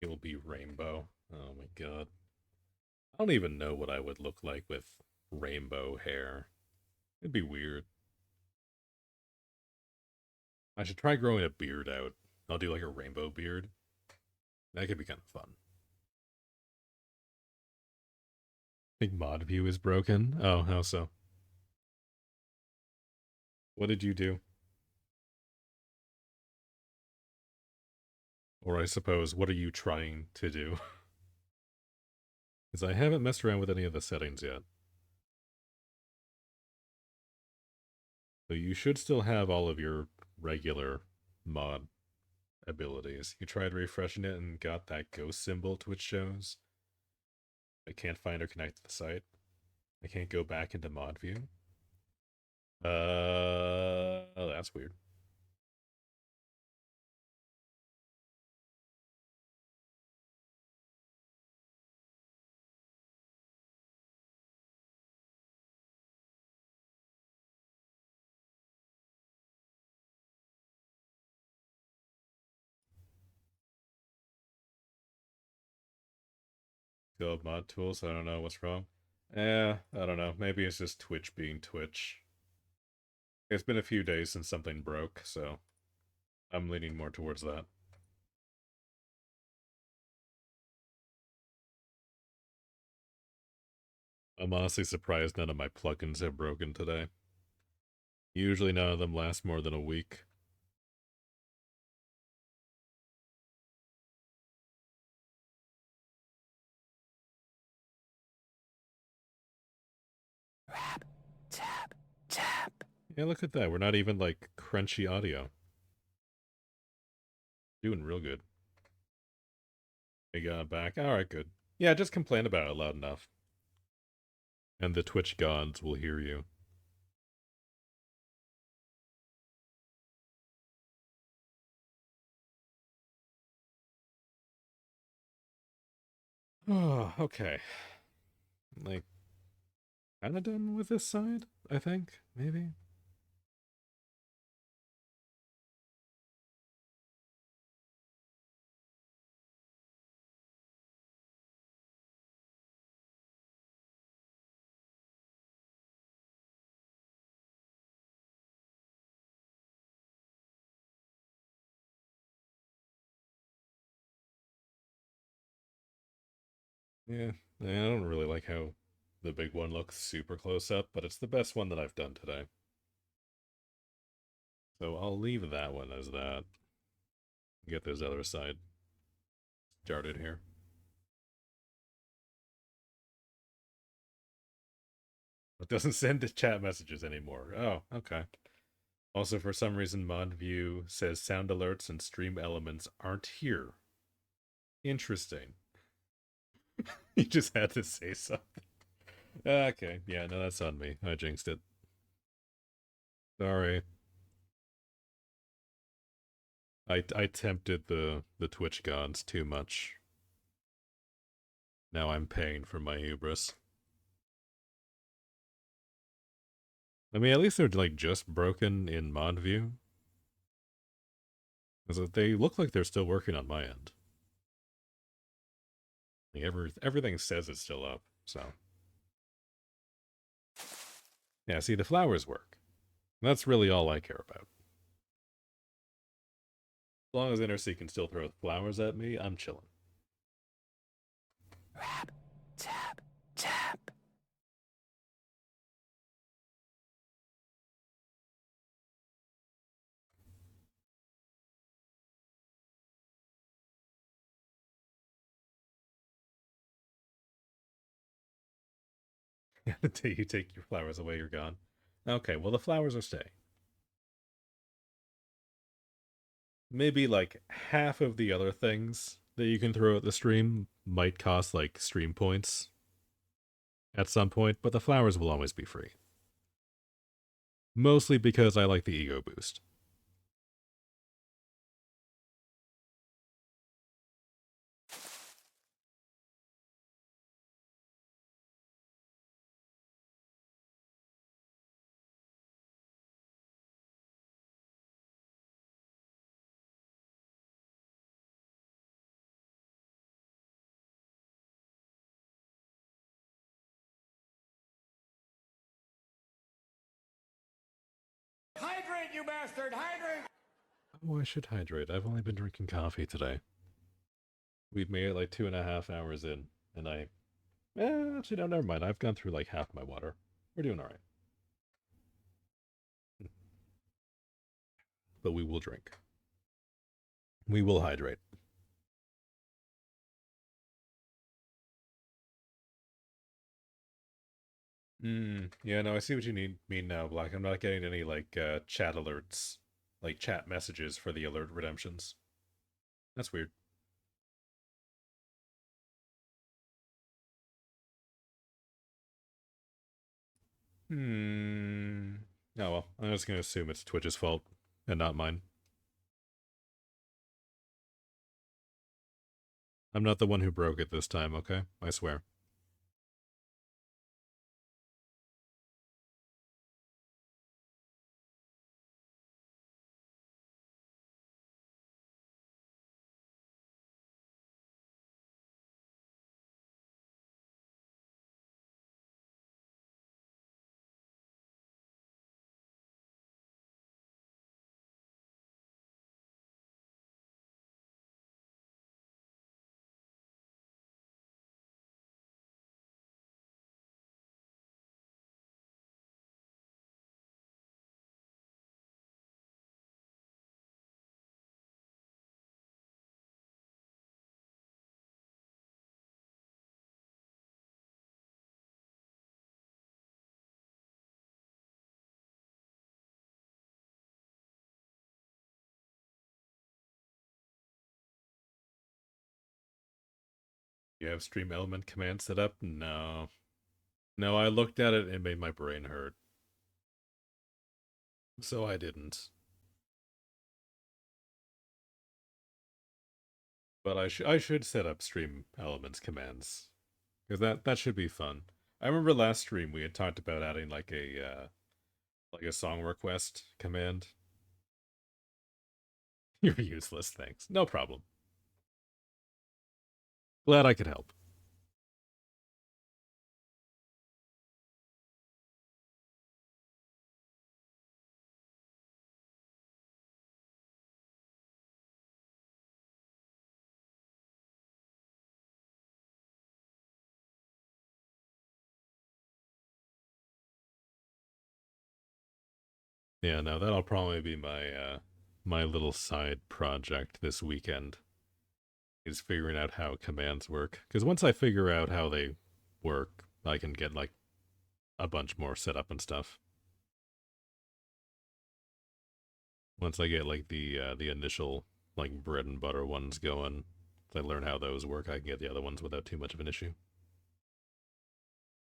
It will be rainbow. Oh my god. I don't even know what I would look like with rainbow hair. It'd be weird. I should try growing a beard out. I'll do like a rainbow beard. That could be kind of fun. Think mod view is broken. Oh, how so? What did you do? Or I suppose, what are you trying to do? Because I haven't messed around with any of the settings yet. So you should still have all of your regular mod abilities. You tried refreshing it and got that ghost symbol Twitch shows. I can't find or connect to the site. I can't go back into mod view. Oh, that's weird. Go mod tools. I don't know what's wrong. I don't know. Maybe it's just Twitch being Twitch. It's been a few days since something broke, so I'm leaning more towards that. I'm honestly surprised none of my plugins have broken today. Usually none of them last more than a week. Rap, tap, tap. Yeah, look at that. We're not even, like, crunchy audio. Doing real good. We got back. Alright, good. Yeah, just complain about it loud enough. And the Twitch gods will hear you. Oh, okay. Like, kinda done with this side, I think, maybe? Yeah, I don't really like how the big one looks super close up, but it's the best one that I've done today. So I'll leave that one as that. Get this other side started here. It doesn't send to chat messages anymore. Oh, okay. Also, for some reason, ModView says sound alerts and stream elements aren't here. Interesting. You just had to say something. Okay, yeah, no, that's on me. I jinxed it. Sorry. I tempted the Twitch gods too much. Now I'm paying for my hubris. I mean, at least they're like just broken in mod view. Because they look like they're still working on my end. Like everything says it's still up, so. Yeah, see, the flowers work. That's really all I care about. As long as NRC can still throw flowers at me, I'm chilling. Rap, tap, tap. The day you take your flowers away, you're gone. Okay, well, the flowers are staying. Maybe like half of the other things that you can throw at the stream might cost like stream points at some point, but the flowers will always be free. Mostly because I like the ego boost. Hydrate, you bastard! Hydrate! Oh, I should hydrate. I've only been drinking coffee today. We've made it like 2.5 hours in, and actually, no, never mind. I've gone through like half my water. We're doing alright. But we will drink. We will hydrate. Yeah, no, I see what you mean now, Black. I'm not getting any, like, chat alerts, like, chat messages for the alert redemptions. That's weird. Oh well, I'm just gonna assume it's Twitch's fault and not mine. I'm not the one who broke it this time, okay? I swear. You have stream element command set up? No. No, I looked at it and it made my brain hurt. So I didn't. But I should set up stream elements commands. Because that should be fun. I remember last stream we had talked about adding like a song request command. You're useless, thanks. No problem. Glad I could help. Yeah, no, that'll probably be my little side project this weekend. Is figuring out how commands work. Because once I figure out how they work, I can get like a bunch more set up and stuff. Once I get like the initial like bread and butter ones going, if I learn how those work, I can get the other ones without too much of an issue.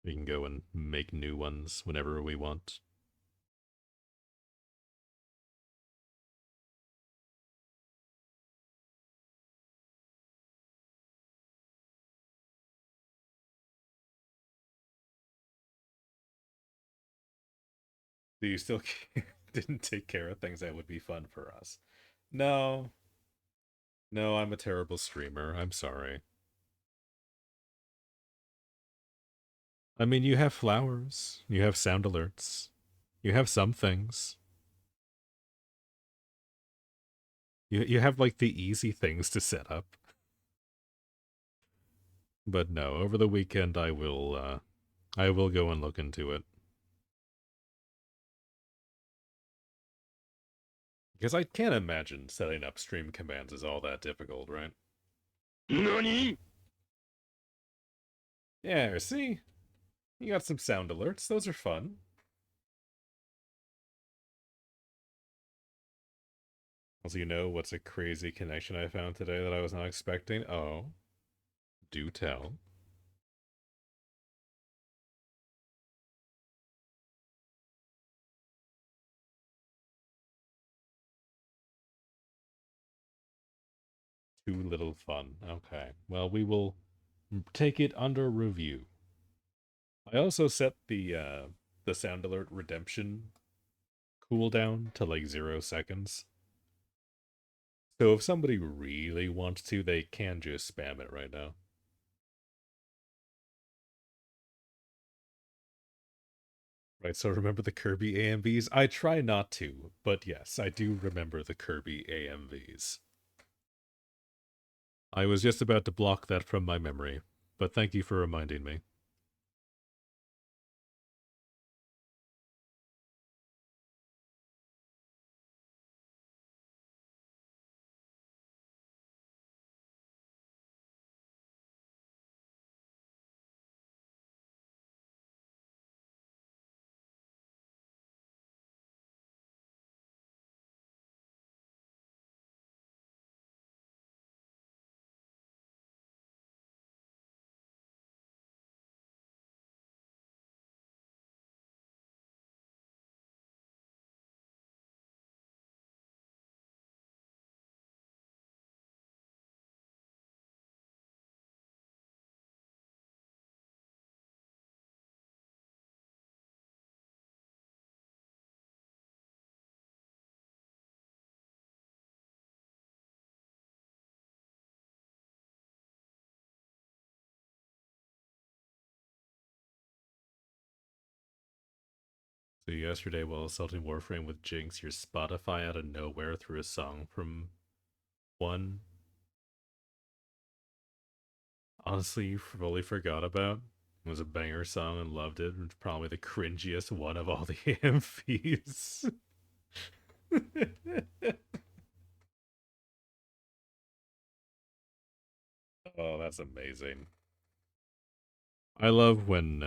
We can go and make new ones whenever we want. Do you still didn't take care of things that would be fun for us? No. No, I'm a terrible streamer. I'm sorry. I mean, you have flowers. You have sound alerts. You have some things. You have like the easy things to set up. But no, over the weekend I will go and look into it. Because I can't imagine setting up stream commands is all that difficult, right? NANI?! Yeah, see? You got some sound alerts. Those are fun. Also, you know what's a crazy connection I found today that I was not expecting? Oh, do tell. Too little fun. Okay. Well, we will take it under review. I also set the sound alert redemption cooldown to like 0 seconds. So if somebody really wants to, they can just spam it right now. Right, so remember the Kirby AMVs? I try not to, but yes, I do remember the Kirby AMVs. I was just about to block that from my memory, but thank you for reminding me. So yesterday while assaulting Warframe with Jinx, your Spotify out of nowhere threw a song from one. Honestly, you fully forgot about. It was a banger song and loved it. It's probably the cringiest one of all the AMVs. Oh, that's amazing. I love when,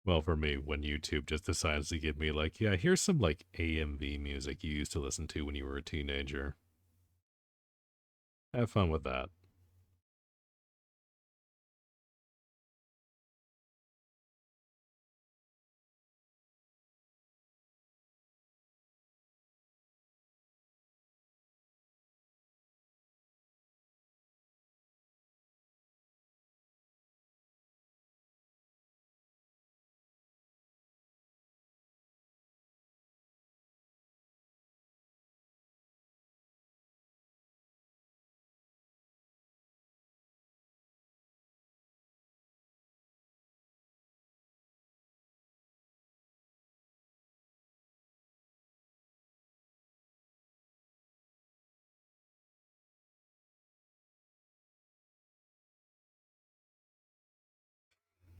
well, for me, when YouTube just decides to give me, like, yeah, here's some, like, AMV music you used to listen to when you were a teenager. Have fun with that.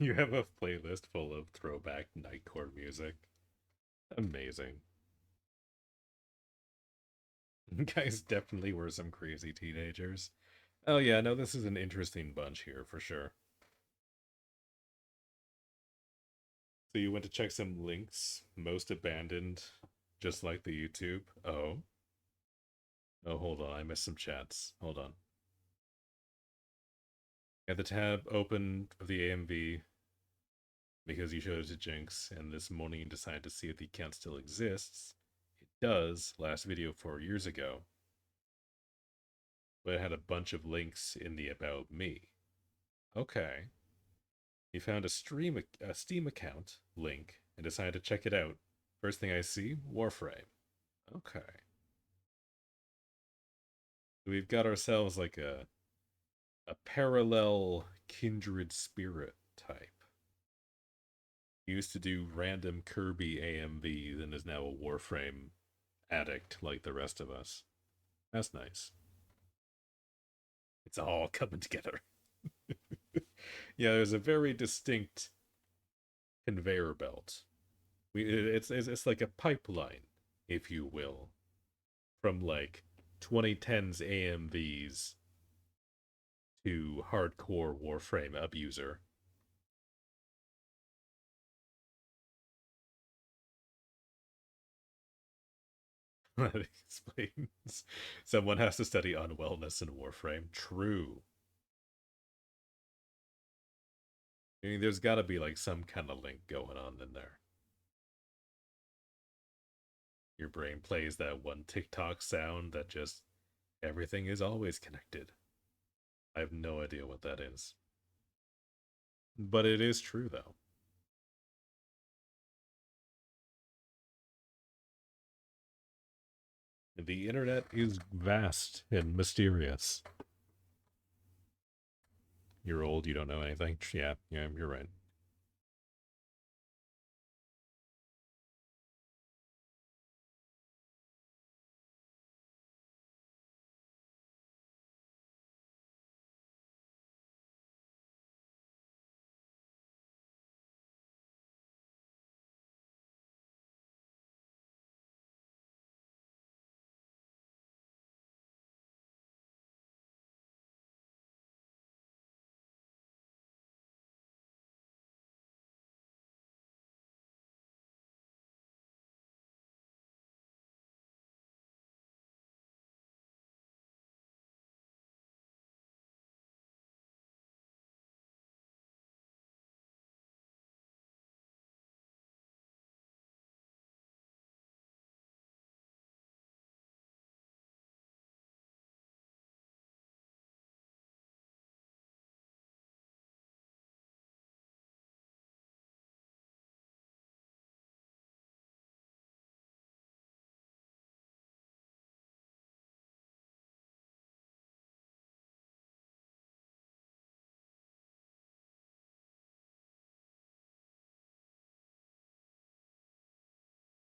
You have a playlist full of throwback Nightcore music. Amazing. You guys definitely were some crazy teenagers. Oh yeah, no, this is an interesting bunch here for sure. So you went to check some links, most abandoned, just like the YouTube. Oh. Oh, hold on, I missed some chats. Hold on. At the tab open of the AMV because you showed it to Jinx, and this morning you decided to see if the account still exists. It does, last video 4 years ago. But it had a bunch of links in the About Me. Okay. You found a Steam account link and decided to check it out. First thing I see, Warframe. Okay. We've got ourselves like a parallel kindred spirit type. He used to do random Kirby AMVs and is now a Warframe addict like the rest of us. That's nice. It's all coming together. Yeah, there's a very distinct conveyor belt. It's like a pipeline, if you will, from like 2010s AMVs to hardcore Warframe abuser. That explains. Someone has to study unwellness in Warframe. True. I mean, there's got to be like some kind of link going on in there. Your brain plays that one TikTok sound that just everything is always connected. I have no idea what that is. But it is true, though. The internet is vast and mysterious. You're old, you don't know anything. Yeah, you're right.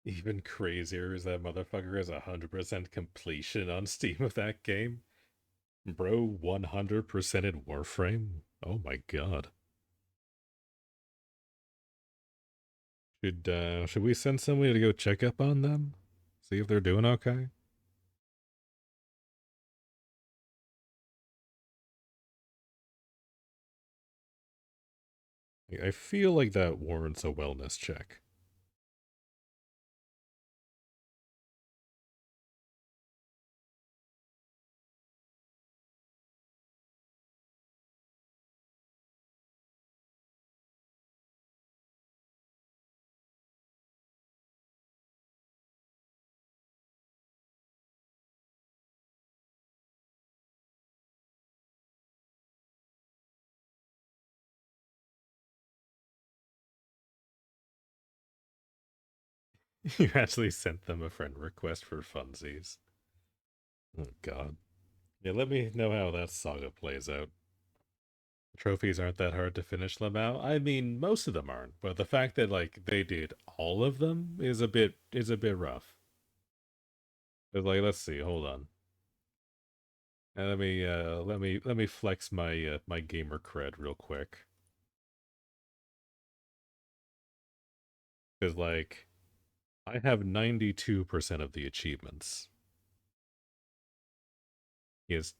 Even crazier is that motherfucker has 100% completion on Steam of that game. Bro, 100%ed Warframe? Oh my god. Should we send somebody to go check up on them? See if they're doing okay? I feel like that warrants a wellness check. You actually sent them a friend request for funsies. Oh god. Yeah, let me know how that saga plays out. Trophies aren't that hard to finish them out. I mean, most of them aren't, but the fact that like they did all of them is a bit rough. But like, let's see, hold on. Let me flex my my gamer cred real quick. Cuz like I have 92% of the achievements. Yes,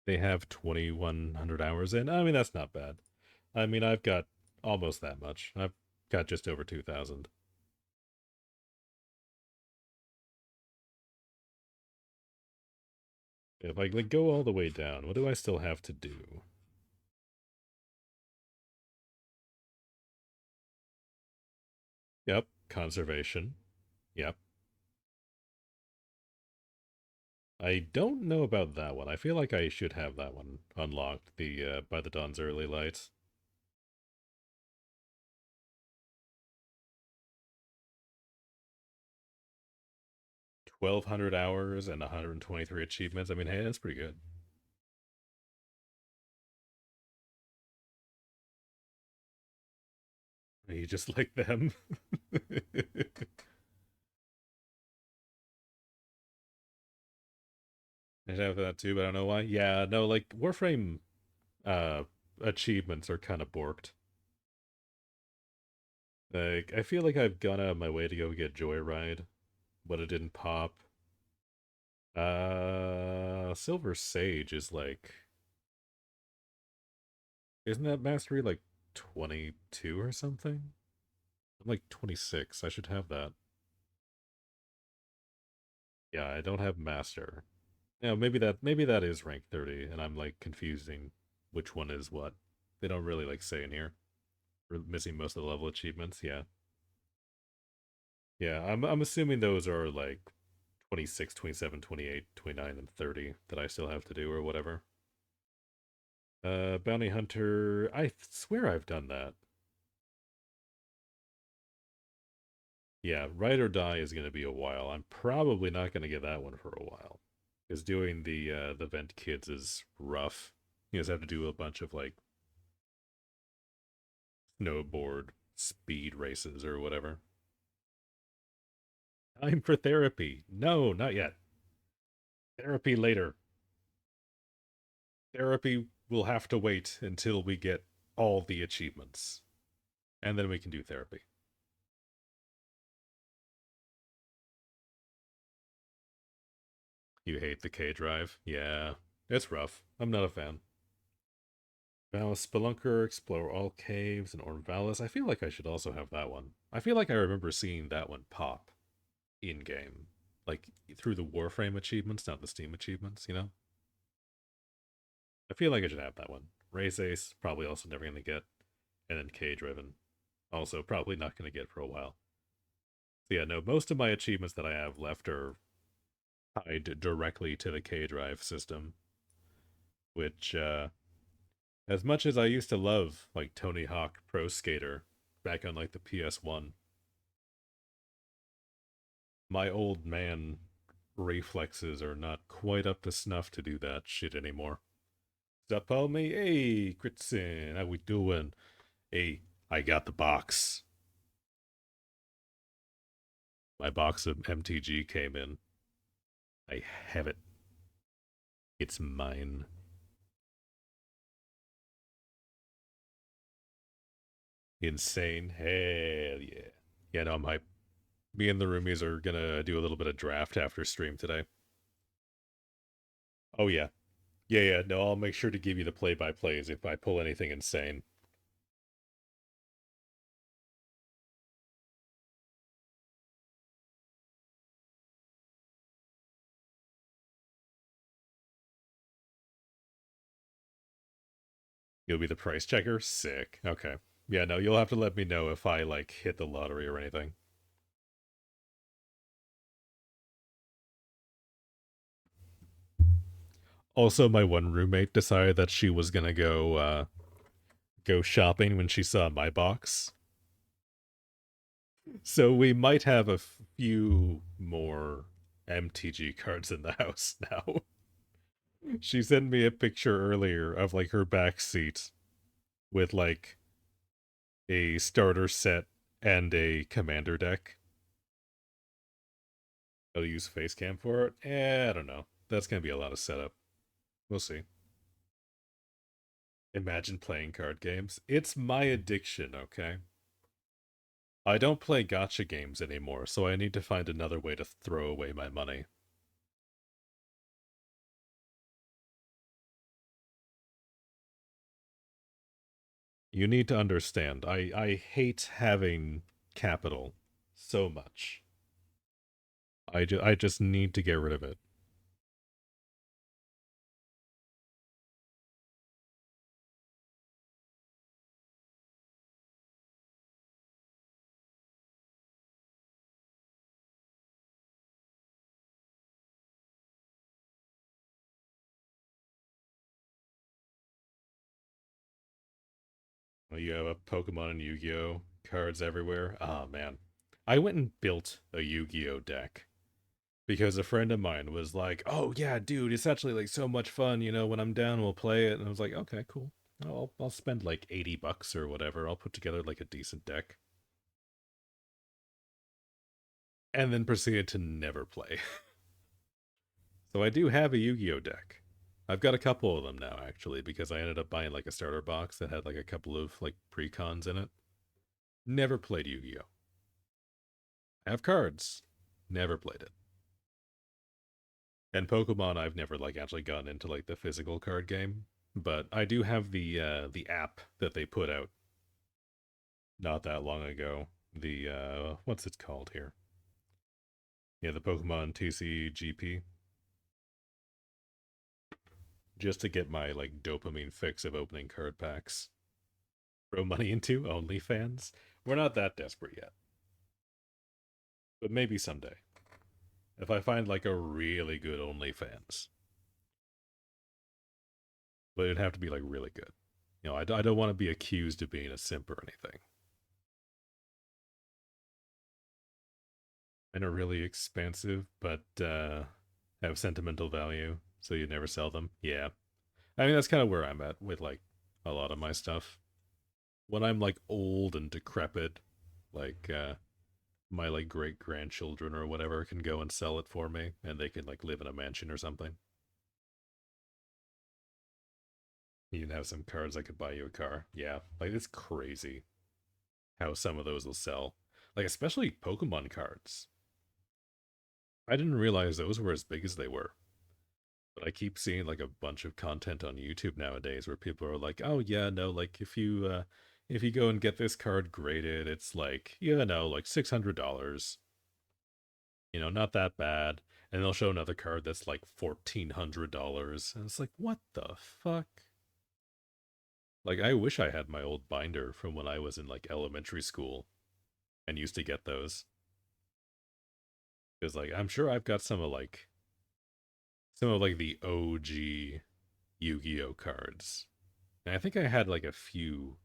they have 2100 hours in. I mean, that's not bad. I mean, I've got almost that much. I've got just over 2000. If I like go all the way down, what do I still have to do? Yep, conservation. Yep. I don't know about that one. I feel like I should have that one unlocked, the by the dawn's early light. 1200 hours and 123 achievements. I mean, hey, that's pretty good. Are you just like them? I have that too, but I don't know why. Yeah, no, like Warframe uh achievements are kind of borked. Like I feel like I've gone out of my way to go get Joyride, but it didn't pop. Silver Sage is like, isn't that mastery like 22 or something? I'm like 26. I should have that. Yeah, I don't have master. Yeah, maybe that is rank 30 and I'm like confusing which one is what. They don't really like say in here. We're missing most of the level achievements. Yeah. Yeah, I'm assuming those are like 26, 27, 28, 29, and 30 that I still have to do or whatever. Bounty Hunter, I swear I've done that. Yeah, Ride or Die is going to be a while. I'm probably not going to get that one for a while. Because doing the Vent Kids is rough. You just have to do a bunch of like snowboard speed races or whatever. Time for therapy. No, not yet. Therapy later. Therapy will have to wait until we get all the achievements. And then we can do therapy. You hate the K drive? Yeah. It's rough. I'm not a fan. Valis Spelunker, explore all caves, and Ornvalis. I feel like I should also have that one. I feel like I remember seeing that one pop in-game. Like, through the Warframe achievements, not the Steam achievements, you know? I feel like I should have that one. Race Ace, probably also never going to get. And then K-Driven. Also, probably not going to get for a while. So yeah, no, most of my achievements that I have left are tied directly to the K-Drive system. Which, as much as I used to love, like, Tony Hawk Pro Skater back on, like, the PS1, my old man reflexes are not quite up to snuff to do that shit anymore. What's up, homie? Hey, Critson, how we doing? Hey, I got the box. My box of MTG came in. I have it. It's mine. Insane. Hell yeah. Yeah, no, I'm hype. Me and the roomies are gonna do a little bit of draft after stream today. Oh yeah. Yeah, no, I'll make sure to give you the play-by-plays if I pull anything insane. You'll be the price checker? Sick. Okay. Yeah, no, you'll have to let me know if I, like, hit the lottery or anything. Also, my one roommate decided that she was gonna go shopping when she saw my box. So we might have a few more MTG cards in the house now. She sent me a picture earlier of, like, her back seat with, like, a starter set and a commander deck. I'll use Facecam for it? I don't know. That's gonna be a lot of setup. We'll see. Imagine playing card games. It's my addiction, okay? I don't play gacha games anymore, so I need to find another way to throw away my money. You need to understand, I hate having capital so much. I just need to get rid of it. You have a Pokemon and Yu-Gi-Oh cards everywhere. Oh man. I went and built a Yu-Gi-Oh deck because a friend of mine was like, "Oh yeah, dude, it's actually like so much fun, you know, when I'm down we'll play it." And I was like, "Okay, cool. I'll spend like $80 or whatever. I'll put together like a decent deck." And then proceeded to never play. So I do have a Yu-Gi-Oh deck. I've got a couple of them now actually because I ended up buying like a starter box that had like a couple of like pre-cons in it. Never played Yu-Gi-Oh. I have cards. Never played it. And Pokemon, I've never like actually gotten into like the physical card game, but I do have the app that they put out not that long ago. The what's it called here? Yeah, the Pokemon TCGP. Just to get my like dopamine fix of opening card packs. Throw money into OnlyFans. We're not that desperate yet, but maybe someday. If I find like a really good OnlyFans. But it'd have to be like really good. You know, I don't want to be accused of being a simp or anything. And are really expensive, but have sentimental value, so you never sell them. Yeah. I mean, that's kind of where I'm at with like a lot of my stuff. When I'm like old and decrepit, like my like great grandchildren or whatever can go and sell it for me, and they can like live in a mansion or something. You can have some cards I could buy you a car. Yeah, like it's crazy how some of those will sell. Like especially Pokemon cards. I didn't realize those were as big as they were. But I keep seeing like a bunch of content on YouTube nowadays where people are like, "Oh yeah, no, like if you go and get this card graded, it's like, yeah, no, like $600. You know, not that bad." And they'll show another card that's like $1,400. And it's like, "What the fuck?" Like I wish I had my old binder from when I was in like elementary school and used to get those. Cuz like I'm sure I've got some of like the OG Yu-Gi-Oh cards. And I think I had like a few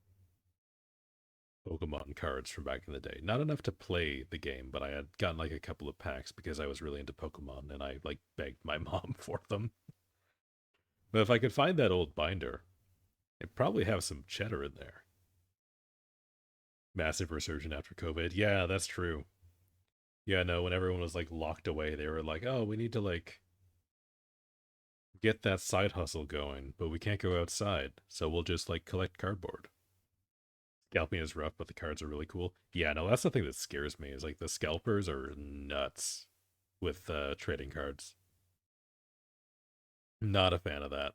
Pokemon cards from back in the day. Not enough to play the game, but I had gotten like a couple of packs because I was really into Pokemon and I like begged my mom for them. But if I could find that old binder, it'd probably have some cheddar in there. Massive resurgence after COVID. Yeah, that's true. Yeah, no, when everyone was like locked away, they were like, oh, we need to like get that side hustle going, but we can't go outside, so we'll just like collect cardboard. Scalping is rough, but the cards are really cool. Yeah, no, that's the thing that scares me, is like the scalpers are nuts with trading cards. Not a fan of that.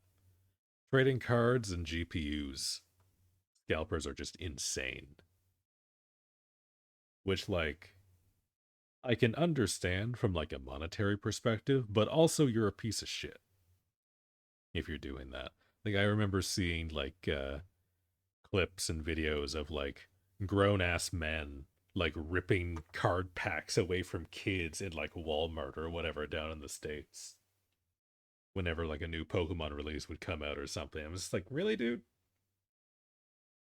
Trading cards and GPUs. Scalpers are just insane. Which, like, I can understand from like a monetary perspective, but also you're a piece of shit if you're doing that. Like, I remember seeing like clips and videos of like grown-ass men like ripping card packs away from kids in like Walmart or whatever down in the States. Whenever like a new Pokemon release would come out or something. I'm just like, really, dude?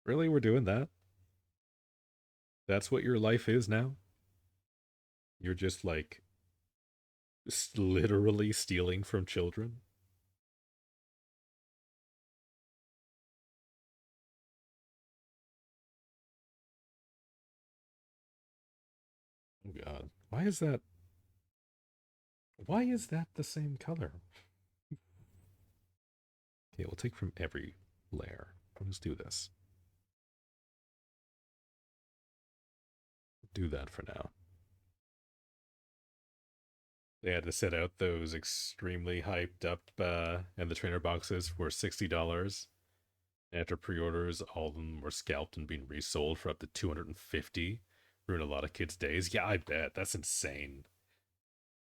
Really, we're doing that? That's what your life is now? You're just like literally stealing from children? Oh god. Why is that? Why is that the same color? Okay, we'll take from every layer. Let's do this. Do that for now. They had to set out those extremely hyped up, and the trainer boxes were $60. After pre-orders, all of them were scalped and being resold for up to $250. Ruined a lot of kids' days. Yeah, I bet. That's insane.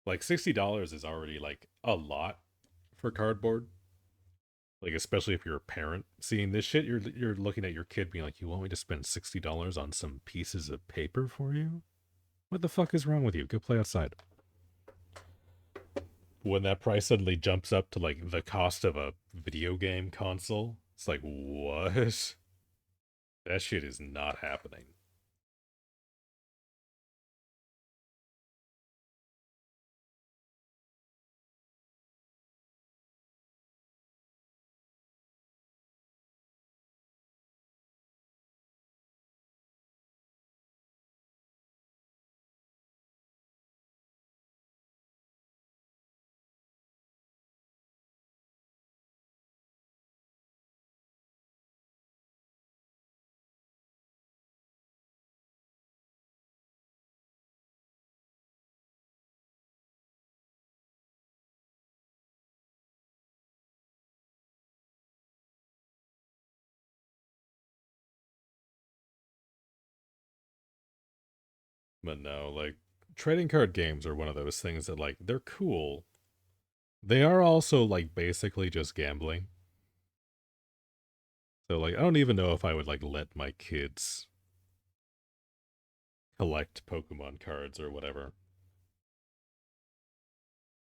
Like $60 is already like a lot for cardboard. Like, especially if you're a parent seeing this shit, you're looking at your kid being like, "You want me to spend $60 on some pieces of paper for you? What the fuck is wrong with you? Go play outside." When that price suddenly jumps up to like the cost of a video game console, it's like, what? That shit is not happening. But no, like, trading card games are one of those things that, like, they're cool. They are also, like, basically just gambling. So, like, I don't even know if I would, like, let my kids collect Pokemon cards or whatever.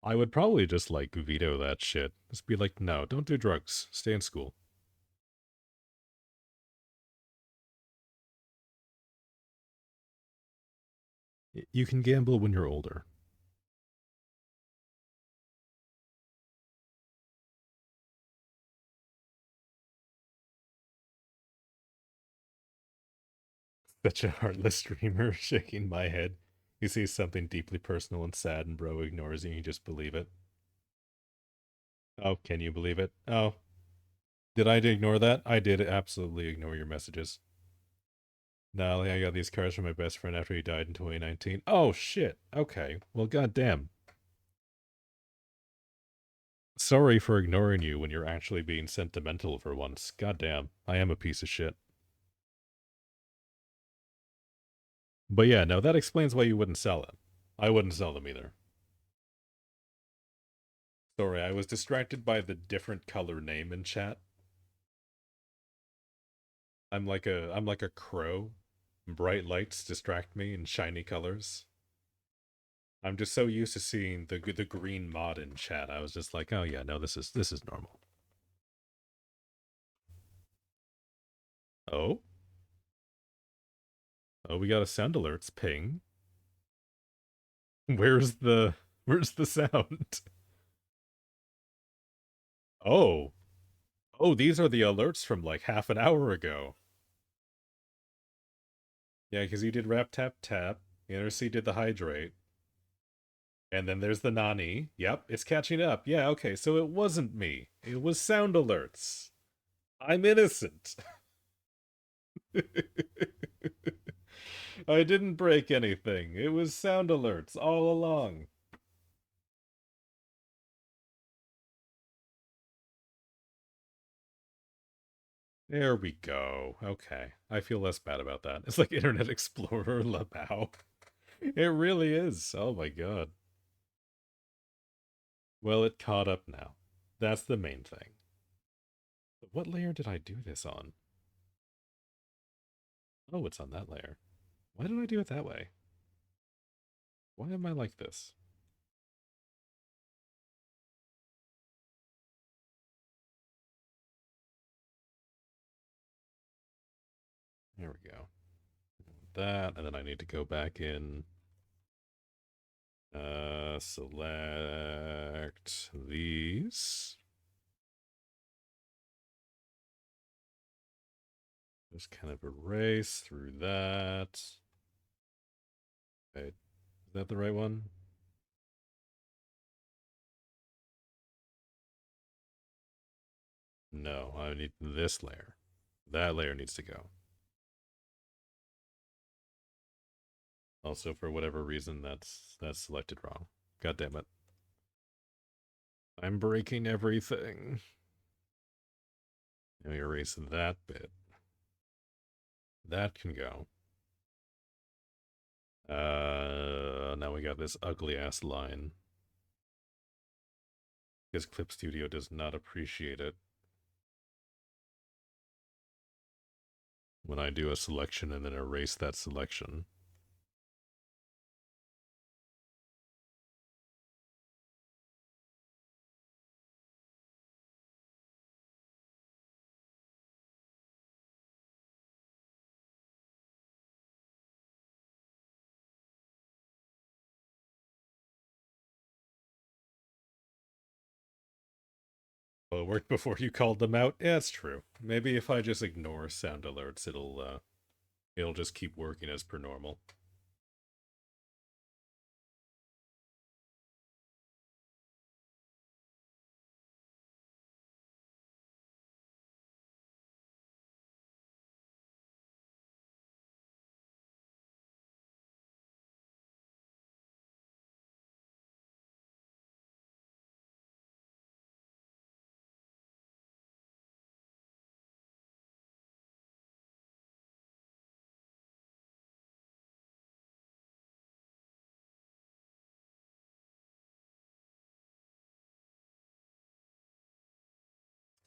I would probably just, like, veto that shit. Just be like, no, don't do drugs. Stay in school. You can gamble when you're older. Such a heartless streamer, shaking my head. You see something deeply personal and sad, and bro ignores you, and you just believe it. Oh, can you believe it? Oh, did I ignore that? I did absolutely ignore your messages. No, I got these cards from my best friend after he died in 2019. Oh, shit. Okay. Well, goddamn. Sorry for ignoring you when you're actually being sentimental for once. Goddamn. I am a piece of shit. But yeah, no, that explains why you wouldn't sell it. I wouldn't sell them either. Sorry, I was distracted by the different color name in chat. I'm like a crow. Bright lights distract me in shiny colors. I'm just so used to seeing the green mod in chat. I was just like, oh yeah, no, this is normal. Oh, oh, we got a sound alerts ping. Where's the sound? Oh, oh, these are the alerts from like half an hour ago. Yeah, because you did rap tap tap. The NRC did the hydrate. And then there's the Nani. Yep, it's catching up. Yeah, okay, so it wasn't me. It was sound alerts. I'm innocent. I didn't break anything. It was sound alerts all along. There we go. Okay. I feel less bad about that. It's like Internet Explorer Labao. It really is. Oh my god. Well, it caught up now. That's the main thing. But what layer did I do this on? Oh, it's on that layer. Why did I do it that way? Why am I like this? There we go. That, and then I need to go back in. Select these. Just kind of erase through that. Okay, is that the right one? No, I need this layer. That layer needs to go. Also, for whatever reason, that's selected wrong. God damn it. I'm breaking everything. Let me erase that bit. That can go. Now we got this ugly ass line. Because Clip Studio does not appreciate it when I do a selection and then erase that selection. Well, it worked before you called them out. Yeah, it's true. Maybe if I just ignore sound alerts, it'll just keep working as per normal.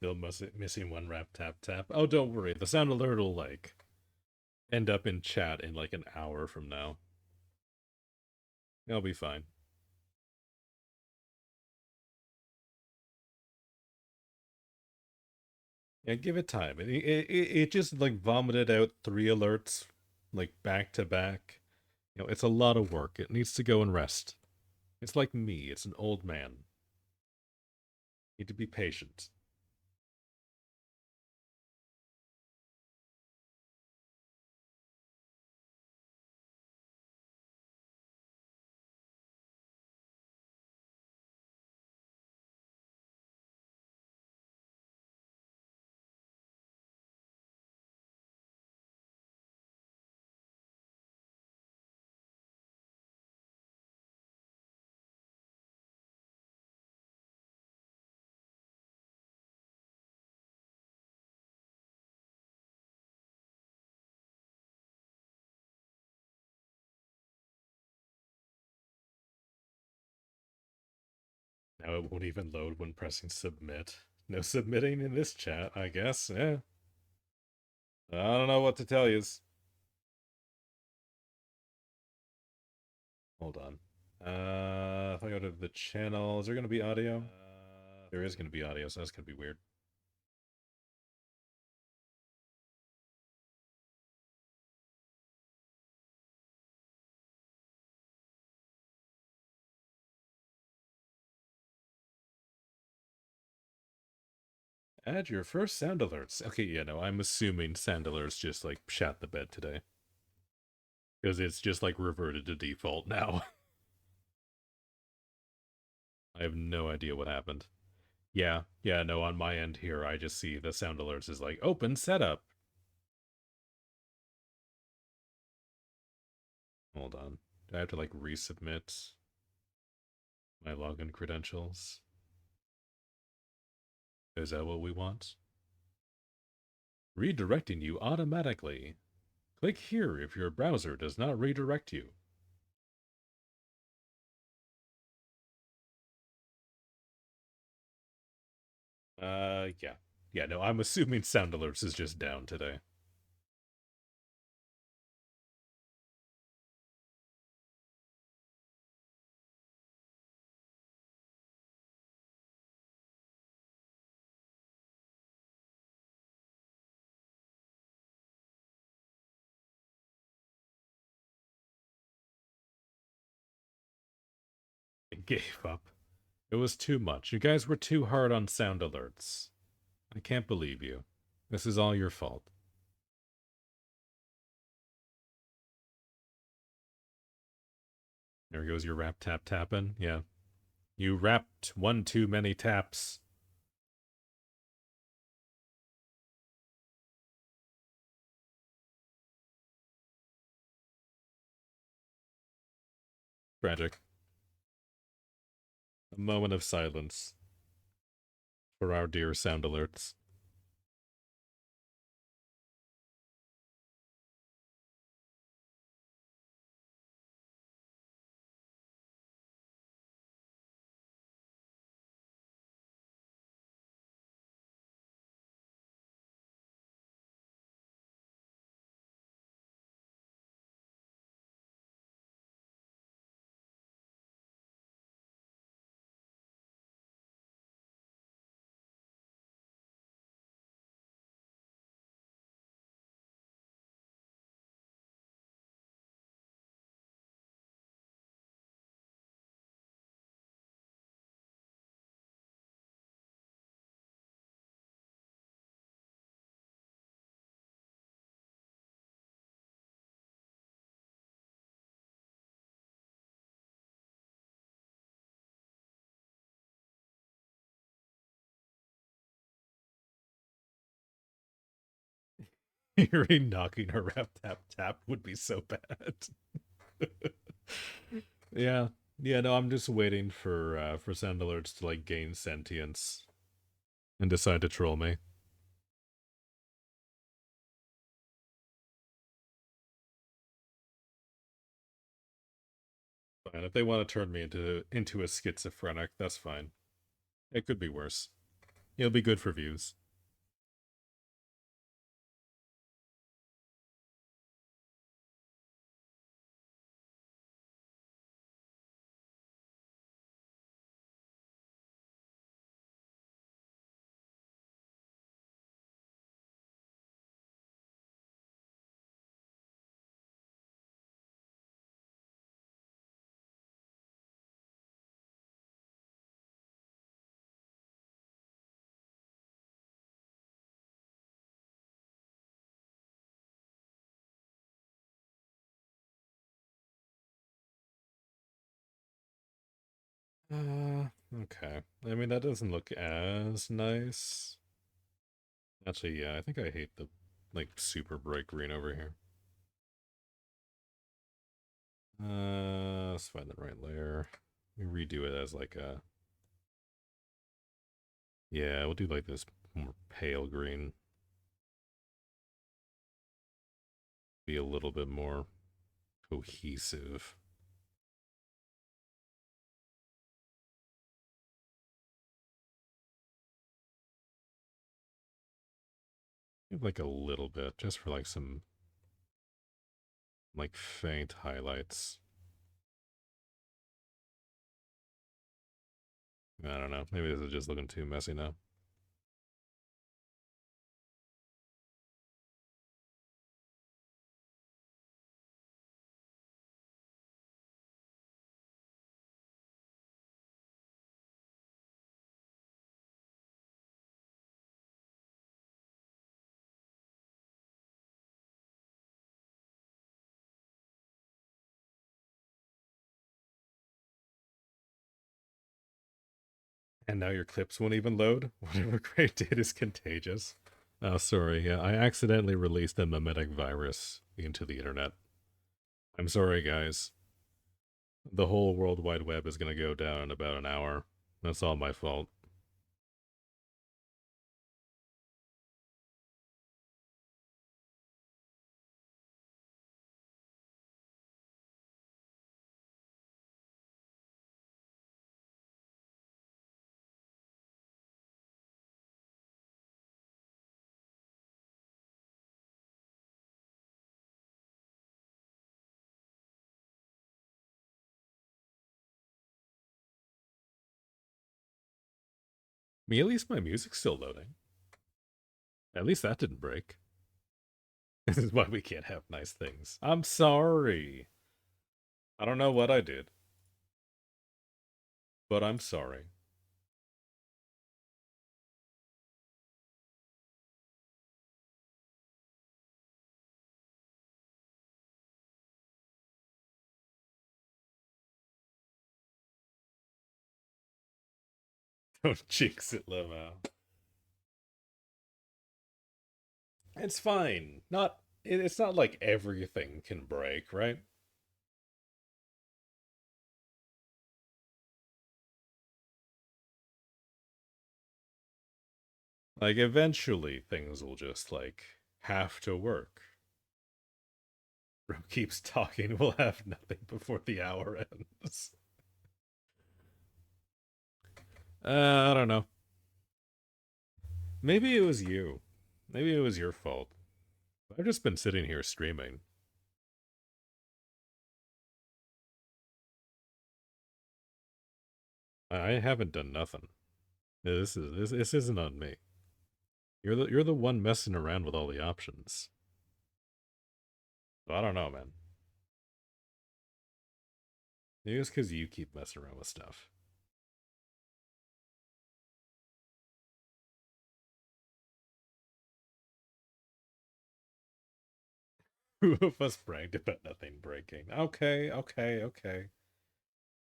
Still missing one rap tap tap. Oh, don't worry. The sound alert will, like, end up in chat in, like, an hour from now. It'll be fine. Yeah, give it time. It just, like, vomited out 3 alerts, like, back to back. You know, it's a lot of work. It needs to go and rest. It's like me. It's an old man. Need to be patient. Now it won't even load when pressing submit. No submitting in this chat, I guess. Yeah. I don't know what to tell you. Hold on. If I go to the channel, is there going to be audio? There is going to be audio, so that's going to be weird. Add your first sound alerts. Okay, yeah, no, I'm assuming sound alerts just, like, shat the bed today. Because it's just, like, reverted to default now. I have no idea what happened. Yeah, no, on my end here, I just see the sound alerts is like, open setup. Hold on. Do I have to, like, resubmit my login credentials? Is that what we want? Redirecting you automatically. Click here if your browser does not redirect you. Yeah. Yeah, no, I'm assuming sound alerts is just down today. I gave up. It was too much. You guys were too hard on sound alerts. I can't believe you. This is all your fault. There goes your rap tap tapping. Yeah. You rapped one too many taps. Tragic. A moment of silence for our dear sound alerts. Hearing knocking or rap tap tap would be so bad. Yeah. Yeah, no, I'm just waiting for sound alerts to, like, gain sentience and decide to troll me. Fine. If they want to turn me into a schizophrenic, that's fine. It could be worse. It'll be good for views. Okay. I mean, that doesn't look as nice. Actually, yeah, I think I hate the, like, super bright green over here. Let's find the right layer. We redo it as, like, a... Yeah, we'll do, like, this more pale green. Be a little bit more cohesive. Like, a little bit, just for, like, some, like, faint highlights. I don't know. Maybe this is just looking too messy now. And now your clips won't even load? Whatever Gray did is contagious. Oh, sorry. Yeah, I accidentally released a memetic virus into the internet. I'm sorry, guys. The whole World Wide Web is going to go down in about an hour. That's all my fault. At least my music's still loading. At least that didn't break. This is why we can't have nice things. I'm sorry. I don't know what I did. But I'm sorry. Don't jinx it, Limo. It's fine. It's not like everything can break, right? Like, eventually things will just, like, have to work. Bro keeps talking, we'll have nothing before the hour ends. I don't know. Maybe it was you. Maybe it was your fault. I've just been sitting here streaming. I haven't done nothing. This isn't on me. You're the one messing around with all the options. So I don't know, man. Maybe it's because you keep messing around with stuff. Who of us bragged about nothing breaking? Okay, okay, okay.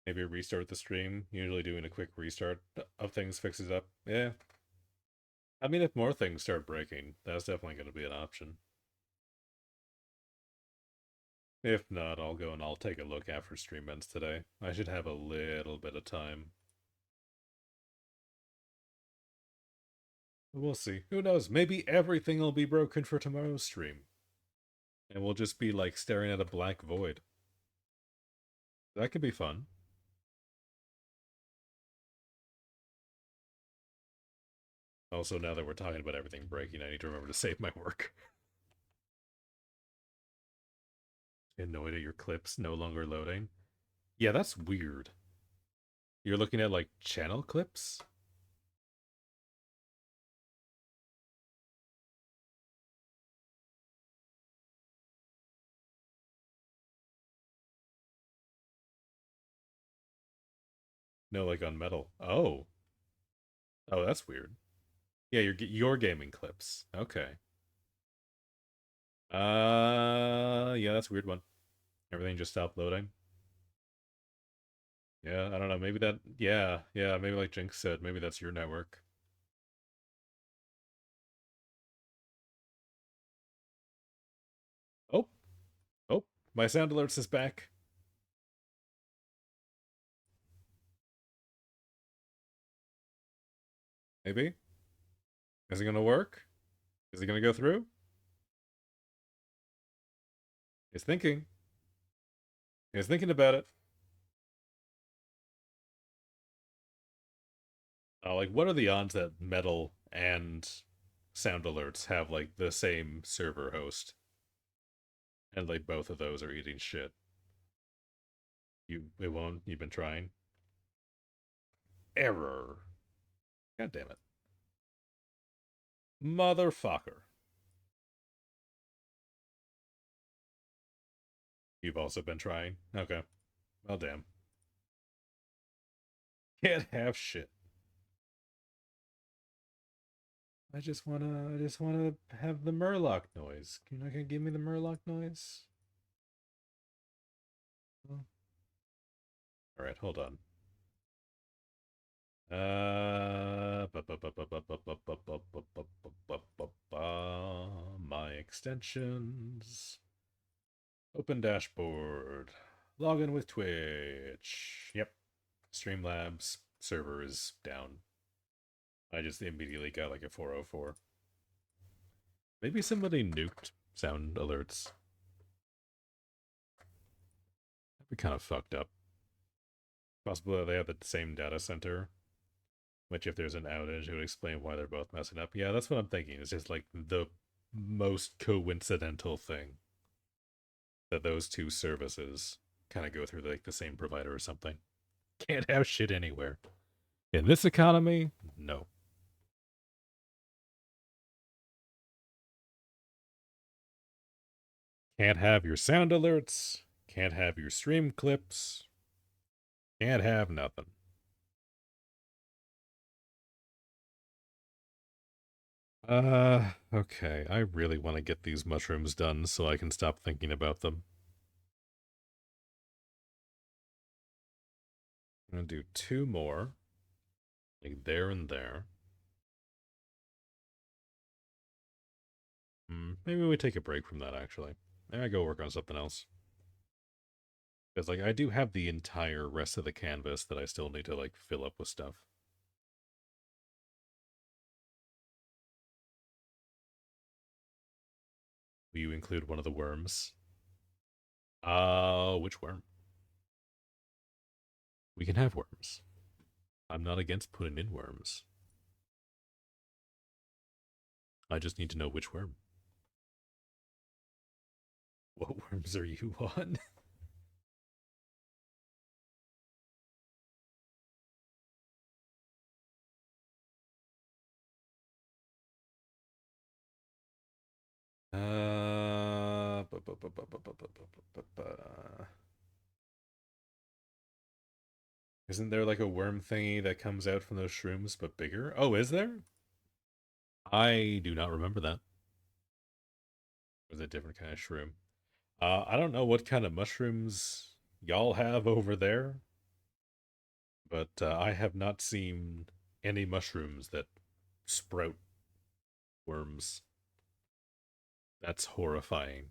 Maybe restart the stream. Usually doing a quick restart of things fixes up. Yeah. I mean, if more things start breaking, that's definitely going to be an option. If not, I'll go and I'll take a look after stream ends today. I should have a little bit of time. We'll see. Who knows? Maybe everything will be broken for tomorrow's stream. And we'll just be like staring at a black void. That could be fun. Also, now that we're talking about everything breaking, I need to remember to save my work. Annoyed at your clips no longer loading? Yeah, that's weird. You're looking at, like, channel clips? No, like on metal. Oh. Oh, that's weird. Yeah, your gaming clips. Okay. Yeah, that's a weird one. Everything just stopped loading. Yeah, I don't know. Maybe that. Yeah, maybe like Jinx said, maybe that's your network. Oh, oh, my sound alerts is back. Maybe. Is it gonna work? Is it gonna go through? He's thinking. He's thinking about it. Like, what are the odds that metal and sound alerts have like the same server host, and like both of those are eating shit? It won't. You've been trying. Error. God damn it. Motherfucker. You've also been trying? Okay. Well, damn. Can't have shit. I just wanna have the Murloc noise. You're not gonna give me the Murloc noise? Oh. Alright, hold on. My extensions. Open dashboard. Login with Twitch. Yep. Streamlabs server is down. I just immediately got like a 404. Maybe somebody nuked sound alerts. That'd be kind of fucked up. Possibly they have the same data center. Which if there's an outage, it would explain why they're both messing up. Yeah, that's what I'm thinking. It's just like the most coincidental thing. That those two services kind of go through like the same provider or something. Can't have shit anywhere. In this economy, no. Can't have your sound alerts. Can't have your stream clips. Can't have nothing. Okay. I really want to get these mushrooms done so I can stop thinking about them. I'm gonna do 2 more. Like there and there. Maybe we take a break from that, actually. Maybe I go work on something else. Because, like, I do have the entire rest of the canvas that I still need to, like, fill up with stuff. Will you include one of the worms? Which worm? We can have worms. I'm not against putting in worms. I just need to know which worm. What worms are you on? Isn't there like a worm thingy that comes out from those shrooms but bigger? Oh, is there? I do not remember that. Or is it a different kind of shroom? I don't know what kind of mushrooms y'all have over there, but I have not seen any mushrooms that sprout worms. That's horrifying.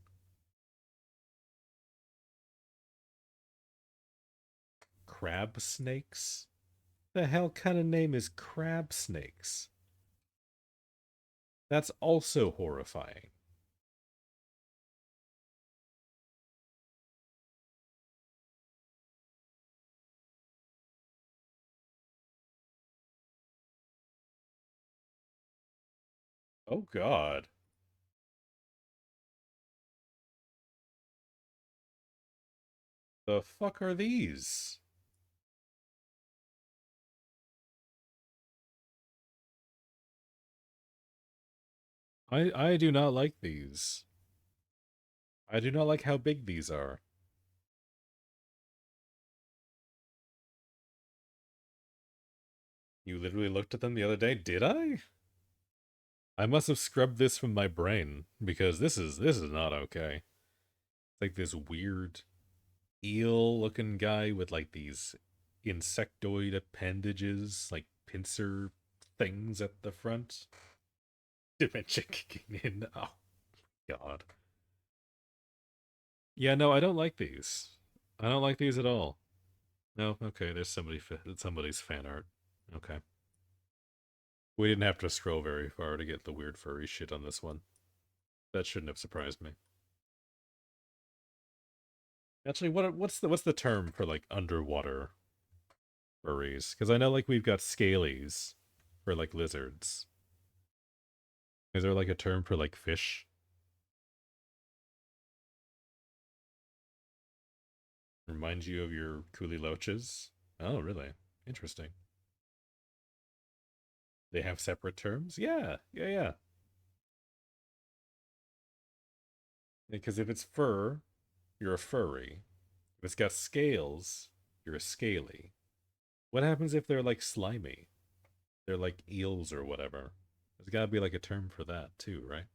Crab snakes? The hell kind of name is crab snakes? That's also horrifying. Oh god. The fuck are these? I do not like these. I do not like how big these are. You literally looked at them the other day, did I? I must have scrubbed this from my brain, because this is not okay. It's like this weird eel-looking guy with like these insectoid appendages, like pincer things at the front. Dementia kicking in. Oh, God. Yeah, no, I don't like these. I don't like these at all. No, okay, there's somebody's fan art. Okay. We didn't have to scroll very far to get the weird furry shit on this one. That shouldn't have surprised me. Actually, what's the term for like underwater furries? Because I know like we've got scalies for like lizards. Is there like a term for like fish? Reminds you of your culiloches? Oh, really? Interesting. They have separate terms? Yeah. Because if it's fur, you're a furry. If it's got scales, you're a scaly. What happens if they're like slimy? They're like eels or whatever. There's gotta be like a term for that too, right?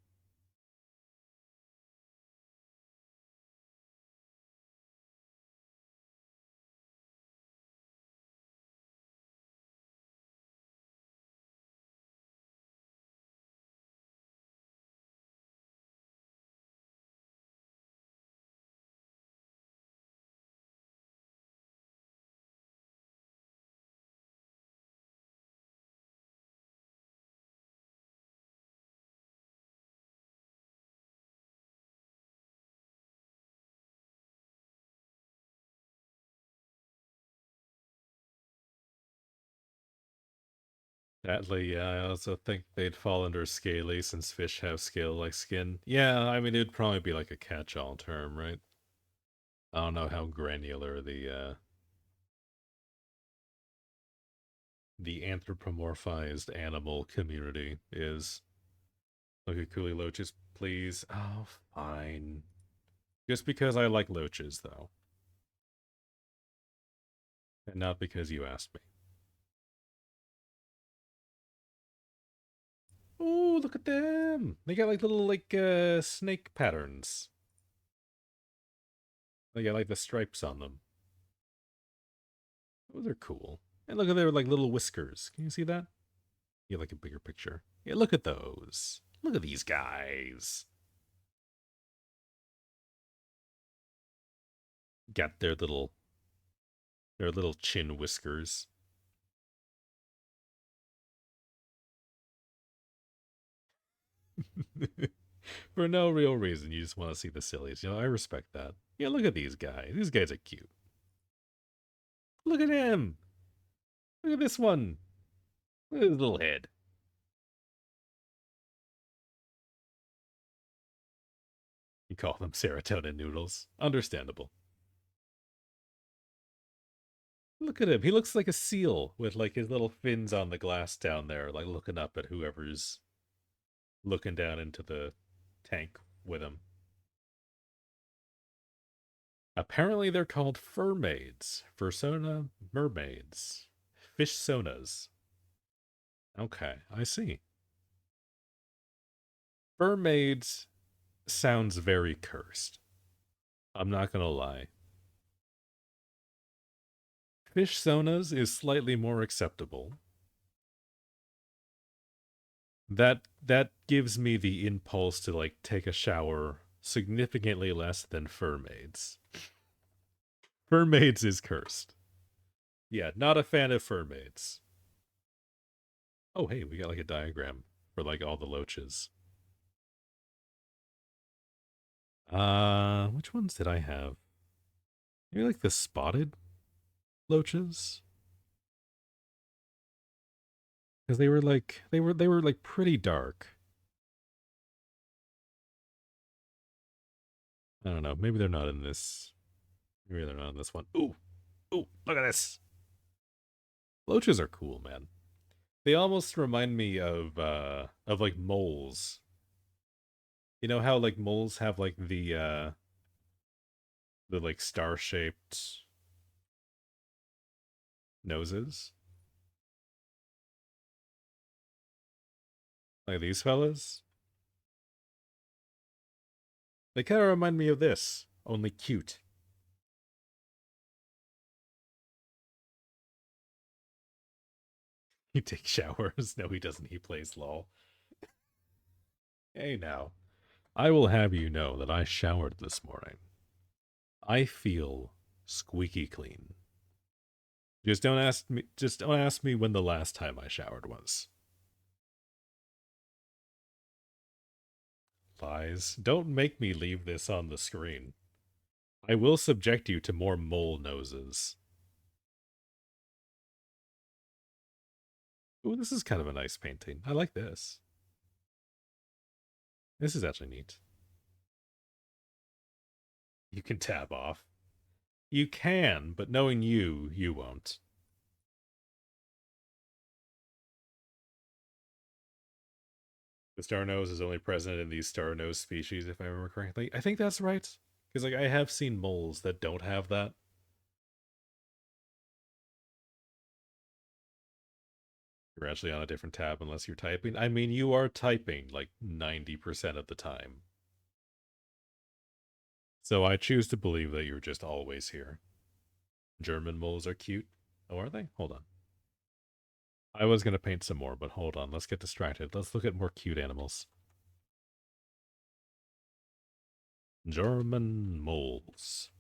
Sadly, yeah, I also think they'd fall under scaly since fish have scale-like skin. Yeah, I mean, it'd probably be like a catch-all term, right? I don't know how granular the anthropomorphized animal community is. Look at coolie loaches, please. Oh, fine. Just because I like loaches, though. And not because you asked me. Oh, look at them! They got like little, like, snake patterns. They got like the stripes on them. Oh, they're cool. And look at their like little whiskers. Can you see that? You like a bigger picture. Yeah, look at those. Look at these guys. Got their little chin whiskers. For no real reason, you just want to see the sillies. You know, I respect that. Yeah, look at these guys. These guys are cute. Look at him. Look at this one. Look at his little head. You call them serotonin noodles. Understandable. Look at him. He looks like a seal with like his little fins on the glass down there, like looking up at whoever's looking down into the tank with him. Apparently they're called furmaids. Fursona mermaids. Fish sonas. Okay, I see. Furmaids sounds very cursed. I'm not gonna lie. Fish sonas is slightly more acceptable. That gives me the impulse to like take a shower significantly less than furmaids. Furmaids is cursed. Yeah, not a fan of furmaids. Oh, hey, we got like a diagram for like all the loaches. Which ones did I have? Maybe like the spotted loaches? Because they were like pretty dark. I don't know. Maybe they're not in this. Maybe they're not in this one. Ooh, ooh, look at this. Loaches are cool, man. They almost remind me of like moles. You know how like moles have like the like star-shaped noses? Like these fellas? They kind of remind me of this, only cute. He takes showers. No, he doesn't. He plays LOL. Hey now. I will have you know that I showered this morning. I feel squeaky clean. Just don't ask me when the last time I showered was. Lies. Don't make me leave this on the screen. I will subject you to more mole noses. Ooh, this is kind of a nice painting. I like this. This is actually neat. You can tab off. You can, but knowing you, you won't. The star nose is only present in these star nose species, if I remember correctly. I think that's right. Because like I have seen moles that don't have that. You're actually on a different tab unless you're typing. I mean, you are typing like 90% of the time. So I choose to believe that you're just always here. German moles are cute. Oh, are they? Hold on. I was going to paint some more, but hold on. Let's get distracted. Let's look at more cute animals. German moles.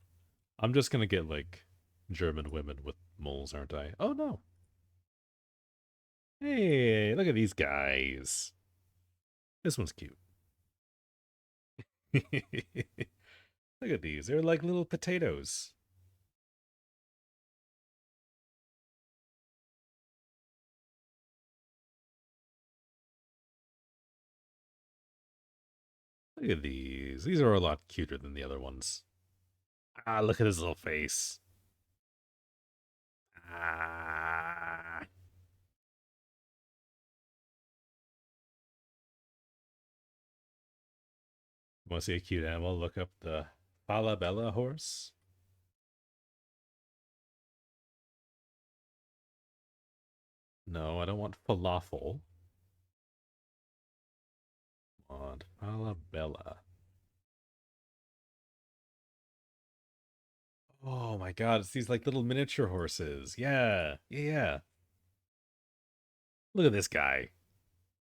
I'm just going to get like German women with moles, aren't I? Oh, no. Hey, look at these guys. This one's cute. Look at these. They're like little potatoes. Look at these. These are a lot cuter than the other ones. Ah, look at his little face. Ah. Want to see a cute animal? Look up the Falabella horse. No, I don't want falafel. I want Falabella. Oh my god, it's these like little miniature horses. Yeah, yeah. Look at this guy.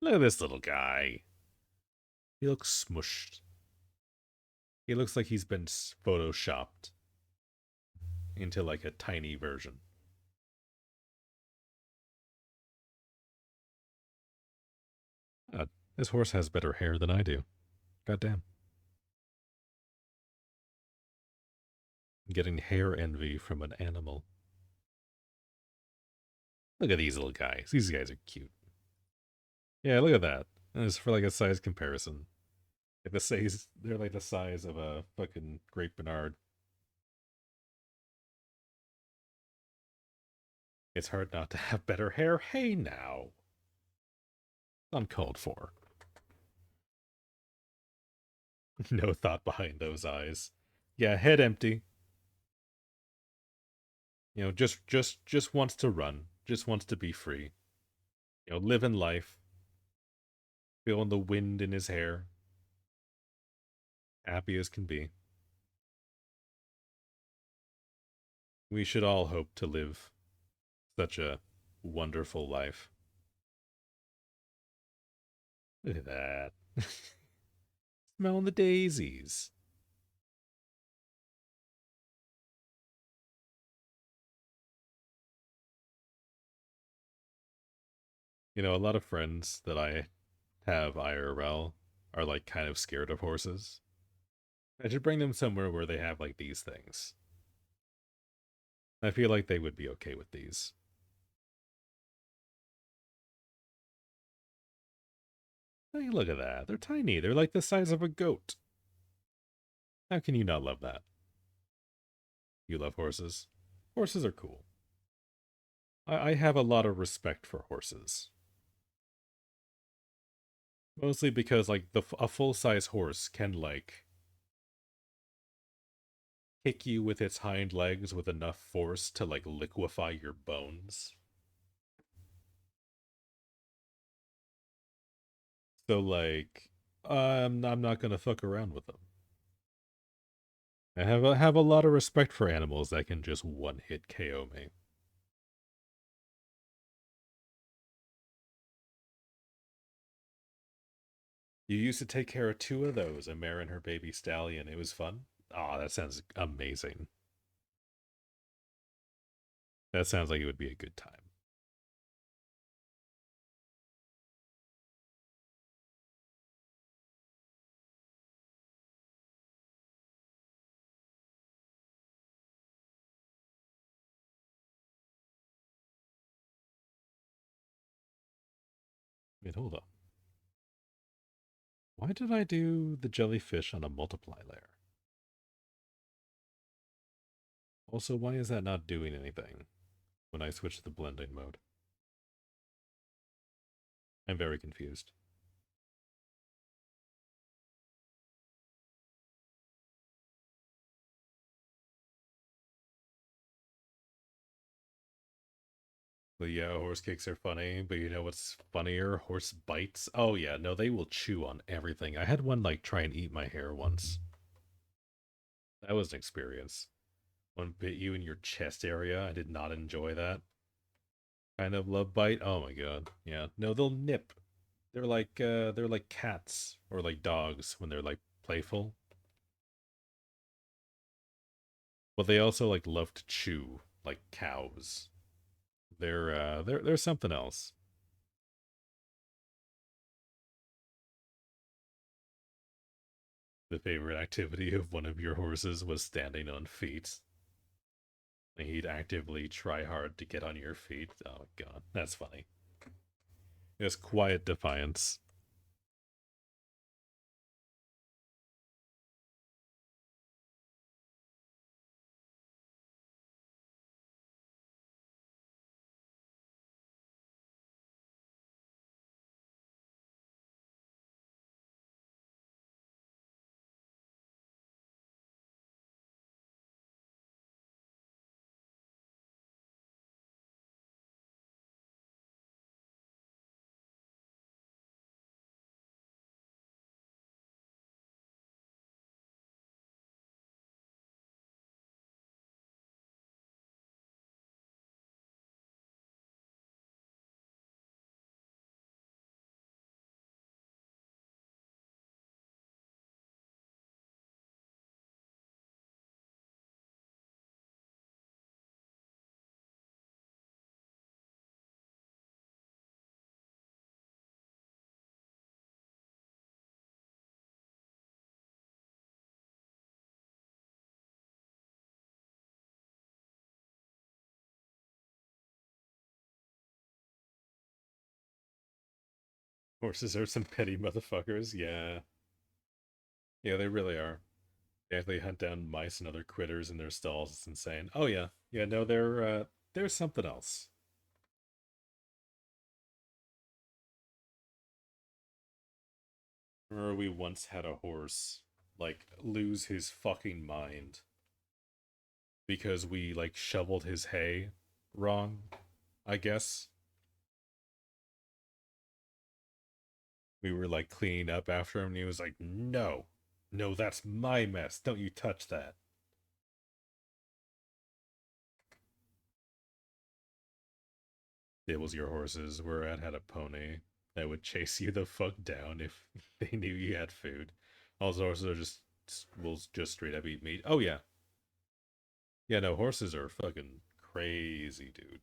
Look at this little guy. He looks smushed. He looks like he's been photoshopped into like a tiny version. This horse has better hair than I do. Goddamn. I'm getting hair envy from an animal. Look at these little guys. These guys are cute. Yeah, look at that. And it's for like a size comparison. Like the size, they're like the size of a fucking Great Bernard. It's hard not to have better hair. Hey now. Uncalled for. No thought behind those eyes. Yeah, head empty. You know, just wants to run. Just wants to be free. You know, living life. Feeling the wind in his hair. Happy as can be. We should all hope to live such a wonderful life. Look at that. Smelling the daisies. You know, a lot of friends that I have IRL are like kind of scared of horses. I should bring them somewhere where they have like these things. I feel like they would be okay with these. Hey, look at that. They're tiny. They're like the size of a goat. How can you not love that? You love horses? Horses are cool. I have a lot of respect for horses. Mostly because, like, a full-size horse can, like, kick you with its hind legs with enough force to, like, liquefy your bones. So, like, I'm not gonna fuck around with them. I have a lot of respect for animals that can just one-hit KO me. You used to take care of two of those, a mare and her baby stallion. It was fun. Oh, that sounds amazing. That sounds like it would be a good time. Wait, hold up. Why did I do the jellyfish on a multiply layer? Also, why is that not doing anything when I switch to the blending mode? I'm very confused. But yeah, horse kicks are funny, but you know what's funnier? Horse bites. Oh yeah, no, they will chew on everything. I had one like try and eat my hair once. That was an experience. One bit you in your chest area. I did not enjoy that. Kind of love bite. Oh my god. Yeah. No, they'll nip. They're like cats or like dogs when they're like playful. But they also like love to chew like cows. They're something else. The favorite activity of one of your horses was standing on feet. He'd actively try hard to get on your feet. Oh god, that's funny. It's quiet defiance. Horses are some petty motherfuckers, yeah. Yeah, they really are. They hunt down mice and other critters in their stalls. It's insane. Oh yeah. Yeah, no, they're something else. Remember we once had a horse, like, lose his fucking mind because we, like, shoveled his hay wrong, I guess. We were, like, cleaning up after him, and he was like, no, no, that's my mess. Don't you touch that. It was your horses. Whereat had a pony that would chase you the fuck down if they knew you had food. All the horses are will just straight up eat meat. Oh yeah. Yeah, no, horses are fucking crazy, dude.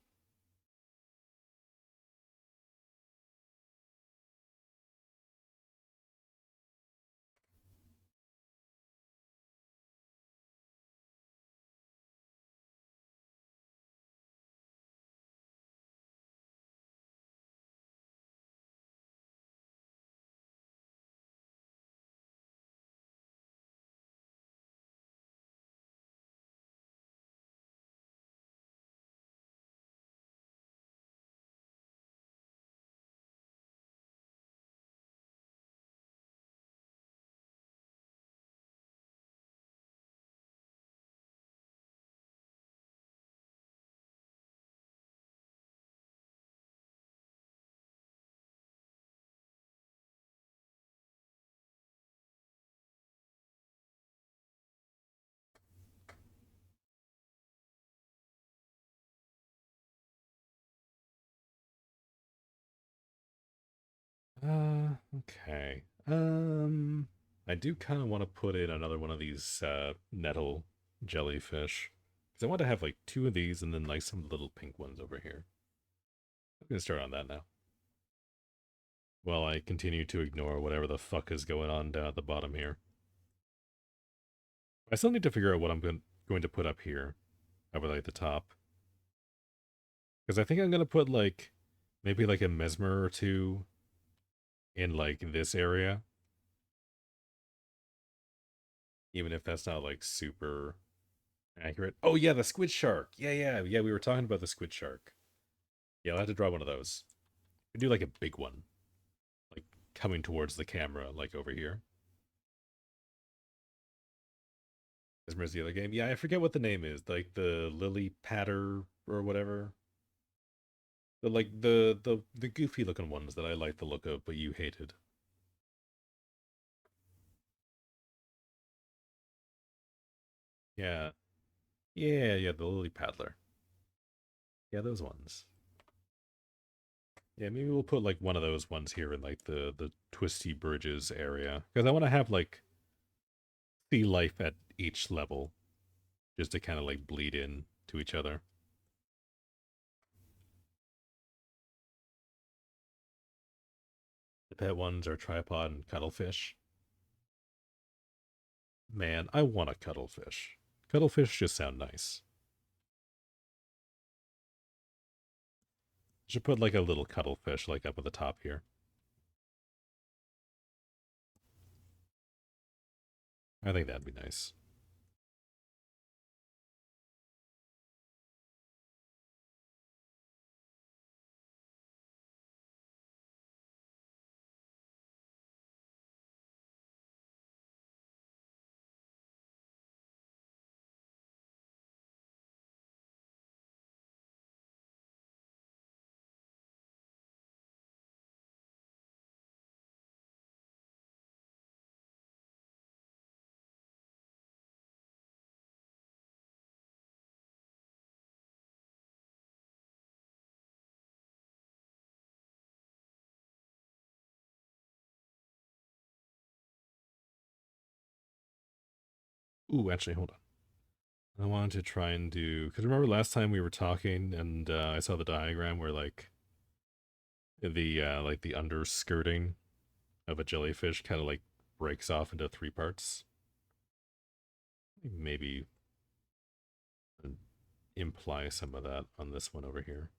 Okay. I do kind of want to put in another one of these nettle jellyfish. Because I want to have like two of these and then like some little pink ones over here. I'm gonna start on that now. While I continue to ignore whatever the fuck is going on down at the bottom here. I still need to figure out what I'm going to put up here. Over like the top. Because I think I'm gonna put like maybe like a mesmer or two in like this area. Even if that's not like super accurate. Oh yeah, the squid shark. Yeah. We were talking about the squid shark. Yeah, I'll have to draw one of those. I do like a big one, like coming towards the camera, like over here. Mesmer's the other game. Yeah, I forget what the name is. Like the lily patter or whatever. The like the goofy looking ones that I like the look of, but you hated. Yeah, yeah, the lily paddler. Yeah, those ones. Yeah, maybe we'll put like one of those ones here in like the twisty bridges area because I want to have like sea life at each level just to kind of like bleed in to each other. The pet ones are tripod and cuttlefish. Man, I want a cuttlefish. Cuttlefish just sound nice. Should put like a little cuttlefish like up at the top here. I think that'd be nice. Ooh, actually, hold on. I wanted to try and do because remember last time we were talking and I saw the diagram where like the underskirting of a jellyfish kind of like breaks off into three parts. Maybe imply some of that on this one over here.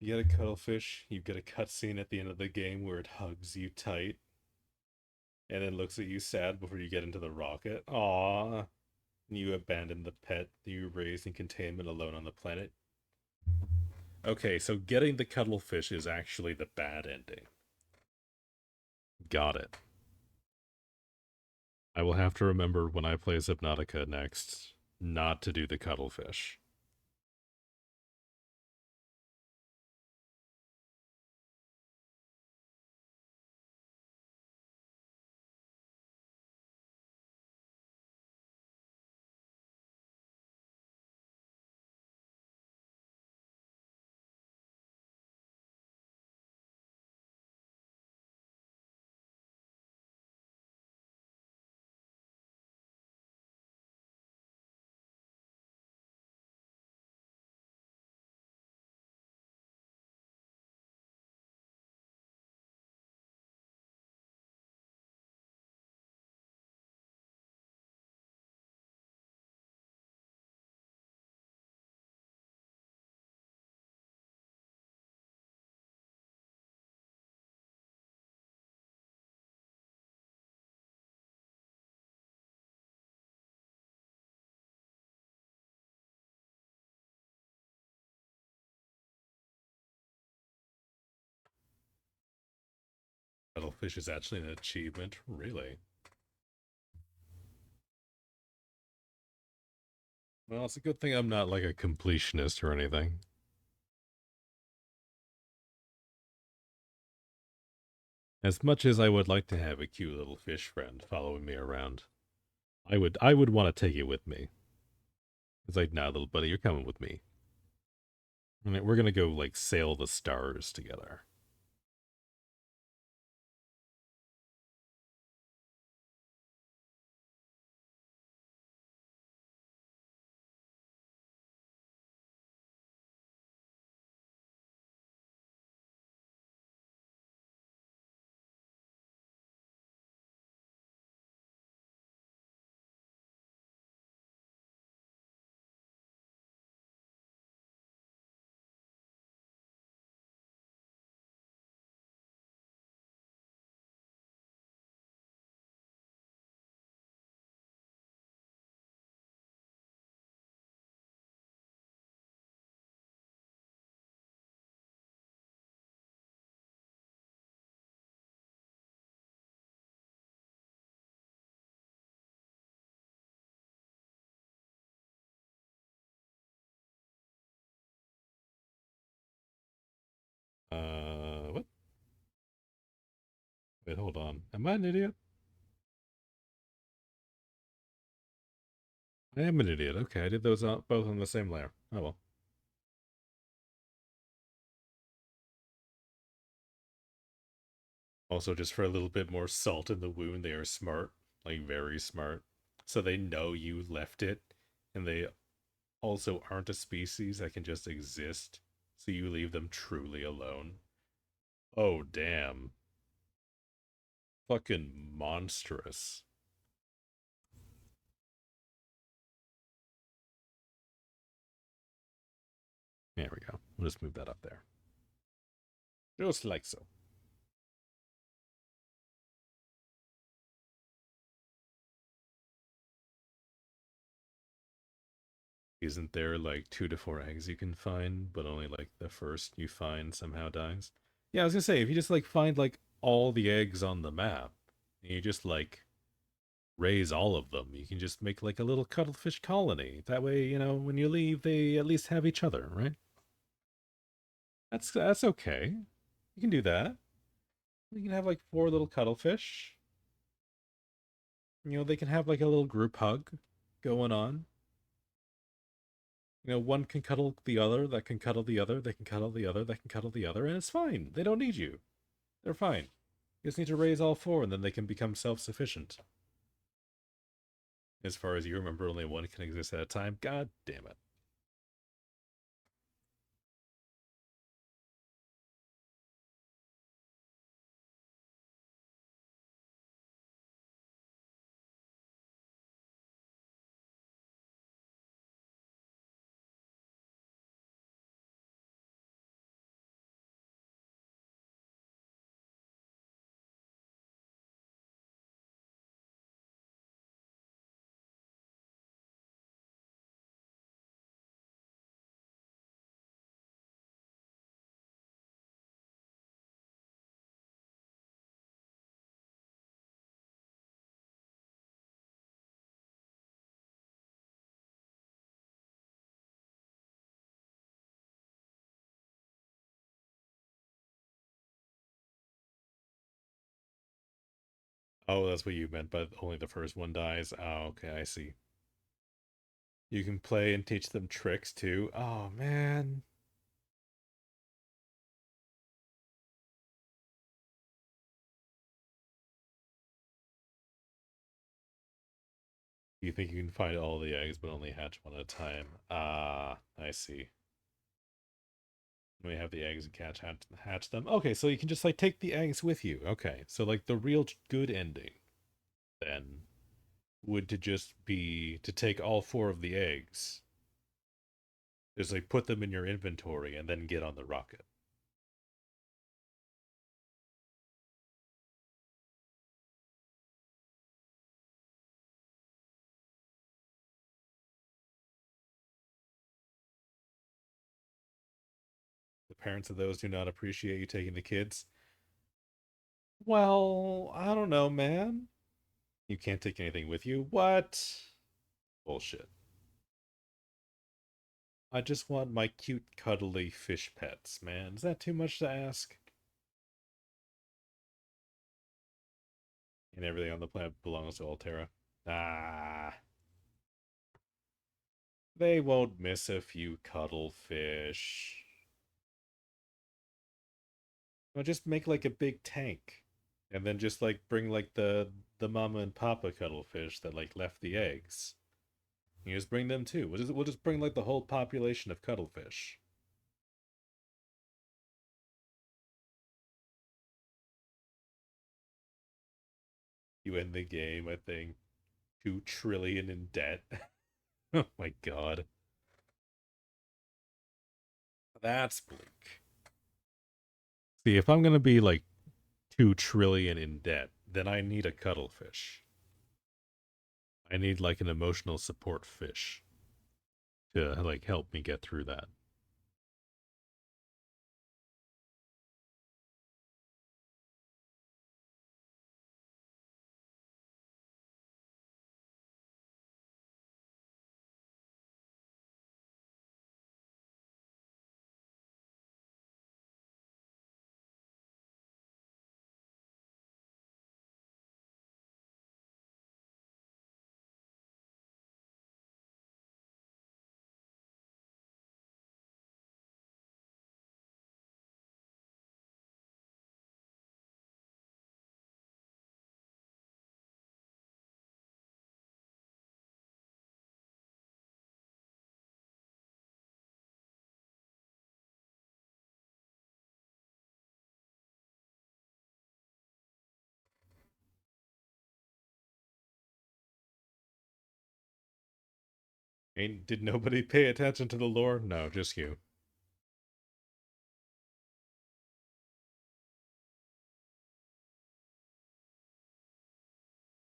You get a cuttlefish, you get a cutscene at the end of the game where it hugs you tight, and then looks at you sad before you get into the rocket. Aww. You abandon the pet that you raised in containment alone on the planet. Okay, so getting the cuttlefish is actually the bad ending. Got it. I will have to remember when I play Subnautica next, not to do the cuttlefish. Cuttlefish is actually an achievement? Really? Well, it's a good thing I'm not like a completionist or anything. As much as I would like to have a cute little fish friend following me around, I would want to take it with me. It's like, nah, little buddy, you're coming with me. I mean, we're gonna go like sail the stars together. What? Wait, hold on. Am I an idiot? I am an idiot. Okay, I did those both on the same layer. Oh well. Also, just for a little bit more salt in the wound, they are smart. Like, very smart. So they know you left it, and they also aren't a species that can just exist, so you leave them truly alone. Oh, damn. Fucking monstrous. There we go. We'll just move that up there. Just like so. Isn't there like 2 to 4 eggs you can find, but only like the first you find somehow dies? Yeah, I was gonna say, if you just like find like all the eggs on the map, and you just like raise all of them, you can just make like a little cuttlefish colony. That way, you know, when you leave, they at least have each other, right? That's okay. You can do that. You can have like 4 little cuttlefish. You know, they can have like a little group hug going on. You know, one can cuddle the other, that can cuddle the other, they can cuddle the other, that can cuddle the other, and it's fine. They don't need you. They're fine. You just need to raise all 4, and then they can become self-sufficient. As far as you remember, only one can exist at a time. God damn it. Oh, that's what you meant, but only the first one dies. Oh, okay, I see. You can play and teach them tricks too. Oh, man. You think you can find all the eggs, but only hatch one at a time. Ah, I see. We have the eggs and hatch them. Okay, so you can just like take the eggs with you. Okay, so like the real good ending then would to just be to take all 4 of the eggs, just like put them in your inventory and then get on the rocket. The parents of those do not appreciate you taking the kids. Well, I don't know, man. You can't take anything with you. What? Bullshit. I just want my cute, cuddly fish pets, man. Is that too much to ask? And everything on the planet belongs to Altera. Ah. They won't miss a few cuddlefish. Well, just make like a big tank. And then just like bring like the mama and papa cuttlefish that like left the eggs. You just bring them too. We'll just bring like the whole population of cuttlefish. You end the game, I think, 2 trillion in debt. Oh my god. That's bleak. See, if I'm gonna be like 2 trillion in debt, then I need a cuttlefish. I need like an emotional support fish to like help me get through that. Did nobody pay attention to the lore? No, just you.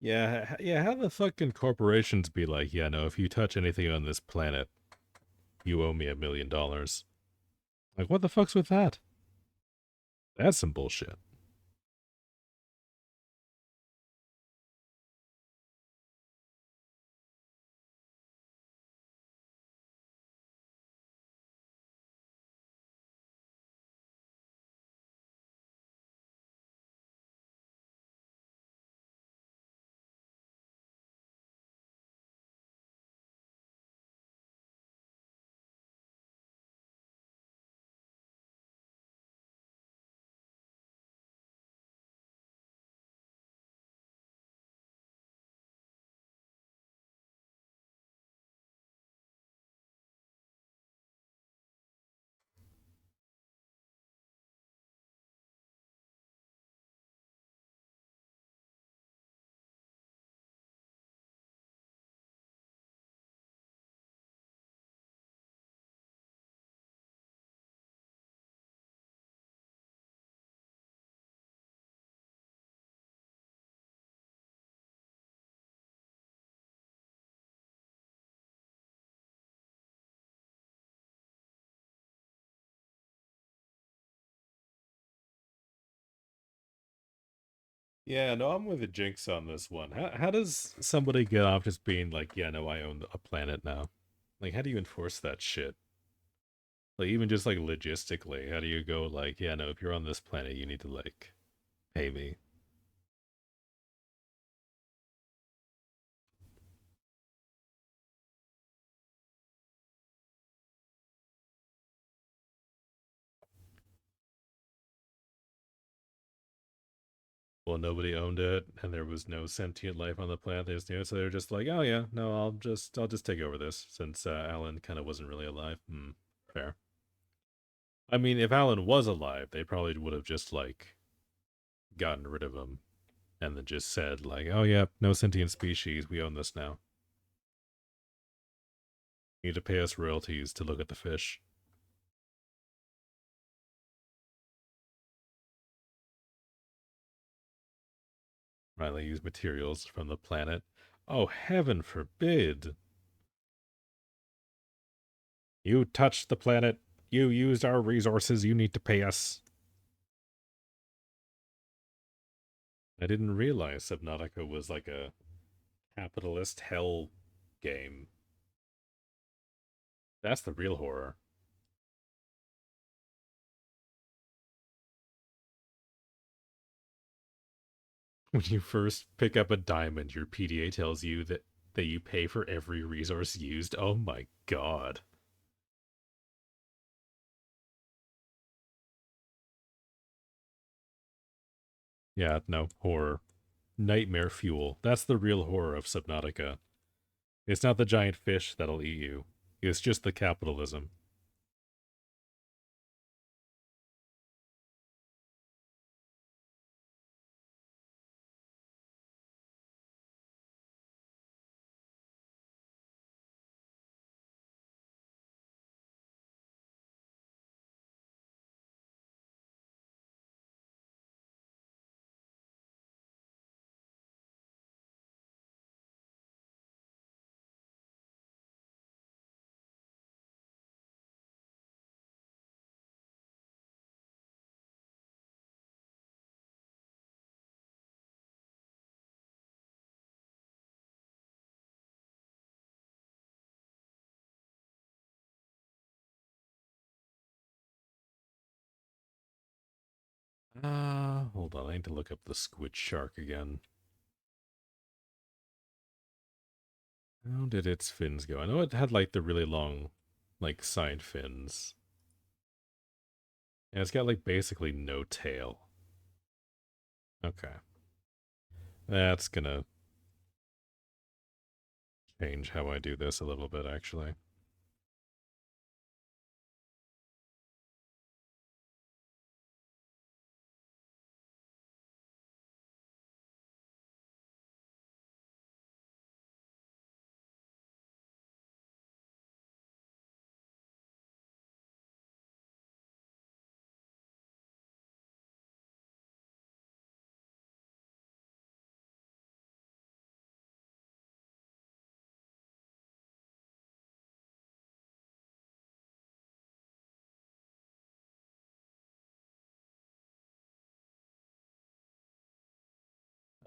Yeah, yeah, how the fuck can corporations be like, yeah, no, if you touch anything on this planet, you owe me $1 million. Like, what the fuck's with that? That's some bullshit. Yeah, no, I'm with the Jinx on this one. How does somebody get off just being like, yeah, no, I own a planet now? Like, how do you enforce that shit? Like, even just like logistically, how do you go like, yeah, no, if you're on this planet, you need to like pay me? Well, nobody owned it, and there was no sentient life on the planet. They just knew it, so they're just like, oh yeah, no, I'll just take over this, since Alan kind of wasn't really alive. Fair. I mean, if Alan was alive, they probably would have just like gotten rid of him, and then just said like, oh yeah, no sentient species, we own this now. You need to pay us royalties to look at the fish. Right, they use materials from the planet. Oh, heaven forbid! You touched the planet. You used our resources. You need to pay us. I didn't realize Subnautica was like a capitalist hell game. That's the real horror. When you first pick up a diamond, your PDA tells you that you pay for every resource used. Oh my god. Yeah, no, horror. Nightmare fuel. That's the real horror of Subnautica. It's not the giant fish that'll eat you. It's just the capitalism. Hold on, I need to look up the squid shark again. How did its fins go? I know it had like the really long, like side fins. And it's got like basically no tail. Okay. That's gonna change how I do this a little bit, actually.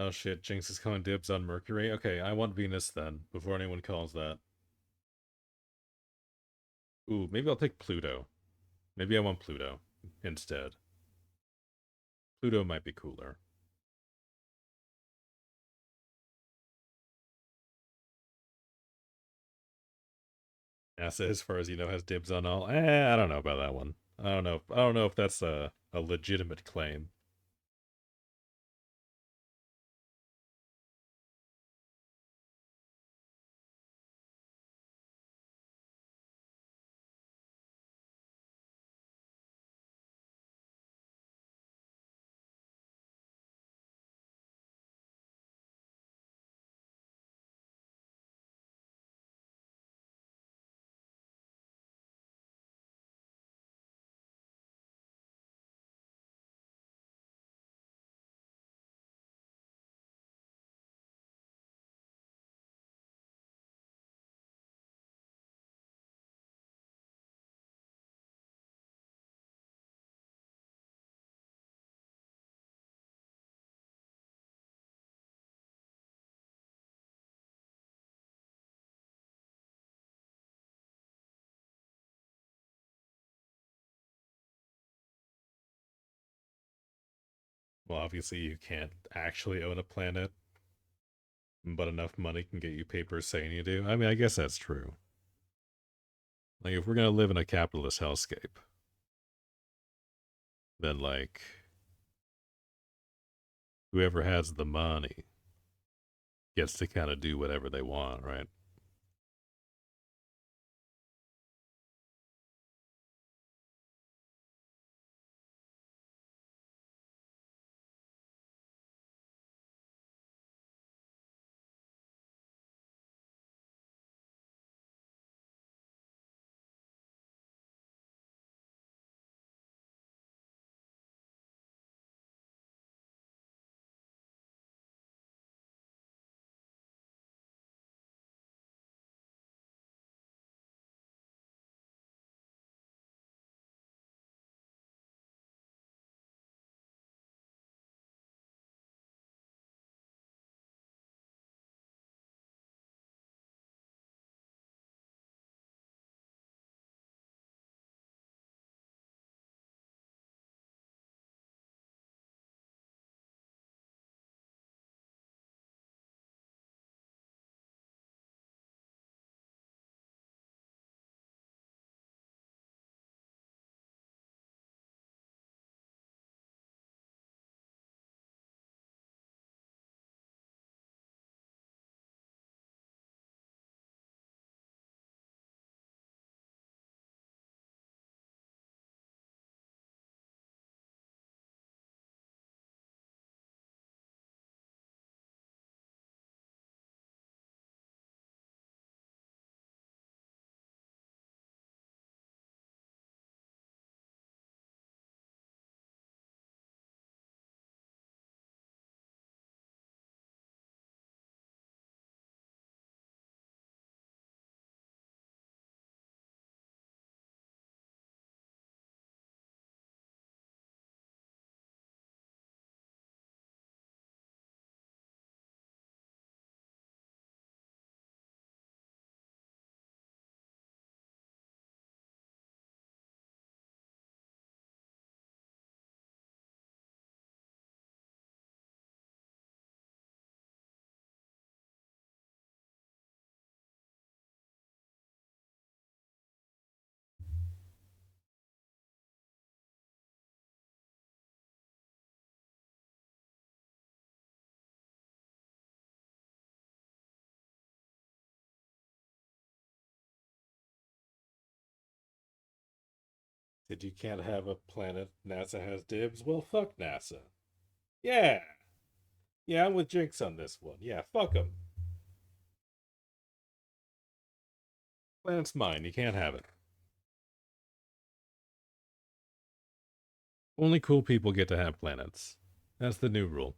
Oh shit, Jinx is calling dibs on Mercury. Okay, I want Venus then, before anyone calls that. Ooh, maybe I'll take Pluto. Maybe I want Pluto instead. Pluto might be cooler. NASA, as far as you know, has dibs on all. I don't know about that one. I don't know. I don't know if that's a legitimate claim. Well, obviously you can't actually own a planet, but enough money can get you papers saying you do. I mean, I guess that's true. Like, if we're gonna live in a capitalist hellscape, then, like, whoever has the money gets to kind of do whatever they want, right? Said you can't have a planet NASA has dibs. Well, fuck NASA. Yeah. Yeah, I'm with Jinx on this one. Yeah, fuck them. Planet's mine. You can't have it. Only cool people get to have planets. That's the new rule.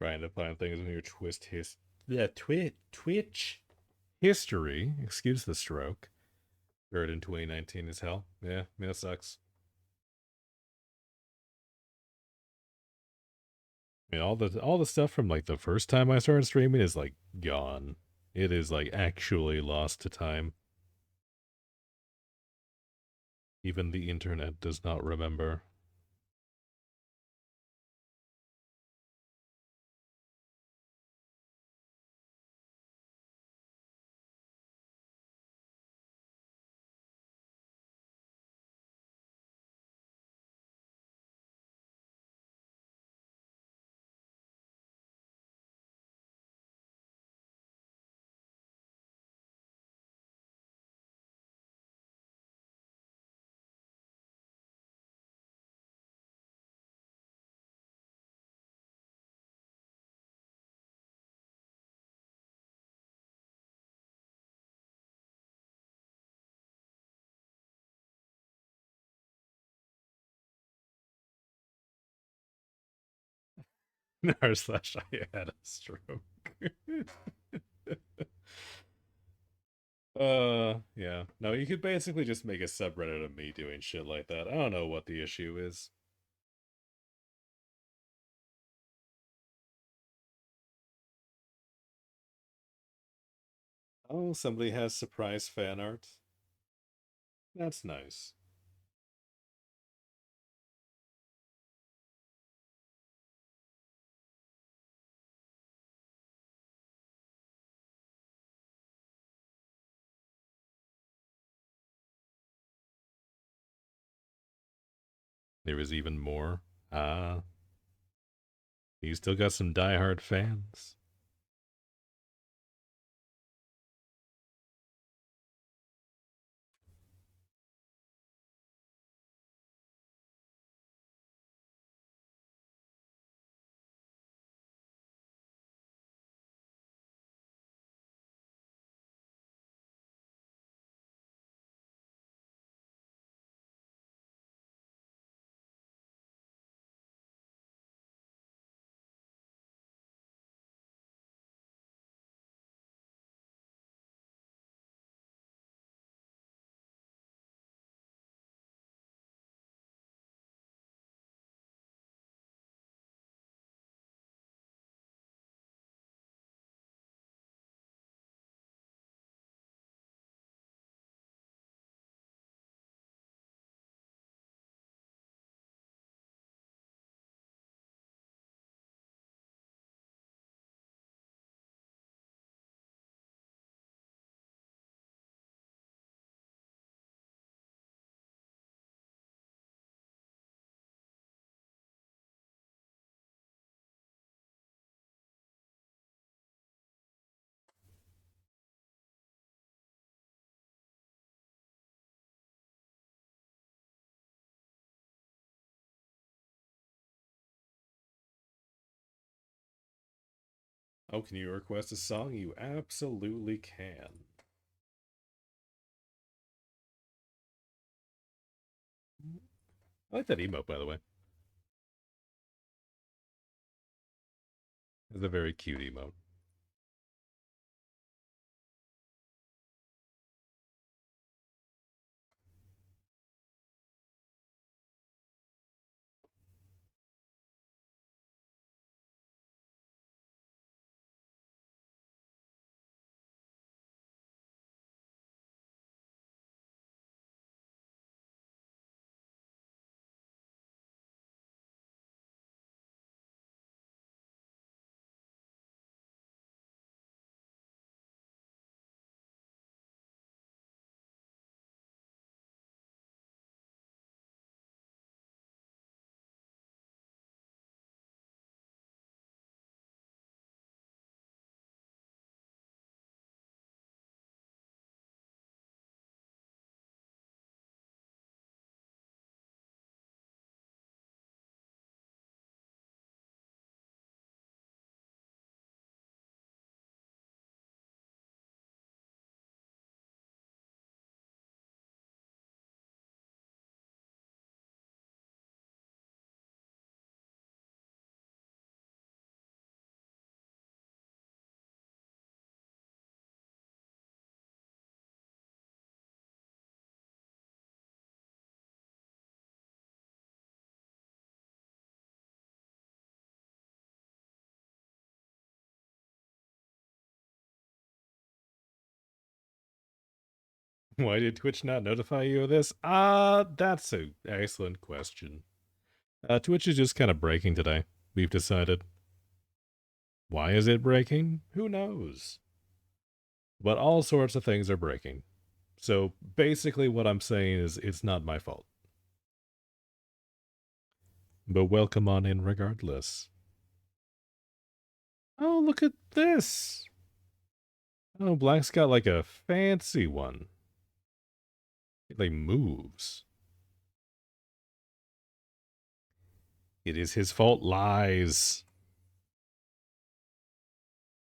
Trying to find things when your Twitch history. Excuse the stroke. Heard in 2019 is hell. Yeah, it sucks. I mean, all the stuff from like the first time I started streaming is like gone. It is like actually lost to time. Even the internet does not remember. R slash I had a stroke. Yeah. No, you could basically just make a subreddit of me doing shit like that. I don't know what the issue is. Oh, somebody has surprise fan art. That's nice. There was even more. Ah, you still got some diehard fans. Oh, can you request a song? You absolutely can. I like that emote, by the way. It's a very cute emote. Why did Twitch not notify you of this? That's an excellent question. Twitch is just kind of breaking today, we've decided. Why is it breaking? Who knows? But all sorts of things are breaking. So basically what I'm saying is it's not my fault. But welcome on in regardless. Oh, look at this! Oh, Black's got like a fancy one. It like moves. It is his fault lies.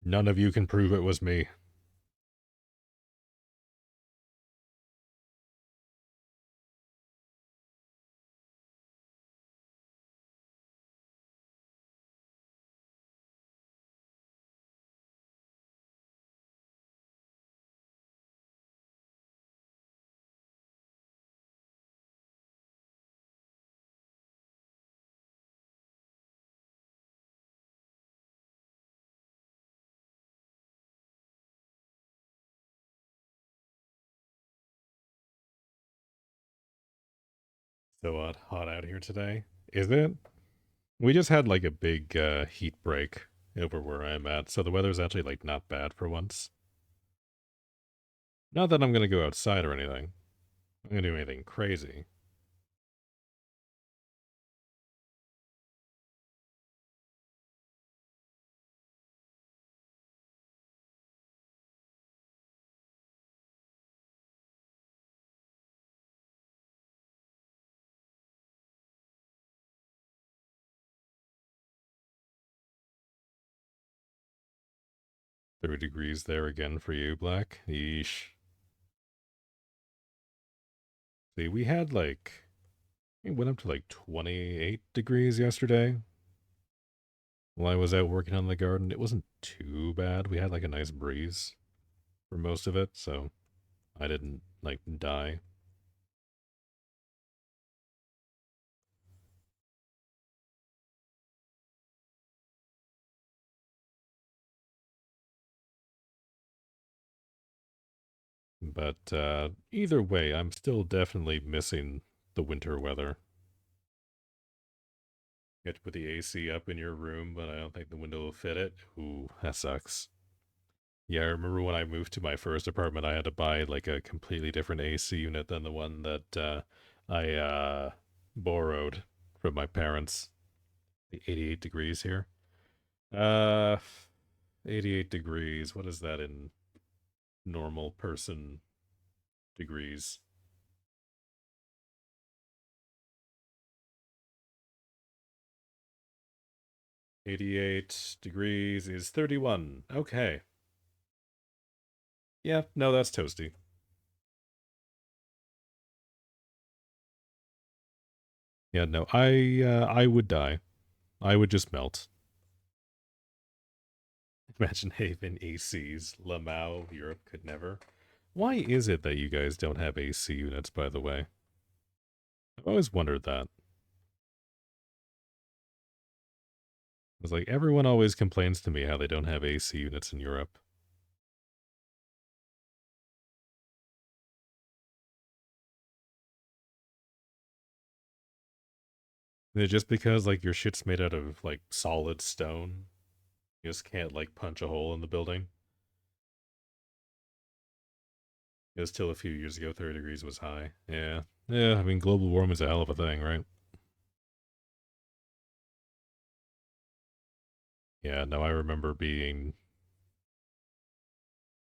None of you can prove it was me. So hot out here today. Is it? We just had like a big heat break over where I'm at, so the weather's actually like not bad for once. Not that I'm gonna go outside or anything. I'm gonna do anything crazy. $30 there again for you, Black. Yeesh. See, we had like, it went up to like 28 degrees yesterday. While I was out working on the garden, it wasn't too bad. We had like a nice breeze for most of it, so I didn't like die. But either way, I'm still definitely missing the winter weather. You have to put the AC up in your room, but I don't think the window will fit it. Ooh, that sucks. Yeah, I remember when I moved to my first apartment, I had to buy like a completely different AC unit than the one that I borrowed from my parents. The 88 degrees here. Uh, 88 degrees. What is that in normal person degrees? 88 degrees is 31. Okay. Yeah, no, that's toasty. Yeah, no, I would die. I would just melt. Imagine having ACs. Lamau, Europe could never. Why is it that you guys don't have AC units, by the way? I've always wondered that. It's like everyone always complains to me how they don't have AC units in Europe. Is it just because like your shit's made out of like solid stone? You just can't like punch a hole in the building? It was still a few years ago, 30 degrees was high. Yeah. Yeah, I mean, global warming's a hell of a thing, right? Yeah, no, I remember being,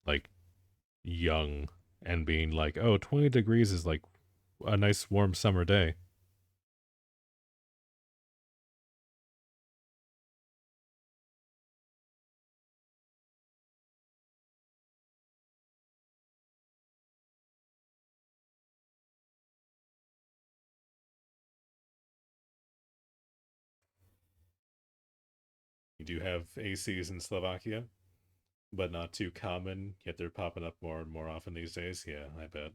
like, young and being like, oh, 20 degrees is, like, a nice warm summer day. You do have ACs in Slovakia, but not too common, yet they're popping up more and more often these days. Yeah, I bet.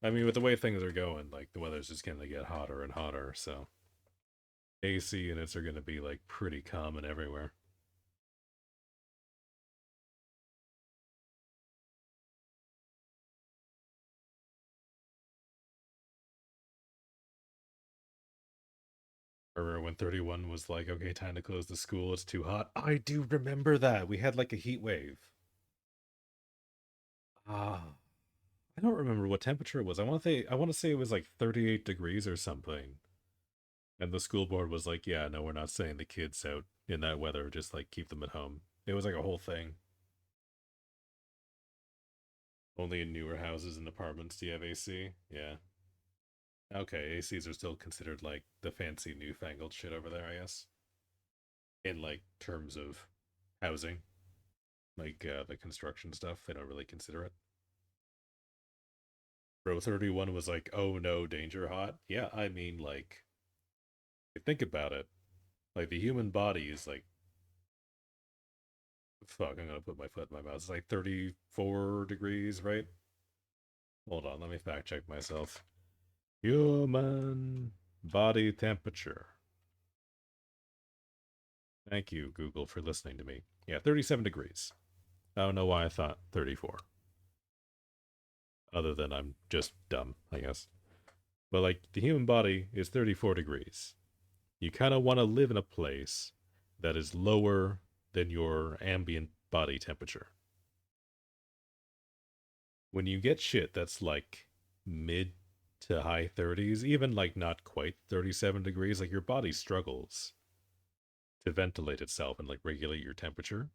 I mean, with the way things are going, like, the weather's just gonna get hotter and hotter, so AC units are gonna be, like, pretty common everywhere. Remember when 31 was like, okay, time to close the school, it's too hot. I do remember that. We had like a heat wave. Ah. I don't remember what temperature it was. I want to say it was like 38 degrees or something. And the school board was like, yeah, no, we're not sending the kids out in that weather, just like keep them at home. It was like a whole thing. Only in newer houses and apartments do you have AC? Yeah. Okay, ACs are still considered like the fancy newfangled shit over there, I guess. In like terms of housing. Like the construction stuff, they don't really consider it. Bro 31 was like, oh no, danger hot. Yeah, I mean, like, think about it. Like, the human body is like, fuck, I'm gonna put my foot in my mouth. It's like 34 degrees, right? Hold on, let me fact check myself. Human body temperature. Thank you, Google, for listening to me. Yeah, 37 degrees. I don't know why I thought 34. Other than I'm just dumb, I guess. But, like, the human body is 34 degrees. You kind of want to live in a place that is lower than your ambient body temperature. When you get shit that's like mid to high 30s, even like not quite 37 degrees, like your body struggles to ventilate itself and like regulate your temperature.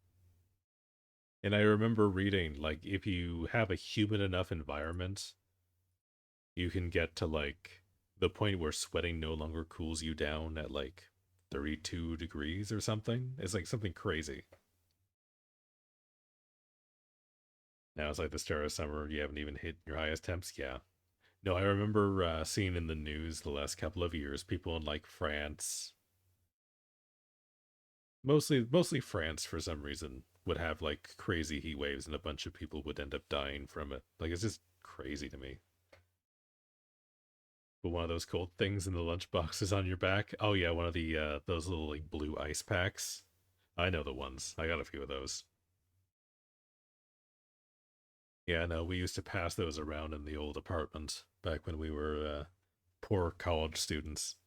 And I remember reading, like, if you have a humid enough environment, you can get to like the point where sweating no longer cools you down at like 32 degrees or something. It's like something crazy. Now it's like the start of summer, you haven't even hit your highest temps. Yeah. No, I remember seeing in the news the last couple of years, people in like France, mostly France for some reason, would have like crazy heat waves and a bunch of people would end up dying from it. Like, it's just crazy to me. But one of those cold things in the lunchbox is on your back. Oh yeah, one of the those little like blue ice packs. I know the ones. I got a few of those. Yeah, no, we used to pass those around in the old apartment back when we were poor college students.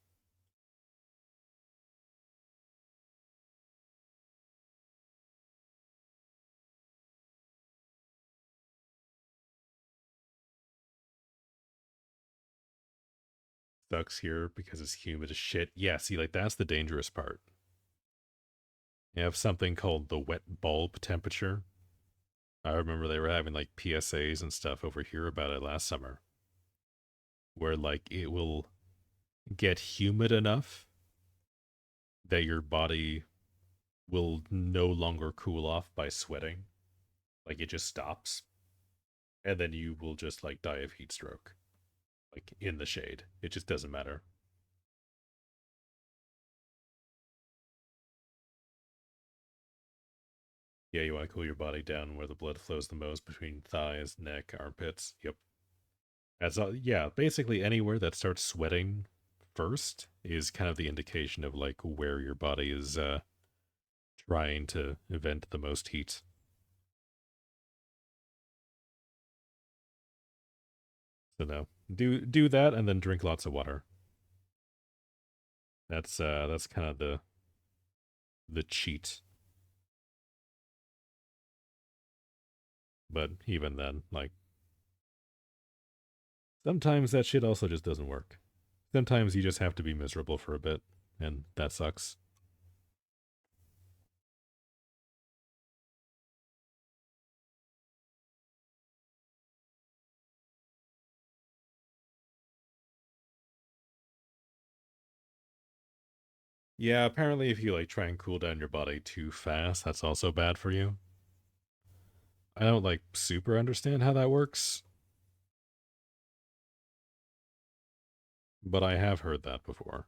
Sucks here because it's humid as shit. Yeah, see, like, that's the dangerous part. You have something called the wet bulb temperature. I remember they were having like PSAs and stuff over here about it last summer, where like it will get humid enough that your body will no longer cool off by sweating. Like, it just stops. And then you will just like die of heat stroke. Like, in the shade. It just doesn't matter. Yeah, you want to cool your body down where the blood flows the most between thighs, neck, armpits. Yep. Yeah, basically anywhere that starts sweating first is kind of the indication of like where your body is trying to vent the most heat. So no, do that and then drink lots of water. That's kind of the cheat. But even then, like, sometimes that shit also just doesn't work. Sometimes you just have to be miserable for a bit, and that sucks. Yeah, apparently if you like try and cool down your body too fast, that's also bad for you. I don't like super understand how that works, but I have heard that before.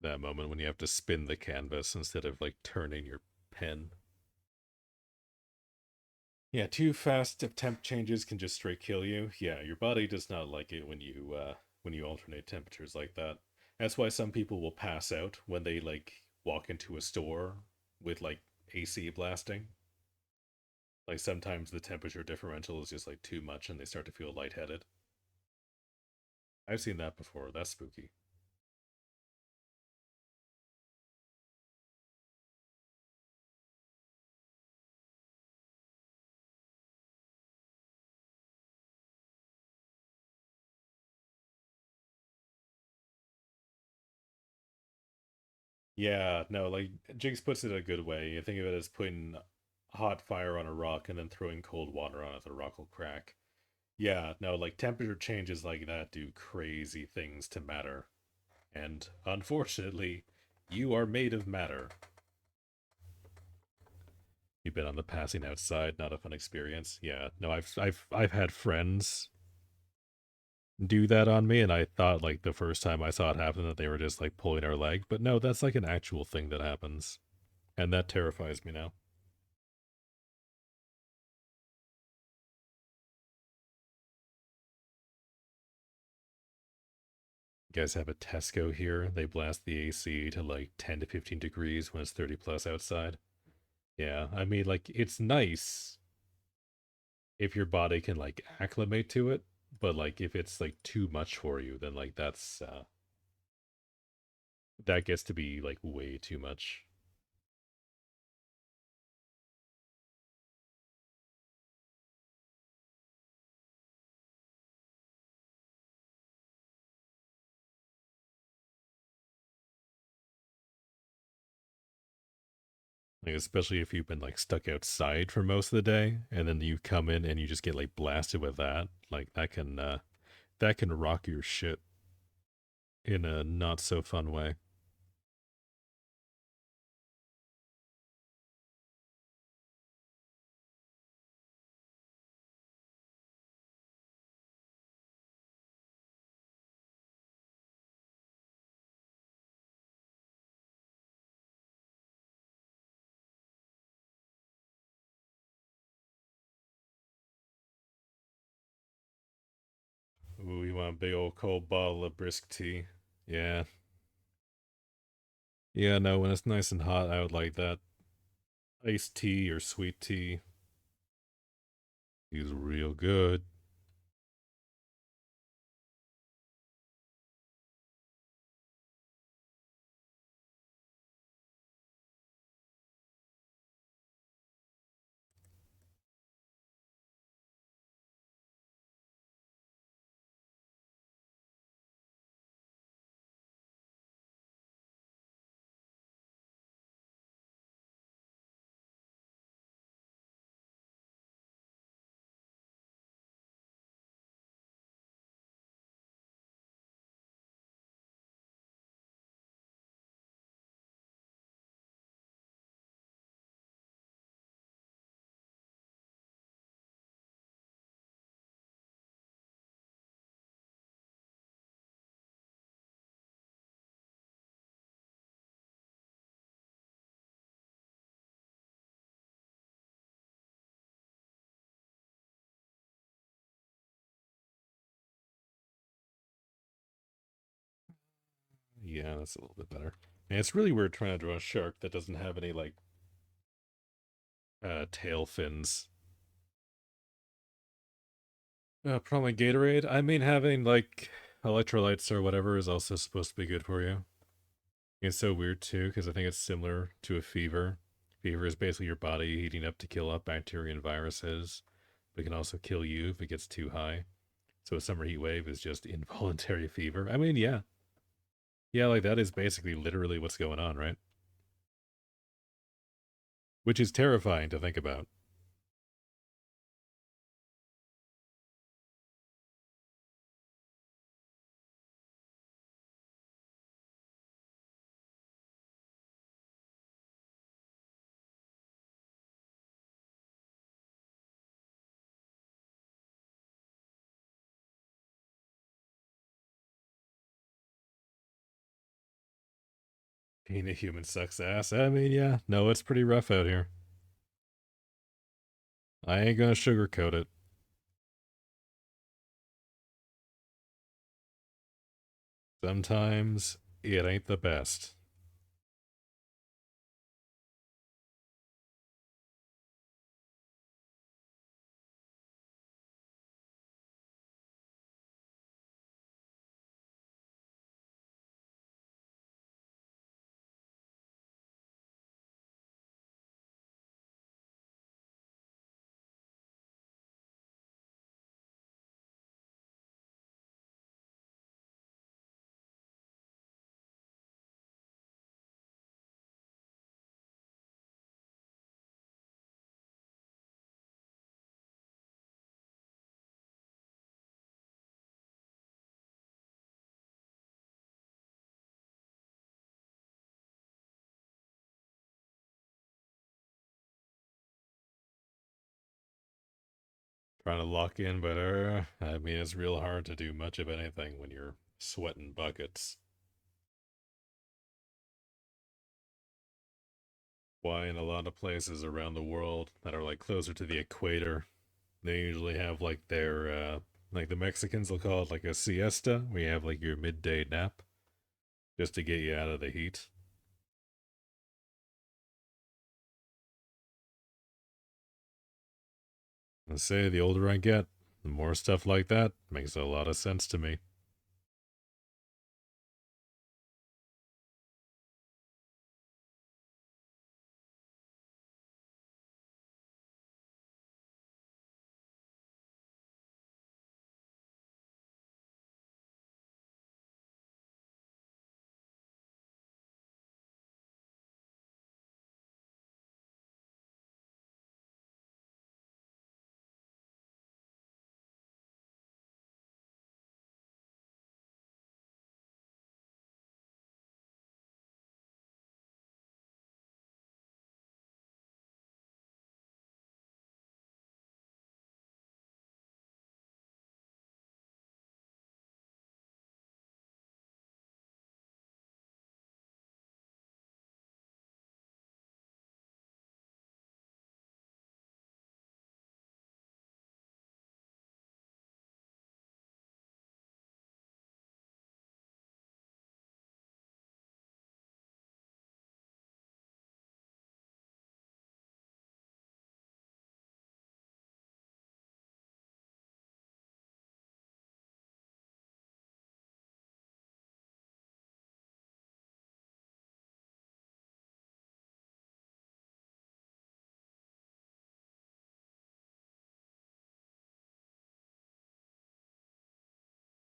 That moment when you have to spin the canvas instead of like turning your pen. Yeah, too fast temp changes can just straight kill you. Yeah, your body does not like it when you alternate temperatures like that. That's why some people will pass out when they like walk into a store with like AC blasting. Like sometimes the temperature differential is just like too much and they start to feel lightheaded. I've seen that before. That's spooky. Yeah, no, like Jinx puts it a good way. You think of it as putting hot fire on a rock and then throwing cold water on it, the rock will crack. Yeah, no, like temperature changes like that do crazy things to matter. And unfortunately, you are made of matter. You've been on the passing outside, not a fun experience. Yeah, no, I've had friends do that on me, and I thought like the first time I saw it happen that they were just like pulling our leg, but no, that's like an actual thing that happens, and that terrifies me now. You guys have a Tesco here. They blast the AC to like 10 to 15 degrees when it's 30 plus outside. Yeah, I mean, like, it's nice if your body can, like, acclimate to it, but, like, if it's, like, too much for you, then, like, that gets to be, like, way too much. Like, especially if you've been, like, stuck outside for most of the day, and then you come in and you just get, like, blasted with that. Like, that can rock your shit in a not so fun way. Ooh, you want a big old cold bottle of brisk tea. Yeah. Yeah, no, when it's nice and hot, I would like that. Iced tea or sweet tea is real good. Yeah, that's a little bit better. And it's really weird trying to draw a shark that doesn't have any like tail fins. Probably Gatorade. I mean, having like electrolytes or whatever is also supposed to be good for you. It's so weird too because I think it's similar to a fever. Fever is basically your body heating up to kill off bacteria and viruses, but it can also kill you if it gets too high. So a summer heat wave is just involuntary fever. I mean, yeah, yeah, like that is basically literally what's going on, right? Which is terrifying to think about. Being a human sucks ass. I mean, yeah, no, it's pretty rough out here. I ain't gonna sugarcoat it. Sometimes it ain't the best. Trying to lock in, but I mean, it's real hard to do much of anything when you're sweating buckets. Why in a lot of places around the world that are like closer to the equator, they usually have like the Mexicans will call it like a siesta, where you have like your midday nap just to get you out of the heat. I say the older I get, the more stuff like that makes a lot of sense to me.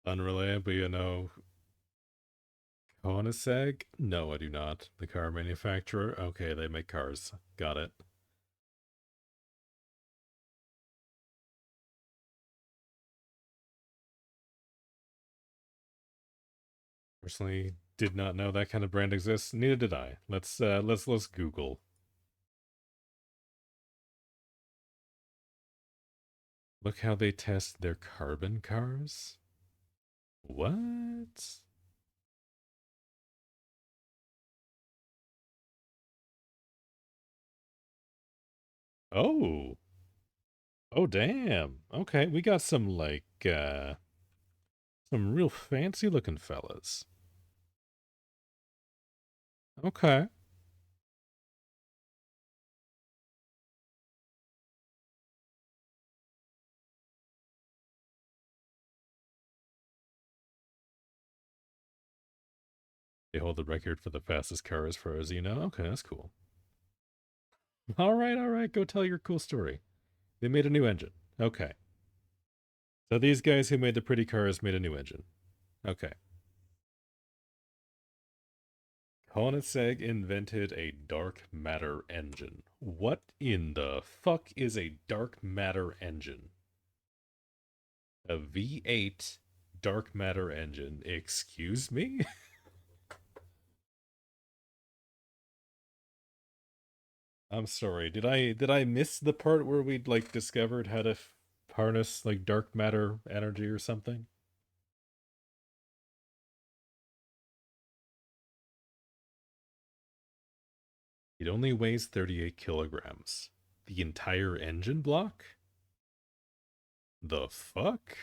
Unreliable, Koenigsegg? No, I do not. The car manufacturer? Okay, they make cars. Got it. Personally, did not know that kind of brand exists. Neither did I. Let's Google. Look how they test their carbon cars. What? Oh. Oh damn. Okay, we got some real fancy looking fellas. Okay. They hold the record for the fastest car as far as you know. Okay, that's cool. All right. Go tell your cool story. They made a new engine. Okay. So these guys who made the pretty cars made a new engine. Okay. Koenigsegg invented a dark matter engine. What in the fuck is a dark matter engine? A V8 dark matter engine. Excuse me? I'm sorry. Did I miss the part where we'd like discovered how to harness like dark matter energy or something? It only weighs 38 kilograms. The entire engine block? The fuck?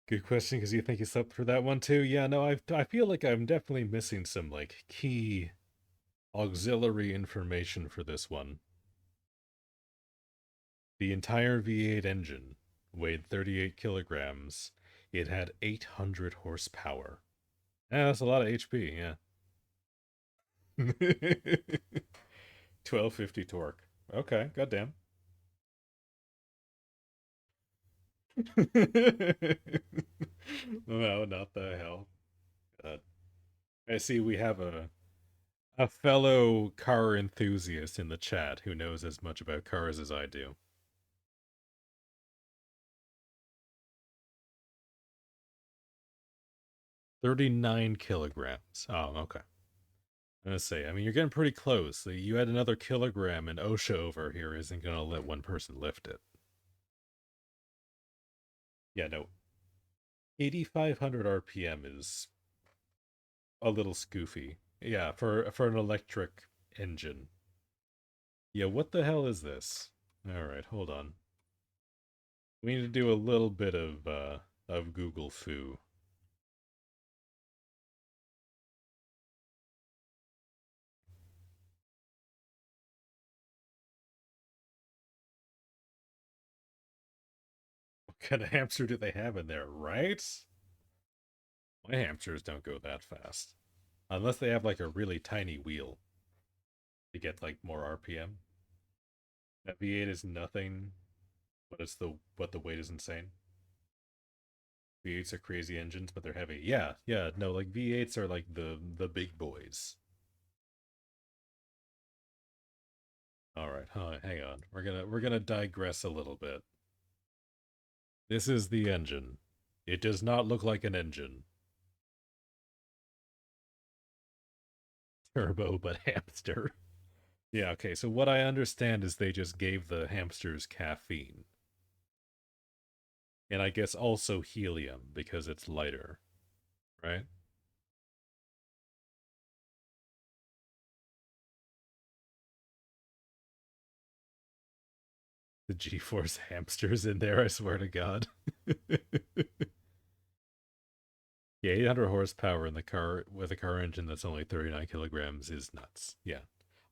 Good question, because you think you slept through that one too? Yeah, no, I feel like I'm definitely missing some, like, key auxiliary information for this one. The entire V8 engine weighed 38 kilograms. It had 800 horsepower. Yeah, that's a lot of HP, yeah. 1250 torque. Okay, goddamn. No, not the hell. I see we have a fellow car enthusiast in the chat who knows as much about cars as I do. $39 kilograms. Oh, okay. I'm gonna say, I mean, you're getting pretty close. You add another kilogram, and OSHA over here isn't gonna let one person lift it. Yeah, no. 8,500 RPM is a little scoofy. Yeah, for an electric engine. Yeah, what the hell is this? Alright, hold on. We need to do a little bit of Google foo. What kind of hamster do they have in there, right? My hamsters don't go that fast. Unless they have like a really tiny wheel to get like more RPM. That V8 is nothing, but the weight is insane. V8s are crazy engines, but they're heavy. Yeah, no, like V8s are like the big boys. All right, hang on. We're gonna digress a little bit. This is the engine. It does not look like an engine. Turbo, but hamster. Yeah, okay, so what I understand is they just gave the hamsters caffeine. And I guess also helium, because it's lighter. Right? The G-Force hamsters in there, I swear to God. Yeah, 800 horsepower in the car with a car engine that's only 39 kilograms is nuts. Yeah.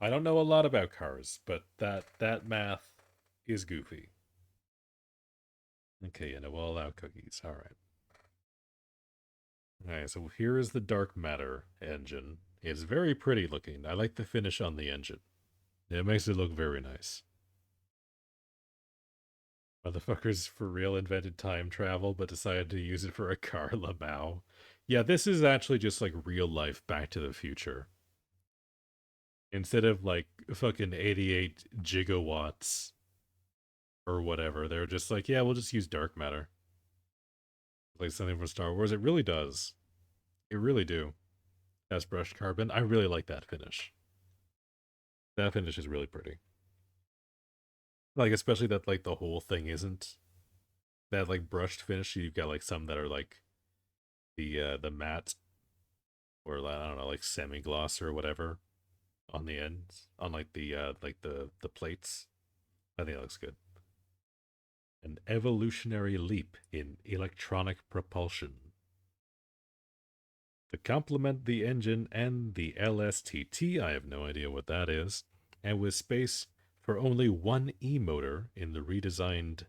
I don't know a lot about cars, but that math is goofy. Okay, we'll allow cookies. Alright. Alright, so here is the dark matter engine. It's very pretty looking. I like the finish on the engine. It makes it look very nice. Motherfuckers for real invented time travel, but decided to use it for a car, Lamau. Yeah, this is actually just like real life Back to the Future. Instead of like fucking 88 gigawatts or whatever, they're just like, yeah, we'll just use dark matter. Like something from Star Wars. It really does. It really do. As brushed carbon. I really like that finish. That finish is really pretty. Like, especially that like the whole thing isn't that like brushed finish. You've got like some that are like the matte or I don't know, like semi-gloss or whatever on the ends, on like the plates. I think it looks good. An evolutionary leap in electronic propulsion. To complement the engine and the LSTT, I have no idea what that is, and with space for only one E-motor in the redesigned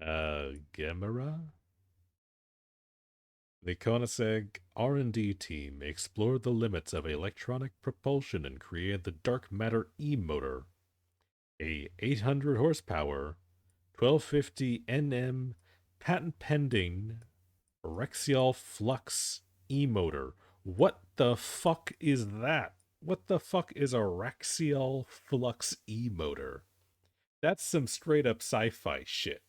Gemera? The Koenigsegg R&D team explored the limits of electronic propulsion and created the dark matter E-motor, a 800 horsepower, 1250 Nm patent pending Rexial Flux E-motor. What the fuck is that? What the fuck is a Rexial Flux E-motor? That's some straight up sci-fi shit.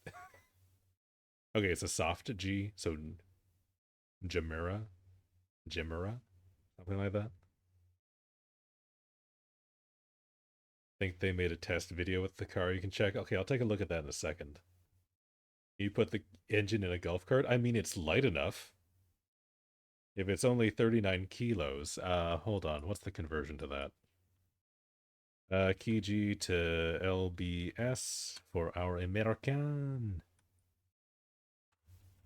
Okay, it's a soft G, so Jimera? Something like that. Think they made a test video with the car you can check. Okay, I'll take a look at that in a second. You put the engine in a golf cart? I mean, it's light enough. If it's only 39 kilos, hold on, what's the conversion to that? Kg to LBS for our American.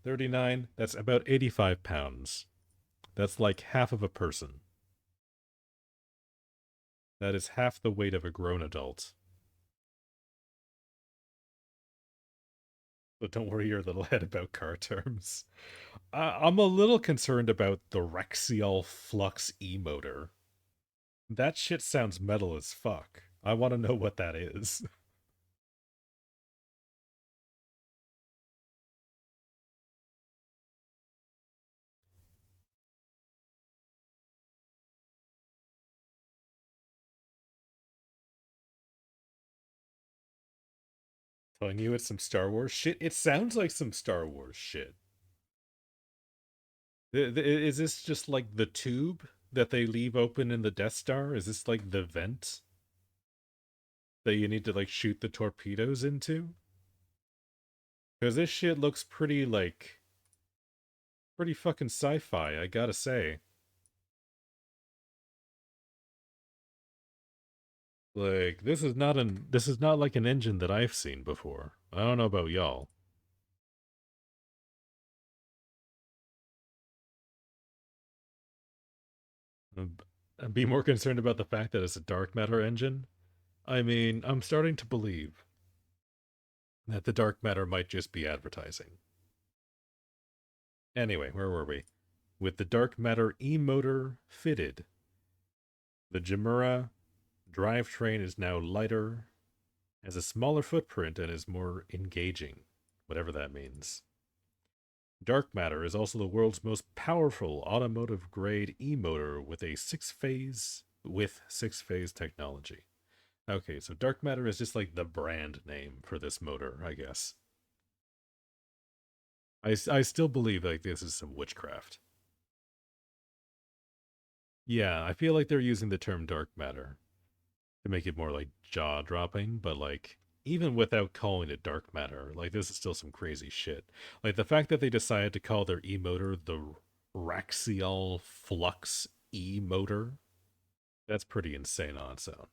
39, that's about 85 pounds. That's like half of a person. That is half the weight of a grown adult. So don't worry your little head about car terms. I'm a little concerned about the Rexial Flux E-motor. That shit sounds metal as fuck. I want to know what that is. Telling you it's some Star Wars shit? It sounds like some Star Wars shit. Is this just like the tube that they leave open in the Death Star? Is this like the vent that you need to like shoot the torpedoes into? Because this shit looks pretty like pretty fucking sci-fi, I gotta say. Like this is not like an engine that I've seen before. I don't know about y'all. I'd be more concerned about the fact that it's a dark matter engine. I mean, I'm starting to believe that the dark matter might just be advertising. Anyway, where were we? With the dark matter e-motor fitted, the Jimura drivetrain is now lighter, has a smaller footprint, and is more engaging, whatever that means. Dark matter is also the world's most powerful automotive-grade e-motor with a six-phase technology. Okay, so dark matter is just like the brand name for this motor, I guess. I still believe like this is some witchcraft. Yeah, I feel like they're using the term dark matter to make it more like jaw-dropping, but like even without calling it dark matter, like this is still some crazy shit. Like the fact that they decided to call their e-motor the Raxial Flux e-motor, that's pretty insane on its own.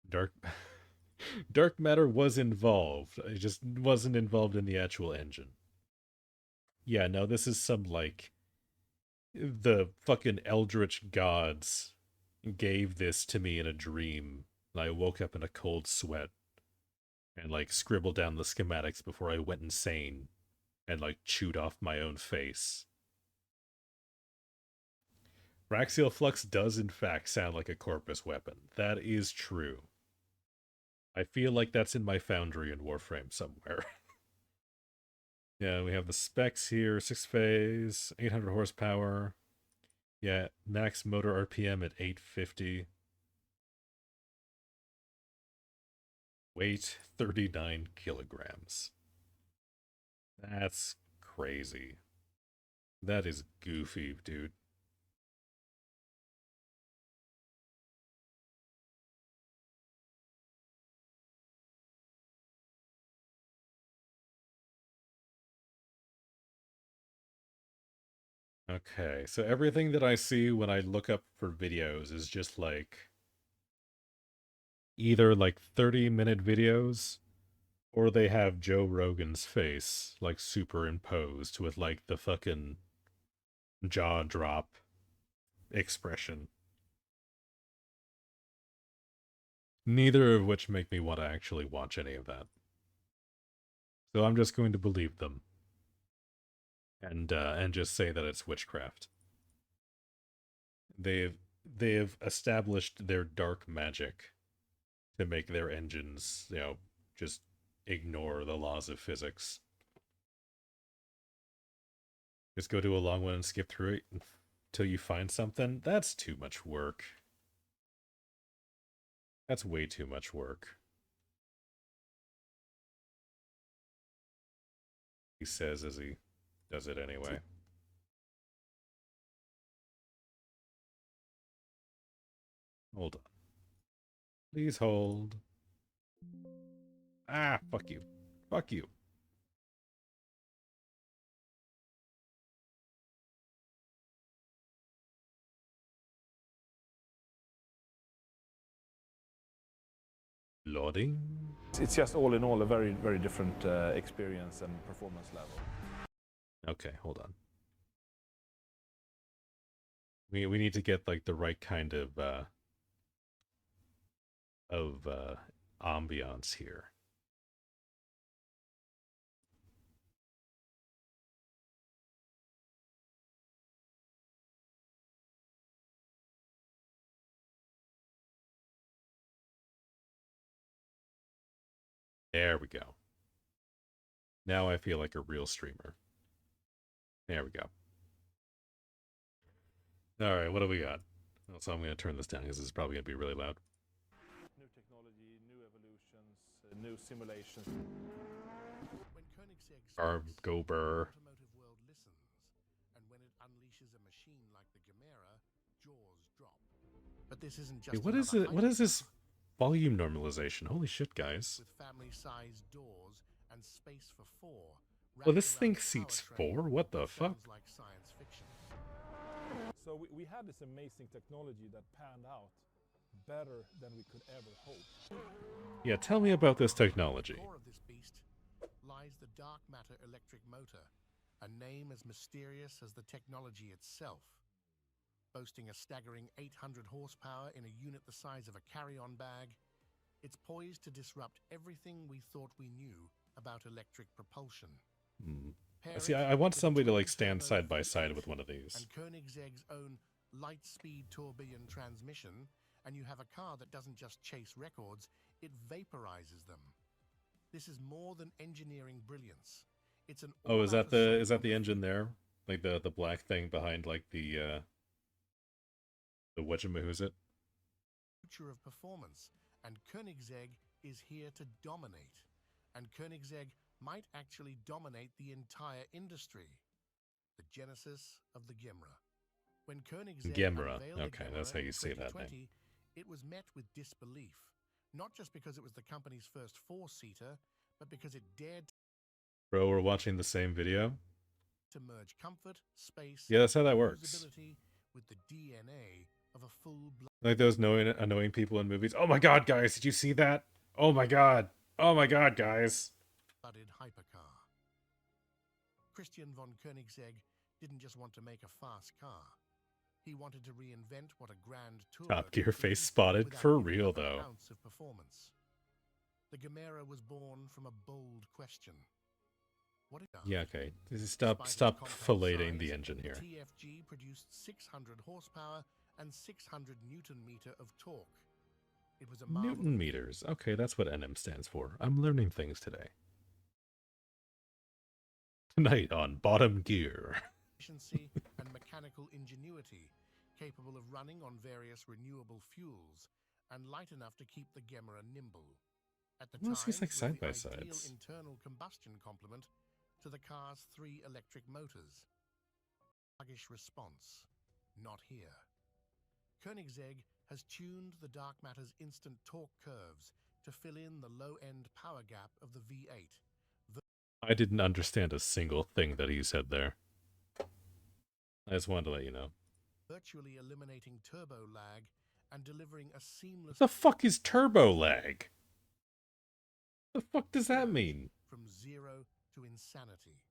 Dark dark matter was involved. It just wasn't involved in the actual engine. Yeah, no, this is some like the fucking eldritch gods gave this to me in a dream. And I woke up in a cold sweat and like scribbled down the schematics before I went insane and like chewed off my own face. Raxial Flux does in fact sound like a Corpus weapon. That is true. I feel like that's in my foundry in Warframe somewhere. Yeah, we have the specs here, 6-phase, 800 horsepower. Yeah, max motor RPM at 850. Weight 39 kilograms. That's crazy. That is goofy, dude. Okay, so everything that I see when I look up for videos is just like either like 30-minute videos or they have Joe Rogan's face like superimposed with like the fucking jaw drop expression. Neither of which make me want to actually watch any of that. So I'm just going to believe them and just say that it's witchcraft. They've established their dark magic to make their engines, just ignore the laws of physics. Just go to a long one and skip through it until you find something? That's too much work. That's way too much work. He says as he does it anyway. Hold on. Please hold. Ah, fuck you. Fuck you. Loading. It's just all in all a very, very different experience and performance level. Okay, hold on. We need to get like the right kind of ambiance here. There we go. Now I feel like a real streamer. There we go. All right, what do we got? Oh, so I'm going to turn this down because this is probably going to be really loud. New technology, new evolutions, new simulations. When Koenigsegg Arm speaks, go burr. the automotive world listens, and when it unleashes a machine like the Gamera, jaws drop. But this isn't just Hey, what is another it? What is this hypercar volume normalization? Holy shit, guys. with family-sized doors and space for four. Well, this wrapped thing around the seats powertrain 4? What the that fuck? sounds like science fiction. So we had this amazing technology that panned out better than we could ever hope. Yeah, tell me about this technology. At the core of this beast lies the dark matter electric motor, a name as mysterious as the technology itself. Boasting a staggering 800 horsepower in a unit the size of a carry-on bag, it's poised to disrupt everything we thought we knew about electric propulsion. See, I want somebody to like stand side by side with one of these. And Koenigsegg's own light-speed tourbillon transmission, and you have a car that doesn't just chase records, it vaporizes them. This is more than engineering brilliance. It's an Oh, is all-out that assault on the engine there? Like the black thing behind like the whatchamahoosit? future of performance, and Koenigsegg is here to dominate. And Koenigsegg might actually dominate the entire industry. The genesis of the Gemra. When Koenigsegg Gemra. unveiled the Okay, Gemra that's how you in say that 2020, name. it was met with disbelief. Not just because it was the company's first four-seater, but because it dared Bro, we're watching the same video? to merge comfort, space, Yeah, that's how that and works. usability with the DNA of a full-blooded Like those annoying people in movies. Oh my god, guys, did you see that? Oh my god. Oh my god, guys. hypercar. Christian von Koenigsegg didn't just want to make a fast car. He wanted to reinvent what a grand tour Top Gear could be face spotted. without For giving real, up an though. ounce of performance. The Gamera was born from a bold question. What it does. Yeah, okay. Stop Despite its compact filleting the size, engine here. TFG produced 600 horsepower and 600 newton meter of torque. It was a marvel Newton meters. Okay, that's what NM stands for. I'm learning things today. Tonight on Bottom Gear. efficiency and mechanical ingenuity, capable of running on various renewable fuels and light enough to keep the Gemera nimble. At the Well, time, these like it was side the by ideal sides. internal combustion complement to the car's 3 electric motors. Sluggish response. Not here. Koenigsegg has tuned the dark matter's instant torque curves to fill in the low-end power gap of the V8. I didn't understand a single thing that he said there. I just wanted to let you know. Virtually eliminating turbo lag and delivering a seamless What the fuck is turbo lag? The fuck does that mean? from zero to insanity.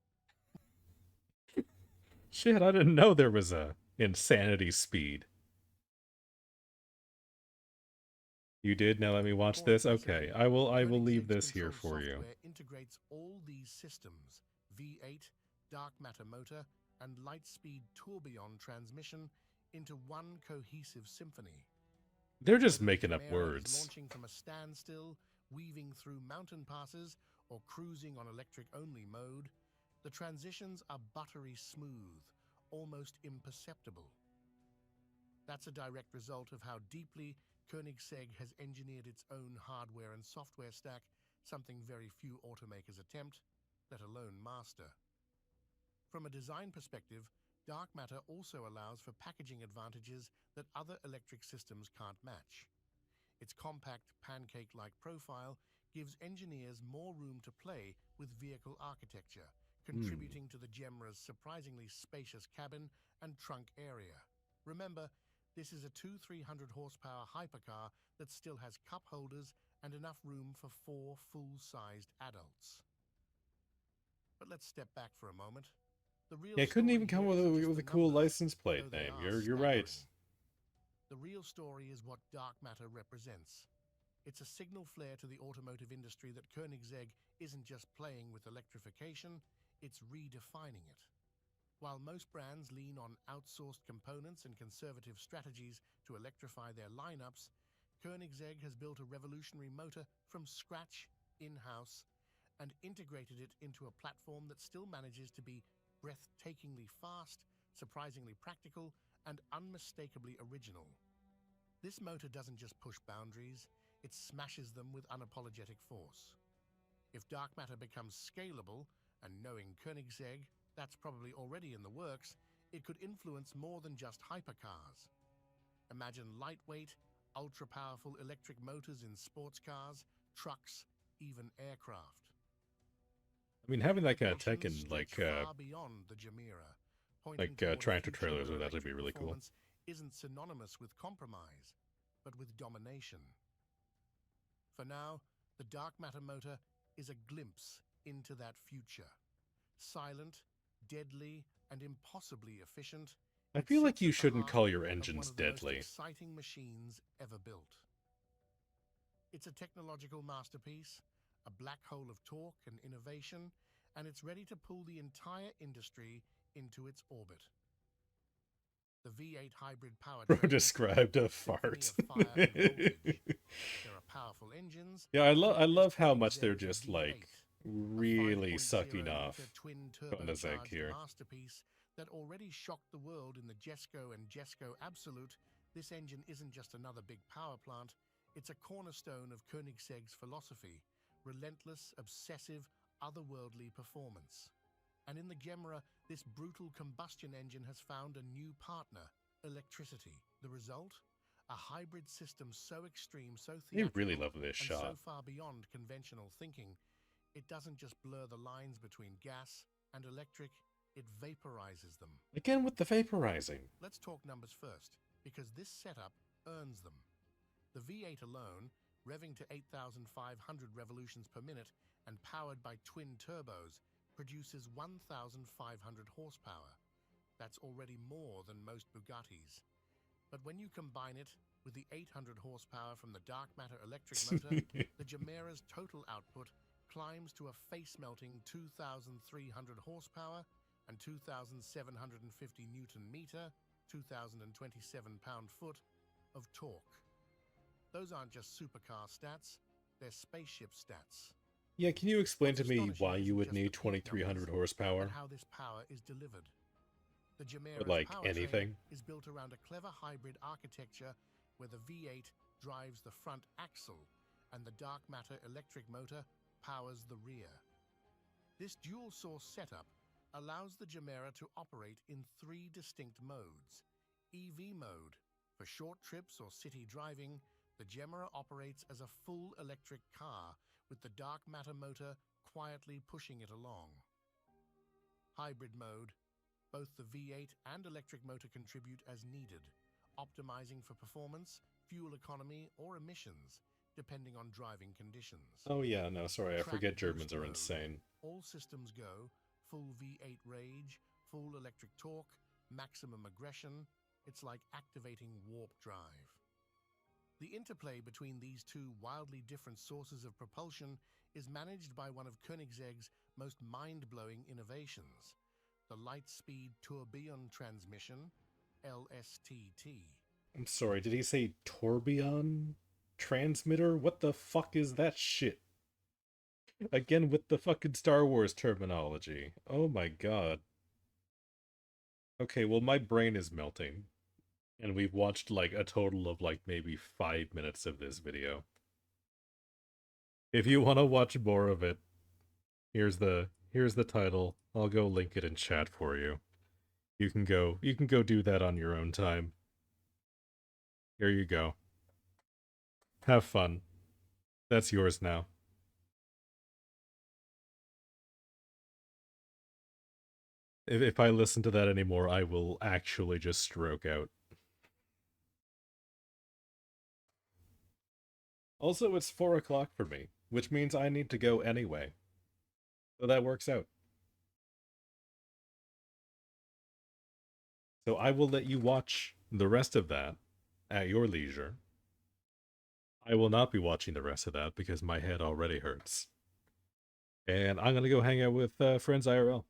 Shit, I didn't know there was a insanity speed. You did? Now let me watch this? Okay, I will leave this here for you. Software integrates all these systems: V8, dark matter motor, and light-speed tourbillon transmission into one cohesive symphony. They're just Whether the making up Gamera is words. launching from a standstill, weaving through mountain passes, or cruising on electric-only mode, The transitions are buttery smooth, almost imperceptible. That's a direct result of how deeply Koenigsegg has engineered its own hardware and software stack, something very few automakers attempt, let alone master. From a design perspective, dark matter also allows for packaging advantages that other electric systems can't match. Its compact, pancake-like profile gives engineers more room to play with vehicle architecture, contributing to the Gemra's surprisingly spacious cabin and trunk area. Remember, this is a 200-300 horsepower hypercar that still has cup holders and enough room for 4 full-sized adults. But let's step back for a moment. The real Yeah, it couldn't story even come here with isn't a, just with the a cool numbers, license plate though they name. are You're right. staggering. The real story is what dark matter represents. It's a signal flare to the automotive industry that Koenigsegg isn't just playing with electrification, it's redefining it. While most brands lean on outsourced components and conservative strategies to electrify their lineups, Koenigsegg has built a revolutionary motor from scratch, in-house, and integrated it into a platform that still manages to be breathtakingly fast, surprisingly practical, and unmistakably original. This motor doesn't just push boundaries, it smashes them with unapologetic force. If dark matter becomes scalable, and knowing Koenigsegg, that's probably already in the works, it could influence more than just hypercars. Imagine lightweight, ultra-powerful electric motors in sports cars, trucks, even aircraft. I mean, having that kind of tech in Ambitions like stretch far beyond the Gemera, pointing toward a tractor future trailers where would actually be electric really cool. performance isn't synonymous with compromise, but with domination. For now, the dark matter motor is a glimpse into that future. Silent, deadly, and impossibly efficient, I it feel like sits you at the shouldn't heart call your of one engines of the most deadly. exciting machines ever built. It's a technological masterpiece, a black hole of torque and innovation, and it's ready to pull the entire industry into its orbit. The V8 hybrid Bro powertrain described a is a symphony fart. of fire and voltage. There are powerful engines. Yeah, I love how much they're Koenigsegg's just V8, like a really 5.0 sucking liter off twin Koenigsegg turbocharged here. masterpiece that already shocked the world in the Jesko and Jesko Absolute. This engine isn't just another big power plant, it's a cornerstone of Koenigsegg's philosophy, relentless, obsessive, otherworldly performance. And in the Gemera, this brutal combustion engine has found a new partner, electricity. The result? A hybrid system so extreme, so They theatrical, really love this and shot. so far beyond conventional thinking, it doesn't just blur the lines between gas and electric, it vaporizes them. Again with the vaporizing. Let's talk numbers first, because this setup earns them. The V8 alone, revving to 8,500 revolutions per minute and powered by twin turbos, produces 1,500 horsepower. That's already more than most Bugattis. But when you combine it with the 800 horsepower from the dark matter electric motor, the Gemera's total output climbs to a face-melting 2,300 horsepower and 2,750 newton-meter, 2,027 pound-foot of torque. Those aren't just supercar stats, they're spaceship stats. Yeah, can you explain to What's me astonishing why you isn't would just need the peak 2,300 numbers, horsepower? and how this power is delivered. The Gemera's like powertrain anything? is built around a clever hybrid architecture where the V8 drives the front axle and the dark matter electric motor powers the rear. This dual source setup allows the Gemera to operate in 3 distinct modes. EV mode, for short trips or city driving, the Gemera operates as a full electric car with the dark matter motor quietly pushing it along. Hybrid mode, both the V8 and electric motor contribute as needed, optimizing for performance, fuel economy, or emissions, depending on driving conditions. Oh yeah, no, sorry, I Track forget boost Germans are mode. insane. All systems go, full V8 rage, full electric torque, maximum aggression. It's like activating warp drive. The interplay between these two wildly different sources of propulsion is managed by one of Koenigsegg's most mind-blowing innovations, the Light-Speed Tourbillon Transmission, LSTT. I'm sorry, did he say tourbillon transmitter? What the fuck is that shit? Again with the fucking Star Wars terminology. Oh my god. Okay, well my brain is melting. And we've watched like a total of like maybe 5 minutes of this video. If you want to watch more of it, here's the title. I'll go link it in chat for you. You can go do that on your own time. Here you go. Have fun. That's yours now. If I listen to that anymore, I will actually just stroke out. Also, it's 4 o'clock for me, which means I need to go anyway. So that works out. So I will let you watch the rest of that at your leisure. I will not be watching the rest of that because my head already hurts. And I'm going to go hang out with friends IRL.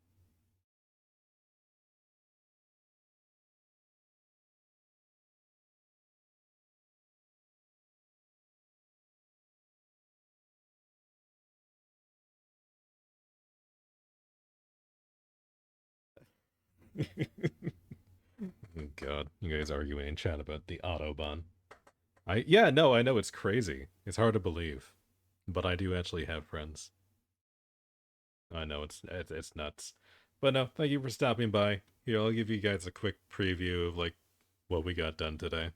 Oh god, you guys arguing in chat about the Autobahn. Yeah, no, I know it's crazy. It's hard to believe. But I do actually have friends. I know it's nuts. But no, thank you for stopping by. Here, I'll give you guys a quick preview of like what we got done today.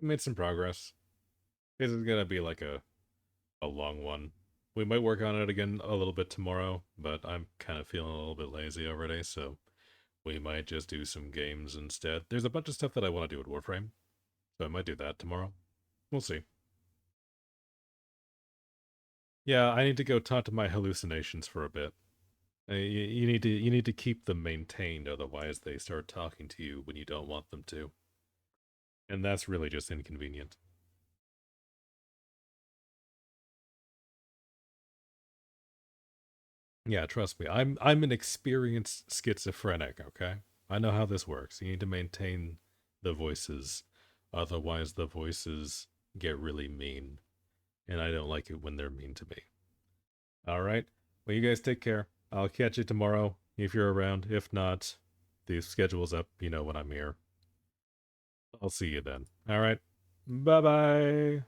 We made some progress. This is gonna be like a long one. We might work on it again a little bit tomorrow, but I'm kind of feeling a little bit lazy already, so we might just do some games instead. There's a bunch of stuff that I want to do at Warframe, so I might do that tomorrow. We'll see. Yeah, I need to go talk to my hallucinations for a bit. You need to keep them maintained, otherwise they start talking to you when you don't want them to. And that's really just inconvenient. Yeah, trust me. I'm an experienced schizophrenic, okay? I know how this works. You need to maintain the voices, otherwise the voices get really mean. And I don't like it when they're mean to me. Alright? Well, you guys take care. I'll catch you tomorrow if you're around. If not, the schedule's up. You know when I'm here. I'll see you then. Alright? Bye-bye!